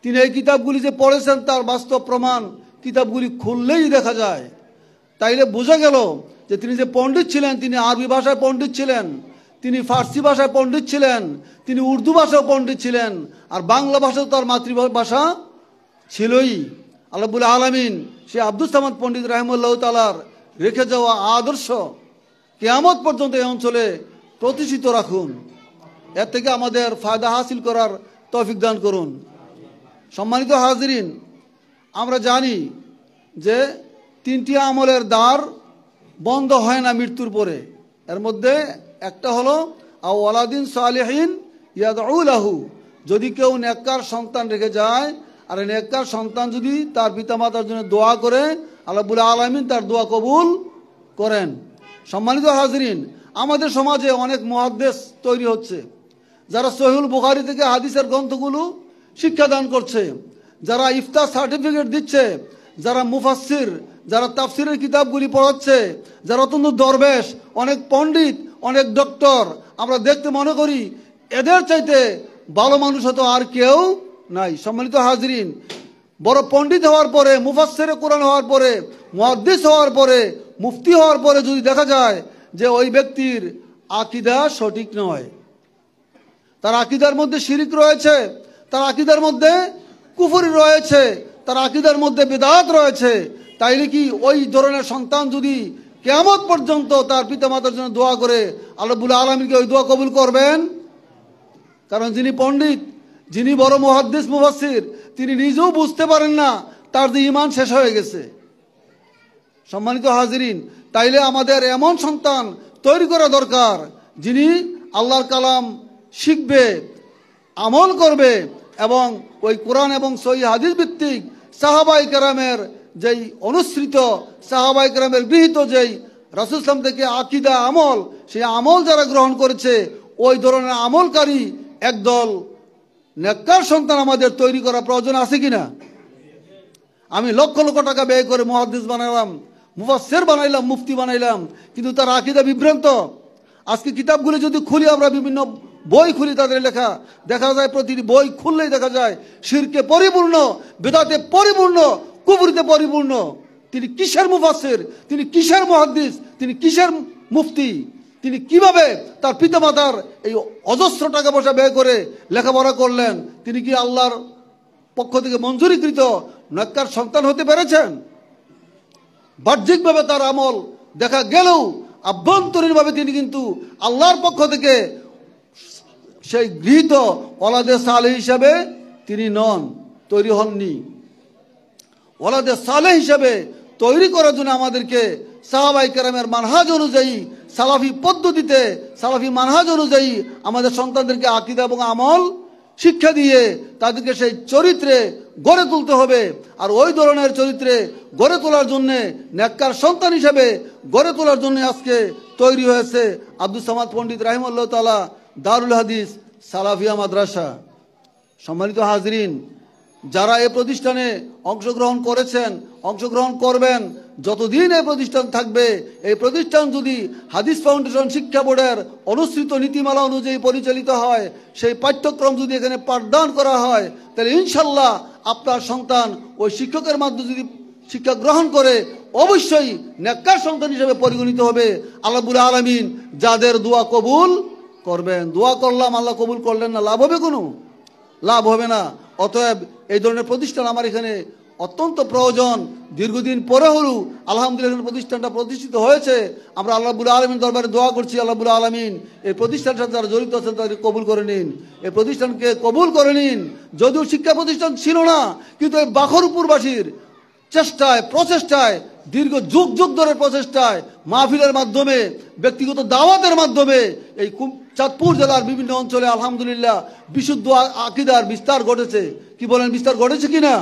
তিনি এই কিতাবগুলি যে পড়েছেন তার বাস্তব প্রমাণ কিতাবগুলি খুললেই দেখা যায়। তাইলে বোঝা গেল যে তিনি যে পণ্ডিত ছিলেন, তিনি আরবি ভাষায় পণ্ডিত ছিলেন, তিনি ফার্সি ভাষায় পণ্ডিত ছিলেন, তিনি উর্দু ভাষায় পণ্ডিত ছিলেন, আর বাংলা ভাষাও তার মাতৃভাষা ছিলই। আল্লাহ রাব্বুল আলামিন সে আব্দুস সামাদ পণ্ডিত রাহিমাহুল্লাহু তাআলার রেখে যাওয়া আদর্শ কিয়ামত পর্যন্ত এই অঞ্চলে প্রতিষ্ঠিত রাখুন। এর থেকে আমাদের ফায়দা হাসিল করার তৌফিক দান করুন। সম্মানিত হাজিরিন, আমরা জানি যে তিনটি আমলের দ্বার বন্ধ হয় না মৃত্যুর পরে। এর মধ্যে একটা হলো আও ওয়ালাদিন সালিহিন ইয়াদউ লাহু, যদি কেউ নেককার সন্তান রেখে যায় আর নেককার সন্তান যদি তার পিতামাতার জন্য দোয়া করে, আল্লাহ রাব্বুল আলামিন তার দোয়া কবুল করেন। সম্মানিত হাজিরিন, আমাদের সমাজে অনেক মুহাদ্দিস তৈরি হচ্ছে যারা সহিহুল বুখারী থেকে হাদিসের গ্রন্থগুলো শিক্ষাদান করছে, যারা ইফতার সার্টিফিকেট দিচ্ছে, যারা মুফাসসির, যারা তাফসিরের কিতাবগুলি পড়াচ্ছে, যারা অত্যন্ত দরবেশ, অনেক পণ্ডিত, অনেক ডক্টর, আমরা দেখতে মনে করি এদের চাইতে ভালো মানুষ হয়তো আর কেউ নাই। সম্মানিত হাজিরিন, বড় পণ্ডিত হওয়ার পরে, মুফাসসিরে কোরআন হওয়ার পরে, মুহাদ্দিস হওয়ার পরে, মুফতি হওয়ার পরে যদি দেখা যায় যে ওই ব্যক্তির আকীদা সঠিক নয়, তার আকীদার মধ্যে শিরিক রয়েছে, তার আকীদার মধ্যে কুফরি রয়েছে, তার আকীদার মধ্যে বিদআত রয়েছে, তাইলে কি ওই ধরনের সন্তান যদি কিয়ামত পর্যন্ত তার পিতামাতার জন্য দোয়া করে, আল্লাহ রাব্বুল আলামিন কি ওই দোয়া কবুল করবেন? কারণ যিনি পণ্ডিত, যিনি বড় মুহাদ্দিস মুফাসসির, তিনি নিজেও বুঝতে পারেন না তার যে ঈমান শেষ হয়ে গেছে। সম্মানিত হাজিরিন, তাইলে আমাদের এমন সন্তান তৈরি করা দরকার যিনি আল্লাহর কালাম শিখবে, আমল করবে এবং ওই কোরআন এবং সহিহ হাদিস ভিত্তিক সাহাবায়ে কেরামের যেই অনুসৃত, সাহাবায়ে কেরামের গৃহীত যেই রাসূল সাল্লাল্লাহু আলাইহি ওয়াসাল্লাম থেকে আকীদা আমল, সেই আমল যারা গ্রহণ করেছে ওই ধরনের আমলকারী একদল নেককার সন্তান আমাদের তৈরি করা প্রয়োজন আছে কিনা? আমি লক্ষ লক্ষ টাকা ব্যয় করে মুহাদ্দিস বানালাম, মুফাসসির বানাইলাম, মুফতি বানাইলাম, কিন্তু তার আকীদা বিভ্রান্ত। আজকে কিতাবগুলো যদি খুলি, আমরা বিভিন্ন বই খুলি, তাদের লেখা দেখা যায়, প্রতিটি বই খুললেই দেখা যায় শিরকে পরিপূর্ণ, বিদআতে পরিপূর্ণ, কুফরিতে পরিপূর্ণ। তিনি কিসের মুফাসসির, তিনি কিসের মুহাদ্দিস, তিনি কিসের মুফতি, তিনি কিভাবে তার পিতামাতার এই অজস্র টাকা পয়সা ব্যয় করে লেখাপড়া করলেন? তিনি কি আল্লাহর পক্ষ থেকে মঞ্জুরিকৃত নেককার সন্তান হতে পেরেছেন? বাহ্যিকভাবে তার আমল দেখা গেলেও আভ্যন্তরীণভাবে তিনি কিন্তু আল্লাহর পক্ষ থেকে সেই গৃহীত ওলাদে সালেহ হিসাবে তিনি নন, তৈরি হননি। ওলাদে সালেহ হিসাবে তৈরি করার জন্য আমাদেরকে সাহাবায়ে কেরামের মানহাজ অনুযায়ী, সালাফি পদ্ধতিতে, সালাফি মানহাজ অনুযায়ী আমাদের সন্তানদেরকে আকীদা এবং আমল শিক্ষা দিয়ে তাদেরকে সেই চরিত্রে গড়ে তুলতে হবে। আর ওই ধরনের চরিত্রে গড়ে তোলার জন্যে, নেককার সন্তান হিসেবে গড়ে তোলার জন্য আজকে তৈরি হয়েছে আব্দুস সামাদ পণ্ডিত রাহিমাহুল্লাহ তাআলা দারুল হাদিস সালাফিয়া মাদ্রাসা। সম্মানিত হাজরিন, যারা এই প্রতিষ্ঠানে অংশগ্রহণ করেছেন, অংশগ্রহণ করবেন, যতদিন এই প্রতিষ্ঠান থাকবে, এই প্রতিষ্ঠান যদি হাদিস ফাউন্ডেশন শিক্ষা বোর্ডের অনুসৃত নীতিমালা অনুযায়ী পরিচালিত হয়, সেই পাঠ্যক্রম যদি এখানে পাঠদান করা হয়, তাহলে ইনশাল্লাহ আপনার সন্তান ওই শিক্ষকের মাধ্যমে যদি শিক্ষা গ্রহণ করে অবশ্যই নেককার সন্তান হিসেবে পরিগণিত হবে। আল্লাহ রাব্বুল আলামিন যাদের দোয়া কবুল করবেন, দোয়া করলাম আল্লাহ কবুল করলেন না, লাভ হবে? কোনো লাভ হবে না। অতএব এই ধরনের প্রতিষ্ঠান আমার এখানে অত্যন্ত প্রয়োজন। দীর্ঘদিন পরে হলেও আলহামদুলিল্লাহ প্রতিষ্ঠানটা প্রতিষ্ঠিত হয়েছে। আমরা আল্লাহ রাব্বুল আলামিন দরবারে দোয়া করছি, আল্লাহ রাব্বুল আলামিন এই প্রতিষ্ঠানের সাথে যারা জড়িত আছেন তাদের কবুল করে নিন, এই প্রতিষ্ঠানকে কবুল করে নিন। যদিও শিক্ষা প্রতিষ্ঠান ছিল না, কিন্তু এই বাখরপুরবাসীর চেষ্টায়, প্রচেষ্টায়, দীর্ঘ যুগ যুগ ধরে প্রচেষ্টায়, মাহফিলের মাধ্যমে, ব্যক্তিগত দাওয়াতের মাধ্যমে এই চাঁদপুর জেলার বিভিন্ন অঞ্চলে আলহামদুলিল্লাহ বিশুদ্ধ আকীদার বিস্তার ঘটেছে। কি বলেন, বিস্তার ঘটেছে কিনা?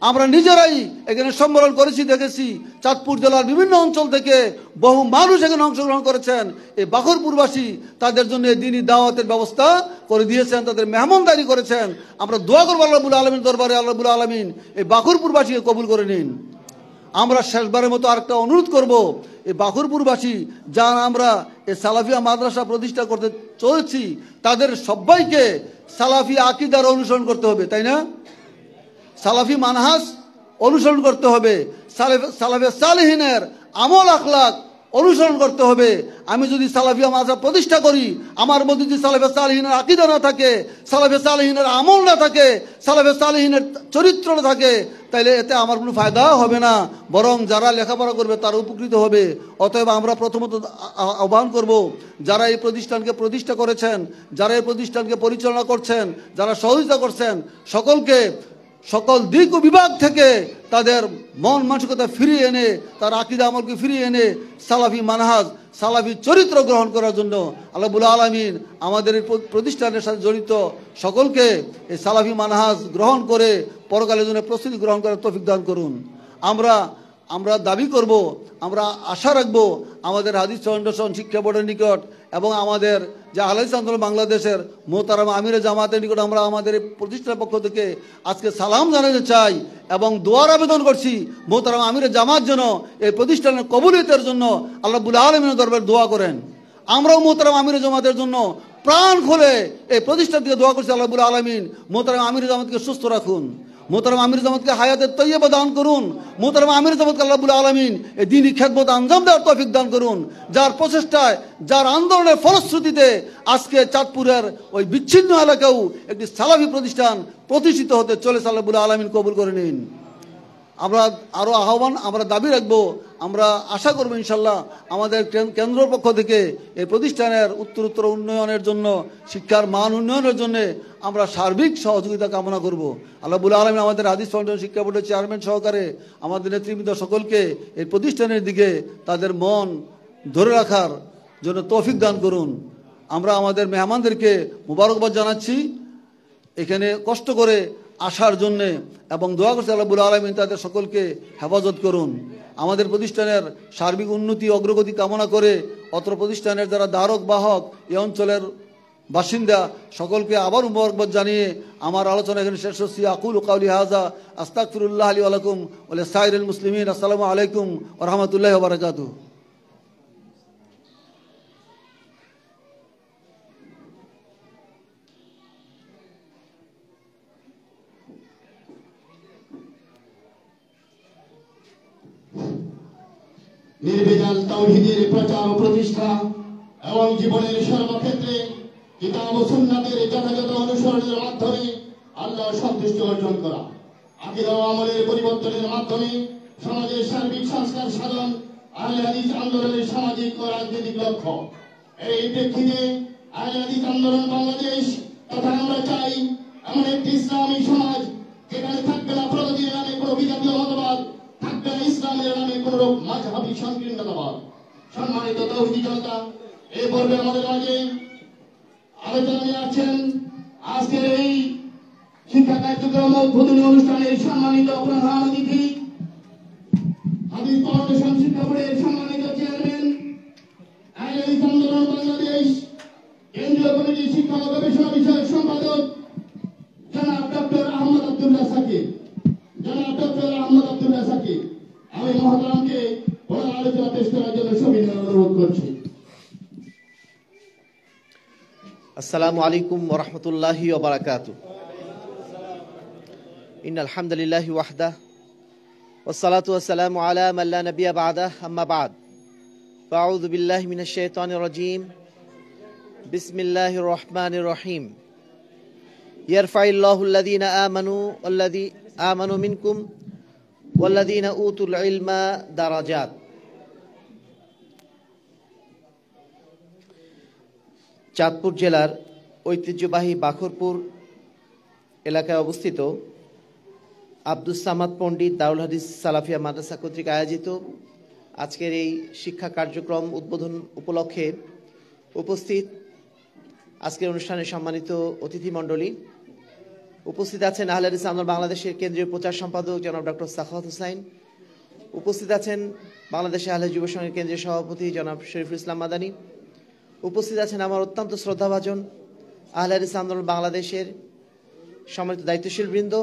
আমরা নিজেরাই এখানে সম্মেলন করেছি, দেখেছি। চাঁদপুর জেলার বিভিন্ন অঞ্চল থেকে বহু মানুষ এখানে অংশগ্রহণ করেছেন। এই বাখরপুরবাসী তাদের জন্য দ্বীনি দাওয়াতের ব্যবস্থা করে দিয়েছেন, তাদের মেহমানদারি করেছেন। আমরা দোয়া করবো আল্লাহ রাব্বুল আলামিন দরবারে, আল্লাহ রাব্বুল আলামিন এই বাখরপুরবাসীকে কবুল করে নিন। আমরা শেষবারের মতো আরেকটা অনুরোধ করব, এই বাখরপুরবাসী যারা আমরা এই সালাফিয়া মাদ্রাসা প্রতিষ্ঠা করতে চলেছি, তাদের সবাইকে সালাফি আকীদার অনুসরণ করতে হবে, তাই না? সালাফি মানহাজ অনুসরণ করতে হবে, সালাফে সালেহিনের আমল আখলাক অনুসরণ করতে হবে। আমি যদি সালাফিয়া মাদ্রাসা প্রতিষ্ঠা করি, আমার মধ্যে যদি সালাফে সালেহিনের আকীদা না থাকে, সালাফে সালেহিনের আমল না থাকে, সালাফে সালেহিনের চরিত্র না থাকে, তাইলে এতে আমার কোনো ফায়দা হবে না, বরং যারা লেখাপড়া করবে তারা উপকৃত হবে। অতএব আমরা প্রথমত আহ্বান করব, যারা এই প্রতিষ্ঠানকে প্রতিষ্ঠা করেছেন, যারা এই প্রতিষ্ঠানকে পরিচালনা করছেন, যারা সহযোগিতা করছেন, সকলকে সকল দিক ও বিভাগ থেকে তাদের মন মানসিকতা ফিরিয়ে এনে, তার আকীদা আমলকে ফিরিয়ে এনে সালাফি মানহাজ, সালাফি চরিত্র গ্রহণ করার জন্য আল্লাহ রাব্বুল আলামিন আমাদের এই প্রতিষ্ঠানের সাথে জড়িত সকলকে এই সালাফি মানহাজ গ্রহণ করে পরকালের জন্য প্রস্তুতি গ্রহণ করার তৌফিক দান করুন। আমরা দাবি করব, আমরা আশা রাখবো আমাদের হাদিস ফাউন্ডেশন শিক্ষা বোর্ডের নিকট এবং আমাদের যে আহলে হাদিস আন্দোলন বাংলাদেশের মোহতারাম আমিরে জামাতের নিকট আমরা আমাদের প্রতিষ্ঠানের পক্ষ থেকে আজকে সালাম জানাতে চাই এবং দোয়ার আবেদন করছি মোহতারাম আমিরে জামাত যেন এই প্রতিষ্ঠানের কবুলিয়তের জন্য আল্লাহ রাব্বুল আলামিনের দরবারে দোয়া করেন। আমরাও মোহতারাম আমিরে জামাতের জন্য প্রাণ খুলে এই প্রতিষ্ঠান থেকে দোয়া করছি, আল্লাহ রাব্বুল আলামিন মোহতারাম আমিরে জামাতকে সুস্থ রাখুন, মোহতারাম আমির জামাতকে হায়াতের তৈয়বা দান করুন। মোহতারাম আমির জামাতকে আল্লাহ রাব্বুল আলামিন এই দ্বীনি খেদমত আঞ্জাম দেওয়ার তৌফিক দান করুন, যার প্রচেষ্টায়, যার আন্দোলনের ফলশ্রুতিতে আজকে চাঁদপুরের ওই বিচ্ছিন্ন এলাকাও একটি সালাফি প্রতিষ্ঠান প্রতিষ্ঠিত হতে চলেছে। আল্লাহ রাব্বুল আলামিন কবুল করে নিন। আমরা আরও আহ্বান, আমরা দাবি রাখবো, আমরা আশা করবো ইনশাল্লাহ আমাদের কেন্দ্রের পক্ষ থেকে এই প্রতিষ্ঠানের উত্তরোত্তর উন্নয়নের জন্য, শিক্ষার মান উন্নয়নের জন্য আমরা সার্বিক সহযোগিতা কামনা করব। আল্লাহ রাব্বুল আলামিন আমাদের হাদিস ফাউন্ডেশন শিক্ষা বোর্ডের চেয়ারম্যান সহকারে আমাদের নেতৃবৃন্দ সকলকে এই প্রতিষ্ঠানের দিকে তাদের মন ধরে রাখার জন্য তৌফিক দান করুন। আমরা আমাদের মেহমানদেরকে মুবারকবাদ জানাচ্ছি এখানে কষ্ট করে আসার জন্যে, এবং দোয়া করছি আল্লাহ রাব্বুল আলামিন তাদের সকলকে হেফাজত করুন। আমাদের প্রতিষ্ঠানের সার্বিক উন্নতি অগ্রগতি কামনা করে অত্র প্রতিষ্ঠানের যারা ধারক বাহক এই অঞ্চলের বাসিন্দা সকলকে আবার মুবারকবাদ জানিয়ে আমার আলোচনা এখানে শেষ হচ্ছি। আকুলু কাউলি হাযা আস্তাগফিরুল্লাহ লি ওয়া লাকুম ওয়া লিসাইরিল মুসলিমিন। আসসালামু আলাইকুম ওয়া রাহমাতুল্লাহি ওয়া বারাকাতুহু। নির্ভেজাল তাওহীদের প্রচার ও প্রতিষ্ঠা এবং জীবনের সর্বক্ষেত্রে কিতাব ও সুন্নাতের যথাযথ অনুসরণের মাধ্যমে আল্লাহর সন্তুষ্টি অর্জন করা, আকীদা ও আমলের পরিবর্তনের মাধ্যমে সমাজের সার্বিক সংস্কার সাধন আহলে হাদিস আন্দোলনের সামাজিক ও রাজনৈতিক লক্ষ্য। এই প্রেক্ষিতে আহলে হাদিস আন্দোলন বাংলাদেশ তথা আমরা চাই এমন একটি ইসলামী সমাজ যেখানে থাকবে না প্রগতির নামে কোনো বিজাতীয় মতবাদ, থাকবে না ইসলামের নামে কোনো মাযহাবী সংকীর্ণতাবাদ। সম্মানিত তাওহীদি জনতা, এই পর্বে আমাদের মাঝে আলোচনা নিয়ে আছেন আজকের এই শিক্ষা কার্যক্রম উদ্বোধনী অনুষ্ঠানের সম্মানিত প্রধান অতিথি, হাদিস ফাউন্ডেশন শিক্ষা বোর্ডের সম্মানিত চেয়ারম্যান, আহলে হাদিস আন্দোলন বাংলাদেশ কেন্দ্রীয় কমিটির শিক্ষা ও গবেষণা বিষয়ক সম্পাদক জনাব ডক্টর আহমদ আব্দুল্লাহ সাকিব। আমি মহতারামকে ওনার আলোচনা পেশ করার জন্য সবিনয় অনুরোধ করছি। আসসালামু আলাইকুম ওয়া রাহমাতুল্লাহি ওয়া বারাকাতুহু। ইন্নাল হামদুলিল্লাহি ওয়াহদাহ ওয়াস সালাতু ওয়াস সালামু আলা মান লা নাবিয়্যা বা'দাহ, আম্মা বা'দ। ফাআউযু বিল্লাহি মিনাশ শাইতানির রাজীম। বিসমিল্লাহির রহমানির রহিম। ইয়ারফাইল্লাহু আল্লাযীনা আমানু মিনকুম ওয়াল্লাযীনা উতুল ইলমা দারাজাত। চাঁদপুর জেলার ঐতিহ্যবাহী বাখরপুর এলাকায় অবস্থিত আব্দুস সামাদ পণ্ডিত দারুল হাদিস সালাফিয়া মাদ্রাসা কর্তৃক আয়োজিত আজকের এই শিক্ষা কার্যক্রম উদ্বোধন উপলক্ষে উপস্থিত আজকের অনুষ্ঠানের সম্মানিত অতিথিমণ্ডলী, উপস্থিত আছেন আহলে হাদিস আন্দোলন বাংলাদেশের কেন্দ্রীয় প্রচার সম্পাদক জনাব ডক্টর সাখাওয়াত হোসাইন, উপস্থিত আছেন বাংলাদেশের আহলে যুব সংঘের কেন্দ্রীয় সভাপতি জনাব শরীফুল ইসলাম মাদানী, উপস্থিত আছেন আমার অত্যন্ত শ্রদ্ধাভাজন আহলে হাদিস আন্দোলন বাংলাদেশের সম্মানিত দায়িত্বশীল বৃন্দ,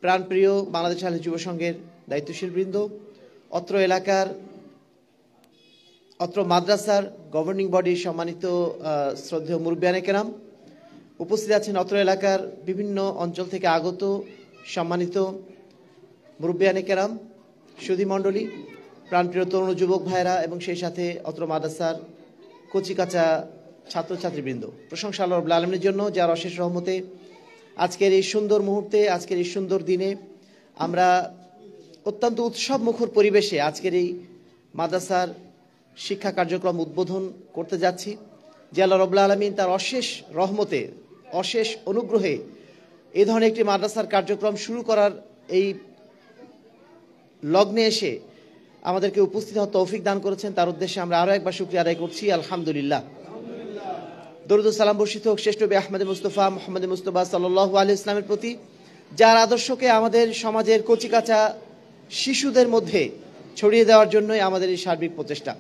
প্রাণপ্রিয় বাংলাদেশ আহলে যুব সংঘের দায়িত্বশীল বৃন্দ, অত্র এলাকার অত্র মাদ্রাসার গভর্নিং বডির সম্মানিত শ্রদ্ধেয় মুরব্বিয়ানে কেরাম, উপস্থিত আছেন অত্র এলাকার বিভিন্ন অঞ্চল থেকে আগত সম্মানিত মুরব্বিয়ানে কেরাম, সুধী মণ্ডলী, প্রাণপ্রিয় তরুণ যুবক ভাইরা এবং সেই সাথে অত্র মাদ্রাসার কচিকাঁচা ছাত্রছাত্রীবৃন্দ। প্রশংসা আল্লাহ রাব্বুল আলামিনের জন্য, যার অশেষ রহমতে আজকের এই সুন্দর মুহূর্তে, আজকের এই সুন্দর দিনে আমরা অত্যন্ত উৎসব মুখর পরিবেশে আজকের এই মাদ্রাসার শিক্ষা কার্যক্রম উদ্বোধন করতে যাচ্ছি। যে আল্লাহ রাব্বুল আলামিন তার অশেষ রহমতে, অশেষ অনুগ্রহে এই ধরনের একটি মাদ্রাসার কার্যক্রম শুরু করার এই লগ্নে এসে আমাদেরকে উপস্থিত হওয়ার তৌফিক দান করেছেন, তার উদ্দেশ্যে আমরা আরও একবার শুকরিয়া আদায় করছি, আলহামদুলিল্লাহ। দরুদ ও সালাম বর্ষিত হোক শ্রেষ্ঠ নবী আহমদ মুস্তফা মুহাম্মদ মুস্তফা সাল্লাল্লাহু আলাইহি ইসলামের প্রতি, যার আদর্শকে আমাদের সমাজের কচিকাঁচা শিশুদের মধ্যে ছড়িয়ে দেওয়ার জন্যই আমাদের এই সার্বিক প্রচেষ্টা।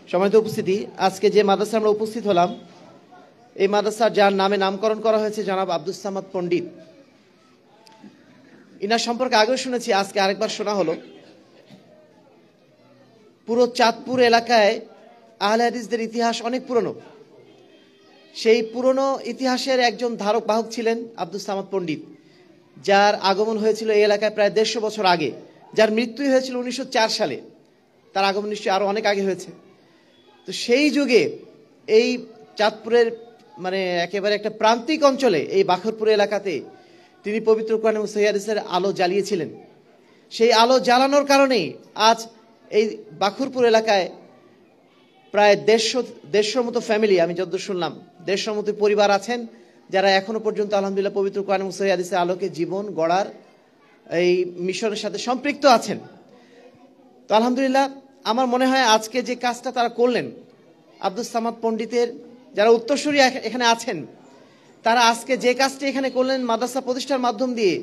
সম্মানিত উপস্থিতি, আজকে যে মাদ্রাসা আমরা উপস্থিত হলাম, এই মাদ্রাসার যার নামে নামকরণ করা হয়েছে জনাব আব্দুস সামাদ পণ্ডিত, ইনার সম্পর্কে আগেও শুনেছি, আজকে আরেকবার শোনা হলো। পুরো চাঁদপুর এলাকায় আহলে হাদিসদের ইতিহাস অনেক পুরনো। সেই পুরনো ইতিহাসের একজন ধারক বাহক ছিলেন আব্দুস সামাদ পণ্ডিত। যার আগমন হয়েছিল এই এলাকায় প্রায় 150 বছর আগে, যার মৃত্যু হয়েছিল 1904 সালে, তার আগমন নিশ্চয়ই আরও অনেক আগে হয়েছে। তো সেই যুগে এই চাঁদপুরের মানে একেবারে একটা প্রান্তিক অঞ্চলে এই বাখরপুর এলাকাতে তিনি পবিত্র কোরআন এবং সহিহ হাদিসের আলো জ্বালিয়েছিলেন। সেই আলো জ্বালানোর কারণেই আজ এই বাখরপুর এলাকায় প্রায় 150 মতো ফ্যামিলি, আমি যতদূর শুনলাম 150 মতো পরিবার আছেন যারা এখনো পর্যন্ত আলহামদুলিল্লাহ পবিত্র কোরআন এবং সহিহ হাদিসের আলোকে জীবন গড়ার এই মিশনের সাথে সম্পৃক্ত আছেন। তো আলহামদুলিল্লাহ আমার মনে হয় আজকে যে কাজটা তারা করলেন, আব্দুস সামাদ পণ্ডিতের যারা উত্তরসূরি এখানে আছেন, তারা আজকে যে কাজটি এখানে করলেন মাদ্রাসা প্রতিষ্ঠার মাধ্যম দিয়ে,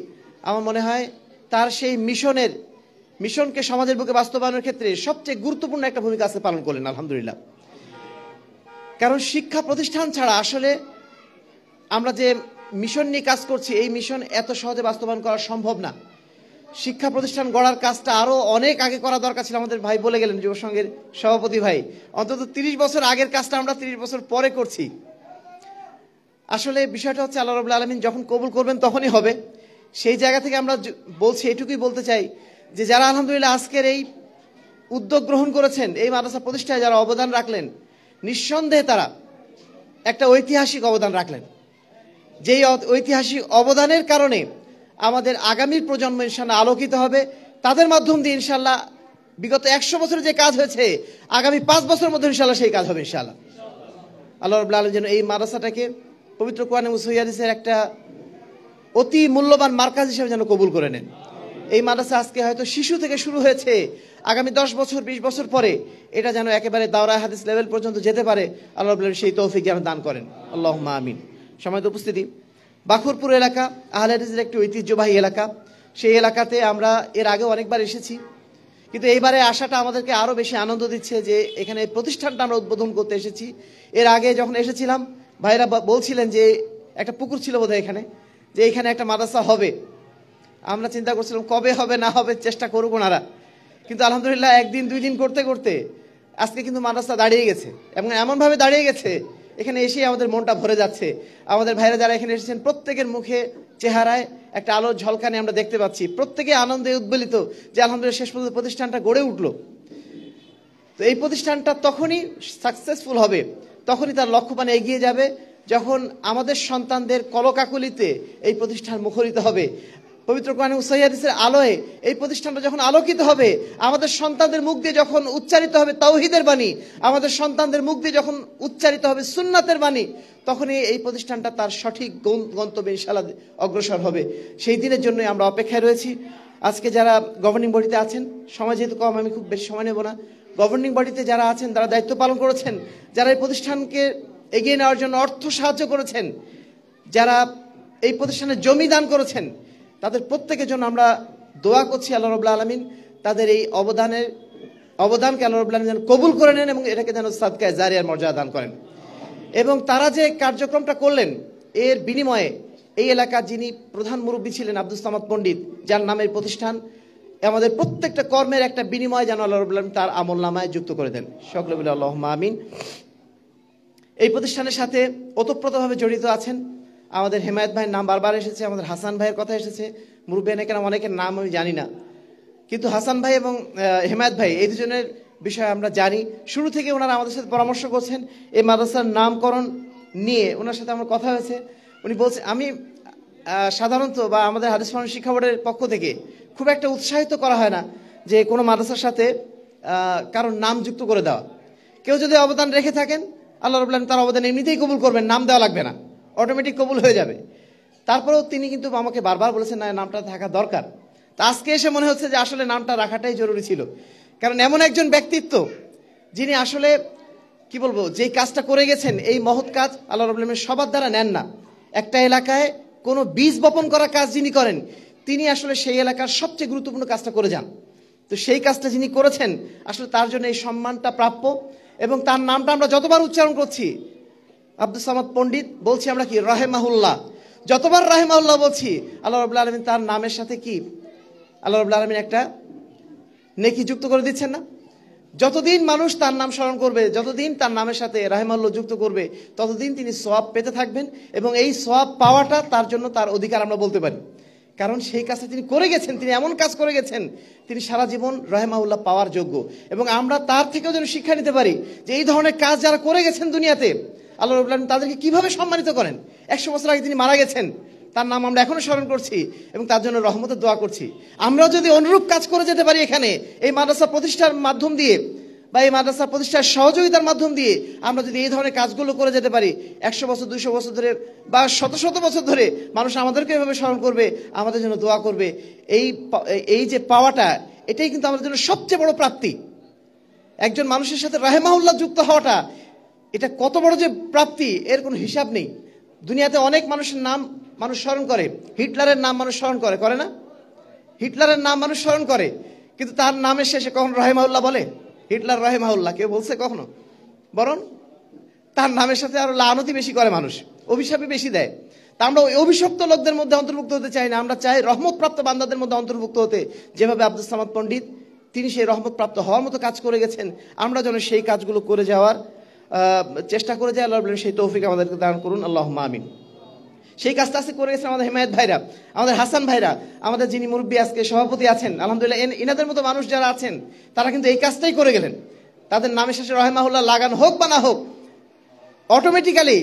আমার মনে হয় তার সেই মিশনকে সমাজের বুকে বাস্তবায়নের ক্ষেত্রে সবচেয়ে গুরুত্বপূর্ণ একটা ভূমিকা আজকে পালন করলেন আলহামদুলিল্লাহ। কারণ শিক্ষা প্রতিষ্ঠান ছাড়া আসলে আমরা যে মিশন নিয়ে কাজ করছি, এই মিশন এত সহজে বাস্তবায়ন করা সম্ভব না। শিক্ষা প্রতিষ্ঠান গড়ার কাজটা আরও অনেক আগে করা দরকার ছিল। আমাদের ভাই বলে গেলেন, যুব সংঘের সভাপতি ভাই, অন্তত 30 বছর আগের কাজটা আমরা 30 বছর পরে করছি। আসলে বিষয়টা হচ্ছে আল্লাহ রাব্বুল আলামিন যখন কবুল করবেন তখনই হবে। সেই জায়গা থেকে আমরা বলছি, এটুকুই বলতে চাই যে যারা আলহামদুলিল্লাহ আজকের এই উদ্যোগ গ্রহণ করেছেন, এই মাদ্রাসা প্রতিষ্ঠায় যারা অবদান রাখলেন, নিঃসন্দেহে তারা একটা ঐতিহাসিক অবদান রাখলেন। যেই ঐতিহাসিক অবদানের কারণে আমাদের আগামীর প্রজন্ম ইনশাআল্লাহ আলোকিত হবে। তাদের মাধ্যম দিয়ে ইনশাআল্লাহ বিগত 100 বছরে যে কাজ হয়েছে, আগামী 5 বছরের মধ্যে ইনশাআল্লাহ সেই কাজ হবে ইনশাআল্লাহ। আল্লাহ রাব্বুল আলামিন যেন এই মাদ্রাসাটাকে পবিত্র কোরআন এবং সহিহ হাদিসের একটা অতি মূল্যবান মার্কাজ হিসেবে যেন কবুল করে নেন। এই মাদ্রাসা আজকে হয়তো শিশু থেকে শুরু হয়েছে, আগামী 10 বছর 20 বছর পরে এটা যেন একেবারে দাওরায়ে হাদিস লেভেল পর্যন্ত যেতে পারে। আল্লাহ রাব্বুল আলামিন সেই তৌফিক যেন দান করেন, আল্লাহুম্মা আমিন। সম্মানিত উপস্থিতি, বাখরপুর এলাকা আহলে হাদিসের একটি ঐতিহ্যবাহী এলাকা। সেই এলাকাতে আমরা এর আগে অনেকবার এসেছি, কিন্তু এইবারে আসাটা আমাদেরকে আরও বেশি আনন্দ দিচ্ছে যে এখানে প্রতিষ্ঠানটা আমরা উদ্বোধন করতে এসেছি। এর আগে যখন এসেছিলাম ভাইরা বলছিলেন যে একটা পুকুর ছিল বোধহয় এখানে, যে এখানে একটা মাদ্রাসা হবে। আমরা চিন্তা করছিলাম কবে হবে না হবে, চেষ্টা করুক ওনারা। কিন্তু আলহামদুলিল্লাহ 1 দিন 2 দিন করতে করতে আজকে কিন্তু মাদ্রাসা দাঁড়িয়ে গেছে, এবং এমনভাবে দাঁড়িয়ে গেছে এখানে এসেই আমাদের মনটা ভরে যাচ্ছে। আমাদের ভাইরা যারা এখানে এসেছেন প্রত্যেকের মুখে চেহারায় একটা আলোর ঝলকানি আমরা দেখতে পাচ্ছি। প্রত্যেকে আনন্দে উদ্বেলিত যে আলহামদুলিল্লাহ শেষ পর্যন্ত প্রতিষ্ঠানটা গড়ে উঠলো। তো এই প্রতিষ্ঠানটা তখনই সাকসেসফুল হবে, তখনই তার লক্ষ্যপানে এগিয়ে যাবে, যখন আমাদের সন্তানদের কলকাকলিতে এই প্রতিষ্ঠান মুখরিত হবে। পবিত্র কোরআন ও সহিহ হাদিসের আলোয় এই প্রতিষ্ঠানটা যখন আলোকিত হবে, আমাদের সন্তানদের মুখ দিয়ে যখন উচ্চারিত হবে তাওহীদের বাণী, আমাদের সন্তানদের মুখ দিয়ে যখন উচ্চারিত হবে সুন্নাতের বাণী, তখনই এই প্রতিষ্ঠানটা তার সঠিক গন্তব্যে ইনশাআল্লাহ অগ্রসর হবে। সেই দিনের জন্যই আমরা অপেক্ষায় রয়েছি। আজকে যারা গভর্নিং বডিতে আছেন, সময় যেহেতু কম আমি খুব বেশি সময় নেব না, গভর্নিং বডিতে যারা আছেন, যারা দায়িত্ব পালন করেছেন, যারা এই প্রতিষ্ঠানকে এগিয়ে নেওয়ার জন্য অর্থ সাহায্য করেছেন, যারা এই প্রতিষ্ঠানে জমি দান করেছেন, তাদের প্রত্যেকের জন্য আমরা দোয়া করছি আল্লাহ রাব্বুল আলামিন তাদের এই অবদানকে আল্লাহ রাব্বুল আলামিন যেন কবুল করে নেন এবং এটাকে যেন সাদকায়ে জারিয়ার মর্যাদা দান করেন। এবং তারা যে কার্যক্রমটা করলেন, এর বিনিময়ে এই এলাকার যিনি প্রধান মুরব্বী ছিলেন আব্দুস সামাদ পণ্ডিত, যার নামের প্রতিষ্ঠান, আমাদের প্রত্যেকটা কর্মের একটা বিনিময় যেন আল্লাহ রাব্বুল আলামিন তার আমলনামায় যুক্ত করে দেন। সকলে বলে আল্লাহুম্মা আমিন। এই প্রতিষ্ঠানের সাথে ওতপ্রোতভাবে জড়িত আছেন আমাদের হেমায়েত ভাইয়ের নাম বারবার এসেছে, আমাদের হাসান ভাইয়ের কথা এসেছে, মুরব্বী কেরাম অনেকের নাম আমি জানি না, কিন্তু হাসান ভাই এবং হেমায়েত ভাই এই দুজনের বিষয়ে আমরা জানি। শুরু থেকে ওনারা আমাদের সাথে পরামর্শ করছেন। এই মাদ্রাসার নামকরণ নিয়ে ওনার সাথে আমার কথা হয়েছে। উনি বলছে, আমি সাধারণত বা আমাদের হাদিস মানব শিক্ষা বোর্ডের পক্ষ থেকে খুব একটা উৎসাহিত করা হয় না যে কোনো মাদ্রাসার সাথে কারোর নাম যুক্ত করে দেওয়া। কেউ যদি অবদান রেখে থাকেন, আল্লাহ রাব্বুল আলামিন তার অবদান এমনিতেই কবুল করবেন, নাম দেওয়া লাগবে না, অটোমেটিক কবুল হয়ে যাবে। তারপরেও তিনি কিন্তু আমাকে বারবার বলেছেন না, নামটা থাকা দরকার। তা আজকে এসে মনে হচ্ছে যে আসলে নামটা রাখাটাই জরুরি ছিল। কারণ এমন একজন ব্যক্তিত্ব যিনি আসলে কি বলবো, যেই কাজটা করে গেছেন, এই মহৎ কাজ আল্লাহ রাব্বুল আলামিন সবার দ্বারা নেন না। একটা এলাকায় কোনো বীজ বপন করা কাজ যিনি করেন, তিনি আসলে সেই এলাকার সবচেয়ে গুরুত্বপূর্ণ কাজটা করে যান। তো সেই কাজটা যিনি করেছেন, আসলে তার জন্য এই সম্মানটা প্রাপ্য। এবং তার নামটা আমরা যতবার উচ্চারণ করছি, আব্দুস সামাদ পণ্ডিত বলছি আমরা কি রাহেমাহুল্লাহ, যতবার রাহেমাহুল্লাহ বলছি, আল্লাহ রাব্বুল আলামিন তার নামের সাথে কি আল্লাহ রাব্বুল আলামিন একটা নেকি যুক্ত করে দিচ্ছেন না? যতদিন মানুষ তার নাম স্মরণ করবে, যতদিন তার নামের সাথে রাহেমাহুল্লাহ যুক্ত করবে, ততদিন তিনি সওয়াব পেতে থাকবেন। এবং এই সওয়াব পাওয়াটা তার জন্য তার অধিকার আমরা বলতে পারি। কারণ সেই কাজটা তিনি করে গেছেন, তিনি এমন কাজ করে গেছেন, তিনি সারা জীবন রাহেমাহুল্লাহ পাওয়ার যোগ্য। এবং আমরা তার থেকেও যেন শিক্ষা নিতে পারি যে এই ধরনের কাজ যারা করে গেছেন দুনিয়াতে, আল্লাহ রাব্বুল আলামিন তাদেরকে কিভাবে সম্মানিত করেন। 100 বছর আগে তিনি মারা গেছেন, তার নাম আমরা এখনো স্মরণ করছি এবং তার জন্য রহমতের দোয়া করছি। আমরাও যদি অনুরূপ কাজ করে যেতে পারি এখানে এই মাদ্রাসা প্রতিষ্ঠার মাধ্যম দিয়ে বা এই মাদ্রাসা প্রতিষ্ঠার সহযোগিতার মাধ্যম দিয়ে আমরা যদি এই ধরনের কাজগুলো করে যেতে পারি, 100 বছর 200 বছর ধরে বা শত শত বছর ধরে মানুষ আমাদেরকে এভাবে স্মরণ করবে, আমাদের জন্য দোয়া করবে। এই যে পাওয়াটা, এটাই কিন্তু আমাদের জন্য সবচেয়ে বড় প্রাপ্তি। একজন মানুষের সাথে রাহেমাহুল্লাহ যুক্ত হওয়াটা, এটা কত বড় যে প্রাপ্তি, এর কোনো হিসাব নেই। দুনিয়াতে অনেক মানুষের নাম মানুষ স্মরণ করে, হিটলারের নাম মানুষ স্মরণ করে না? হিটলারের নাম মানুষ স্মরণ করে, কিন্তু তার নামের শেষে কখনো রাহেমাহুল্লাহ বলে? হিটলার রাহেমাহুল্লাহ কেউ বলছে কখনো? বরং তার নামের সাথে আরো লানতি বেশি করে মানুষ, অভিশাপই বেশি দেয়। তা আমরা ওই অভিশপ্ত লোকদের মধ্যে অন্তর্ভুক্ত হতে চাই না, আমরা চাই রহমতপ্রাপ্ত বান্দাদের মধ্যে অন্তর্ভুক্ত হতে। যেভাবে আব্দুস সামাদ পণ্ডিত তিনি সেই রহমতপ্রাপ্ত হওয়ার মতো কাজ করে গেছেন, আমরা যেন সেই কাজগুলো করে যাওয়ার চেষ্টা করে যাই। আল্লাহ সেই তৌফিক আমাদেরকে দান করুন, আল্লাহুম্মা আমিন। সেই কাজটা আজকে করে গেছেন আমাদের হেমায়েত ভাইরা, আমাদের হাসান ভাইরা, আমাদের যিনি মুরব্বী আজকে সভাপতি আছেন, আলহামদুলিল্লাহ ইনাদের মতো মানুষ যারা আছেন তারা কিন্তু এই কাজটাই করে গেলেন। তাদের নামের শেষে রাহেমাহুল্লাহ লাগানো হোক বা না হোক, অটোমেটিক্যালি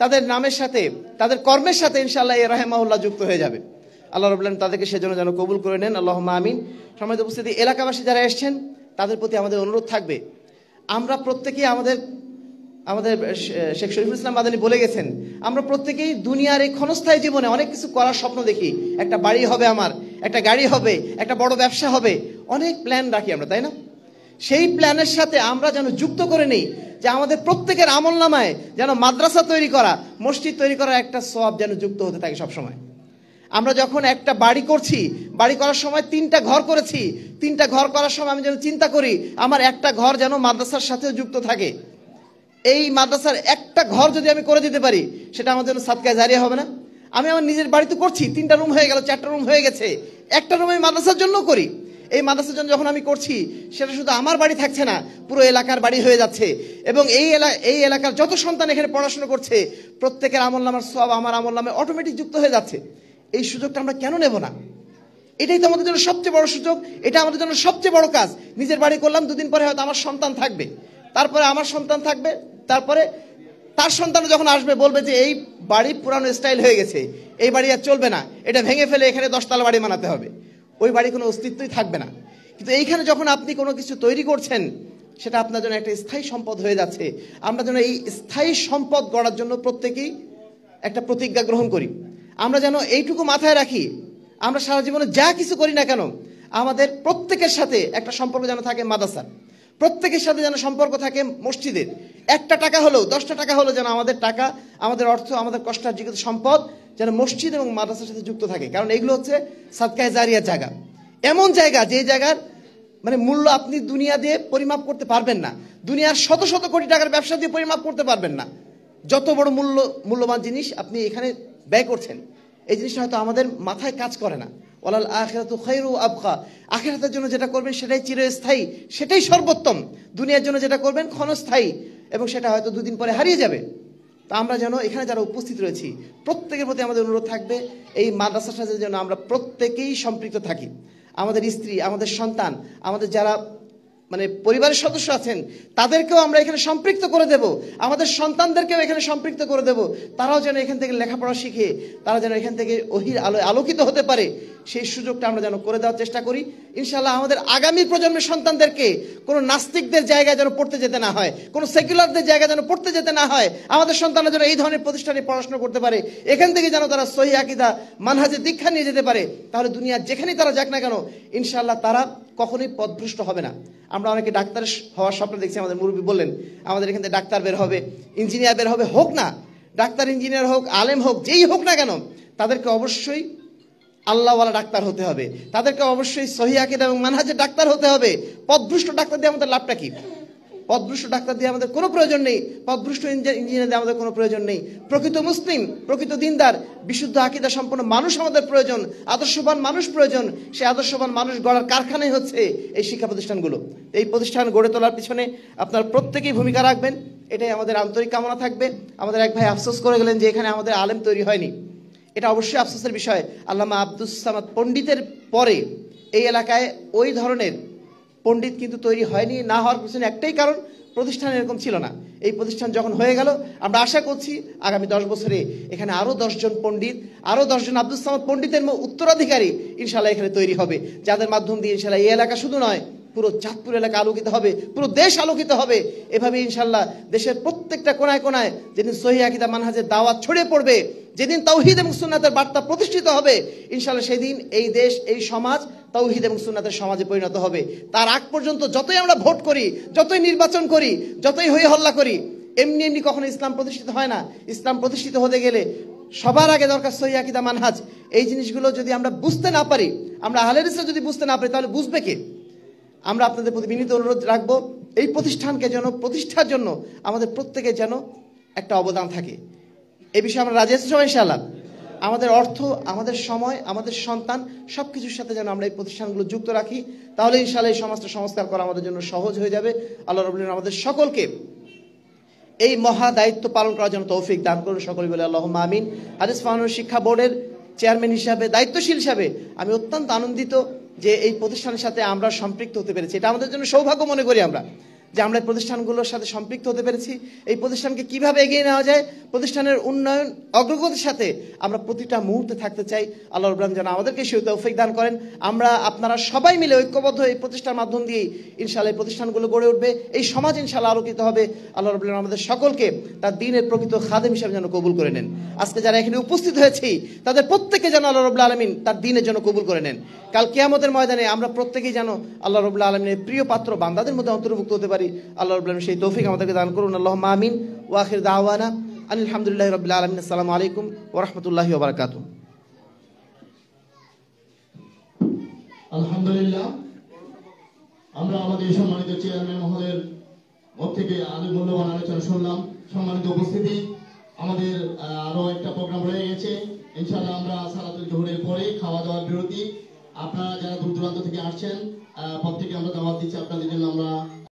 তাদের নামের সাথে, তাদের কর্মের সাথে ইনশাআল্লাহ এই রাহেমাহুল্লাহ যুক্ত হয়ে যাবে। আল্লাহ রাব্বুল আলামিন তাদেরকে সেজন্য যেন কবুল করে নেন, আল্লাহুম্মা আমিন। সম্মানিত উপস্থিতি, এলাকাবাসী যারা এসেছেন তাদের প্রতি আমাদের অনুরোধ থাকবে, আমরা প্রত্যেকেই আমাদের শেখ শরীফুল ইসলাম মাদানী বলে গেছেন, আমরা প্রত্যেকেই দুনিয়ার এই ক্ষণস্থায়ী জীবনে অনেক কিছু করার স্বপ্ন দেখি। একটা বাড়ি হবে আমার, একটা গাড়ি হবে, একটা বড় ব্যবসা হবে, অনেক প্ল্যান রাখি আমরা, তাই না? সেই প্ল্যানের সাথে আমরা যেন যুক্ত করে নেই যে আমাদের প্রত্যেকের আমলনামায় যেন মাদ্রাসা তৈরি করা, মসজিদ তৈরি করার একটা সওয়াব যেন যুক্ত হতে থাকে সবসময়। আমরা যখন একটা বাড়ি করছি, বাড়ি করার সময় 3টা ঘর করেছি, 3টা ঘর করার সময় আমি যেন চিন্তা করি আমার একটা ঘর যেন মাদ্রাসার সাথে যুক্ত থাকে। এই মাদ্রাসার একটা ঘর যদি আমি করে দিতে পারি, সেটা আমার জন্য সাদকায়ে জারিয়া হবে না? আমি আমার নিজের বাড়িতে করছি, 3টা রুম হয়ে গেল, 4টা রুম হয়ে গেছে, একটা রুম আমি মাদ্রাসার জন্য করি। এই মাদ্রাসার জন্য যখন আমি করছি, সেটা শুধু আমার বাড়ি থাকছে না, পুরো এলাকার বাড়ি হয়ে যাচ্ছে। এবং এই এলাকার যত সন্তান এখানে পড়াশোনা করছে, প্রত্যেকের আমলনামার সওয়াব আমার আমলনামে অটোমেটিক যুক্ত হয়ে যাচ্ছে। এই সুযোগটা আমরা কেন নেব না? এটাই তো আমাদের জন্য সবচেয়ে বড় সুযোগ, এটা আমাদের জন্য সবচেয়ে বড় কাজ। নিজের বাড়ি করলাম, 2 দিন পরে হয়তো আমার সন্তান থাকবে, তারপরে আমার সন্তান থাকবে, তারপরে তার সন্তান যখন আসবে বলবে যে এই বাড়ি পুরানো স্টাইল হয়ে গেছে, এই বাড়ি আর চলবে না, এটা ভেঙে ফেলে এখানে 10 তলা বাড়ি বানাতে হবে। ওই বাড়ি কোনো অস্তিত্বই থাকবে না। কিন্তু এইখানে যখন আপনি কোনো কিছু তৈরি করছেন, সেটা আপনার জন্য একটা স্থায়ী সম্পদ হয়ে যাচ্ছে। আমরা যেন এই স্থায়ী সম্পদ গড়ার জন্য প্রত্যেকেই একটা প্রতিজ্ঞা গ্রহণ করি। আমরা যেন এইটুকু মাথায় রাখি, আমরা সারা জীবনে যা কিছু করি না কেন, আমাদের প্রত্যেকের সাথে একটা সম্পর্ক যেন থাকে মাদ্রাসার, প্রত্যেকের সাথে যেন সম্পর্ক থাকে মসজিদের। 1টা টাকা হলেও, 10টা টাকা হলেও যেন আমাদের টাকা, আমাদের অর্থ, আমাদের কষ্টার্জিত সম্পদ যেন মসজিদ এবং মাদ্রাসার সাথে যুক্ত থাকে। কারণ এগুলো হচ্ছে সাদকায়ে জারিয়ার জায়গা, এমন জায়গা যে জায়গার মানে মূল্য আপনি দুনিয়া দিয়ে পরিমাপ করতে পারবেন না, দুনিয়ার শত শত কোটি টাকার ব্যবসা দিয়ে পরিমাপ করতে পারবেন না। যত বড় মূল্যবান জিনিস আপনি এখানে ব্যয় করছেন, এই জিনিসটা হয়তো আমাদের মাথায় কাজ করে না। ওয়ালাল আখিরাতু খায়রু আবকা, আখিরাতের জন্য যেটা করবেন সেটাই চিরস্থায়ী, সেটাই সর্বোত্তম। দুনিয়ার জন্য যেটা করবেন ক্ষণস্থায়ী, এবং সেটা হয়তো 2 দিন পরে হারিয়ে যাবে। তা আমরা যেন এখানে যারা উপস্থিত রয়েছি প্রত্যেকের প্রতি আমাদের অনুরোধ থাকবে, এই মাদ্রাসার সাথে যেন আমরা প্রত্যেকেই সম্পৃক্ত থাকি। আমাদের স্ত্রী, আমাদের সন্তান, আমাদের যারা মানে পরিবারের সদস্য আছেন, তাদেরকেও আমরা এখানে সম্পৃক্ত করে দেব, আমাদের সন্তানদেরকেও এখানে সম্পৃক্ত করে দেব। তারাও যেন এখান থেকে লেখাপড়া শিখে, তারা যেন এখান থেকে ওহির আলোয় আলোকিত হতে পারে, সেই সুযোগটা আমরা যেন করে দেওয়ার চেষ্টা করি। ইনশাআল্লাহ আমাদের আগামী প্রজন্মের সন্তানদেরকে কোনো নাস্তিকদের জায়গায় যেন পড়তে যেতে না হয়, কোনো সেকুলারদের জায়গায় যেন পড়তে যেতে না হয়। আমাদের সন্তানরা যেন এই ধরনের প্রতিষ্ঠানে পড়াশোনা করতে পারে, এখান থেকে যেন তারা সহিহ আকীদা মানহাজে দীক্ষা নিয়ে যেতে পারে। তাহলে দুনিয়ার যেখানেই তারা যাক না কেন, ইনশাআল্লাহ তারা কখনোই পথভ্রষ্ট হবে না। আমরা অনেকে ডাক্তার হওয়ার স্বপ্ন দেখছি, আমাদের মুরব্বী বললেন আমাদের এখান থেকে ডাক্তার বের হবে, ইঞ্জিনিয়ার বের হবে। হোক না, ডাক্তার ইঞ্জিনিয়ার হোক, আলেম হোক, যেই হোক না কেন, তাদেরকে অবশ্যই আল্লাহওয়ালা ডাক্তার হতে হবে, তাদেরকে অবশ্যই সহিহ আকীদা এবং মানহাজের ডাক্তার হতে হবে। পথভ্রষ্ট ডাক্তার দিয়ে আমাদের লাভটা কি? পথভ্রষ্ট ডাক্তার দিয়ে আমাদের কোনো প্রয়োজন নেই, পথভ্রষ্ট ইঞ্জিনিয়ার দিয়ে আমাদের কোনো প্রয়োজন নেই। প্রকৃত মুসলিম, প্রকৃত দিনদার, বিশুদ্ধ আকীদা সম্পন্ন মানুষ আমাদের প্রয়োজন, আদর্শবান মানুষ প্রয়োজন। সেই আদর্শবান মানুষ গড়ার কারখানাই হচ্ছে এই শিক্ষা প্রতিষ্ঠানগুলো। এই প্রতিষ্ঠান গড়ে তোলার পিছনে আপনারা প্রত্যেকেই ভূমিকা রাখবেন, এটাই আমাদের আন্তরিক কামনা থাকবে। আমাদের এক ভাই আফসোস করে গেলেন যে এখানে আমাদের আলেম তৈরি হয়নি। এটা অবশ্যই আফসোসের বিষয়। আল্লামা আব্দুস সামাদ পণ্ডিতের পরে এই এলাকায় ওই ধরনের পণ্ডিত কিন্তু তৈরি হয়নি। না হওয়ার পিছনে একটাই কারণ, প্রতিষ্ঠান এরকম ছিল না। এই প্রতিষ্ঠান যখন হয়ে গেল, আমরা আশা করছি আগামী 10 বছরে এখানে আরও 10 জন পণ্ডিত, আরও 10 জন আব্দুস সামাদ পণ্ডিতের উত্তরাধিকারী ইনশাল্লাহ এখানে তৈরি হবে, যাদের মাধ্যম দিয়ে ইনশাল্লাহ এই এলাকা শুধু নয়, পুরো চাঁদপুর এলাকা আলোকিত হবে, পুরো দেশ আলোকিত হবে। এভাবে ইনশাল্লাহ দেশের প্রত্যেকটা কোনায় কোনায় যেদিন সহিহ আকীদা মানহাজের দাওয়াত ছড়িয়ে পড়বে, যেদিন তাওহীদ এবং সুন্নাতের বার্তা প্রতিষ্ঠিত হবে, ইনশাল্লাহ সেদিন এই দেশ, এই সমাজ তাওহীদ এবং সুন্নাতের সমাজে পরিণত হবে। তার আগ পর্যন্ত যতই আমরা ভোট করি, যতই নির্বাচন করি, যতই হই হল্লা করি, এমনি এমনি কখনো ইসলাম প্রতিষ্ঠিত হয় না। ইসলাম প্রতিষ্ঠিত হতে গেলে সবার আগে দরকার সহিহ আকীদা মানহাজ। এই জিনিসগুলো যদি আমরা বুঝতে না পারি, আমরা আহলে হাদিসরা যদি বুঝতে না পারি, তাহলে বুঝবে কে? আমরা আপনাদের প্রতি বিনীত অনুরোধ রাখবো, এই প্রতিষ্ঠানকে যেন প্রতিষ্ঠার জন্য আমাদের প্রত্যেকের যেন একটা অবদান থাকে। এই বিষয়ে আমরা রাজি আছি সবাই ইনশাআল্লাহ। আমাদের অর্থ, আমাদের সময়, আমাদের সন্তান সবকিছুর সাথে যেন আমরা এই প্রতিষ্ঠানগুলো যুক্ত রাখি, তাহলে ইনশাআল্লাহ এই সমাজটা সংস্কার করা আমাদের জন্য সহজ হয়ে যাবে। আল্লাহ রাব্বুল আলামিন আমাদের সকলকে এই মহা দায়িত্ব পালন করার জন্য তৌফিক দান করুন, সকলে বলে আল্লাহুম্মা আমিন। হাদিস ফাউন্ডেশন শিক্ষা বোর্ডের চেয়ারম্যান হিসাবে, দায়িত্বশীল হিসাবে আমি অত্যন্ত আনন্দিত যে এই প্রতিষ্ঠানের সাথে আমরা সম্পৃক্ত হতে পেরেছি। এটা আমাদের জন্য সৌভাগ্য মনে করি আমরা, যে আমরা এই প্রতিষ্ঠানগুলোর সাথে সম্পৃক্ত হতে পেরেছি। এই প্রতিষ্ঠানকে কিভাবে এগিয়ে নেওয়া যায়, প্রতিষ্ঠানের উন্নয়ন অগ্রগতির সাথে আমরা প্রতিটা মুহূর্তে থাকতে চাই। আল্লাহ রাব্বুল আলামিন যেন আমাদেরকে সেই তৌফিক দান করেন। আমরা আপনারা সবাই মিলে ঐক্যবদ্ধ এই প্রতিষ্ঠানের মাধ্যম দিয়েই ইনশাআল্লাহ এই প্রতিষ্ঠানগুলো গড়ে উঠবে, এই সমাজ ইনশাআল্লাহ আলোকিত হবে। আল্লাহ রাব্বুল আলামিন আমাদের সকলকে তার দ্বীনের প্রকৃত খাদেম হিসেবে যেন কবুল করে নেন। আজকে যারা এখানে উপস্থিত হয়েছি তাদের প্রত্যেককে যেন আল্লাহ রাব্বুল আলামিন তার দ্বীনের জন্য কবুল করে নেন। কাল কিয়ামতের ময়দানে আমরা প্রত্যেকেই যেন আল্লাহ রাব্বুল আলামিনের প্রিয় পাত্র বান্দাদের মধ্যে অন্তর্ভুক্ত হতে পারি। আল্লাহ রাব্বুল আলামিন সেই তৌফিক আমাদেরকে দান করুন। আল্লাহুম্মা আমিন। ওয়া আখির দাওয়ানা আলহামদুলিল্লাহি রাব্বিল আলামিন। আসসালামু আলাইকুম ওয়া রাহমাতুল্লাহি ওয়া বারাকাতুহু। আলহামদুলিল্লাহ, আমরা আমাদের সম্মানিত চেয়ারম্যান মহোদয়ের মুখ থেকে আরো মূল্যবান আলোচনা শুনলাম। সম্মানিত উপস্থিতি, আমাদের আরো একটা প্রোগ্রাম রয়ে গেছে। ইনশাআল্লাহ আমরা সালাতুল জোহরের পরে খাওয়া দাওয়ার বিরতি। আপনারা যারা দূর দূরান্ত থেকে আসছেন প্রত্যেকে আমরা দাওয়াত দিচ্ছি, আপনাদের জন্য আমরা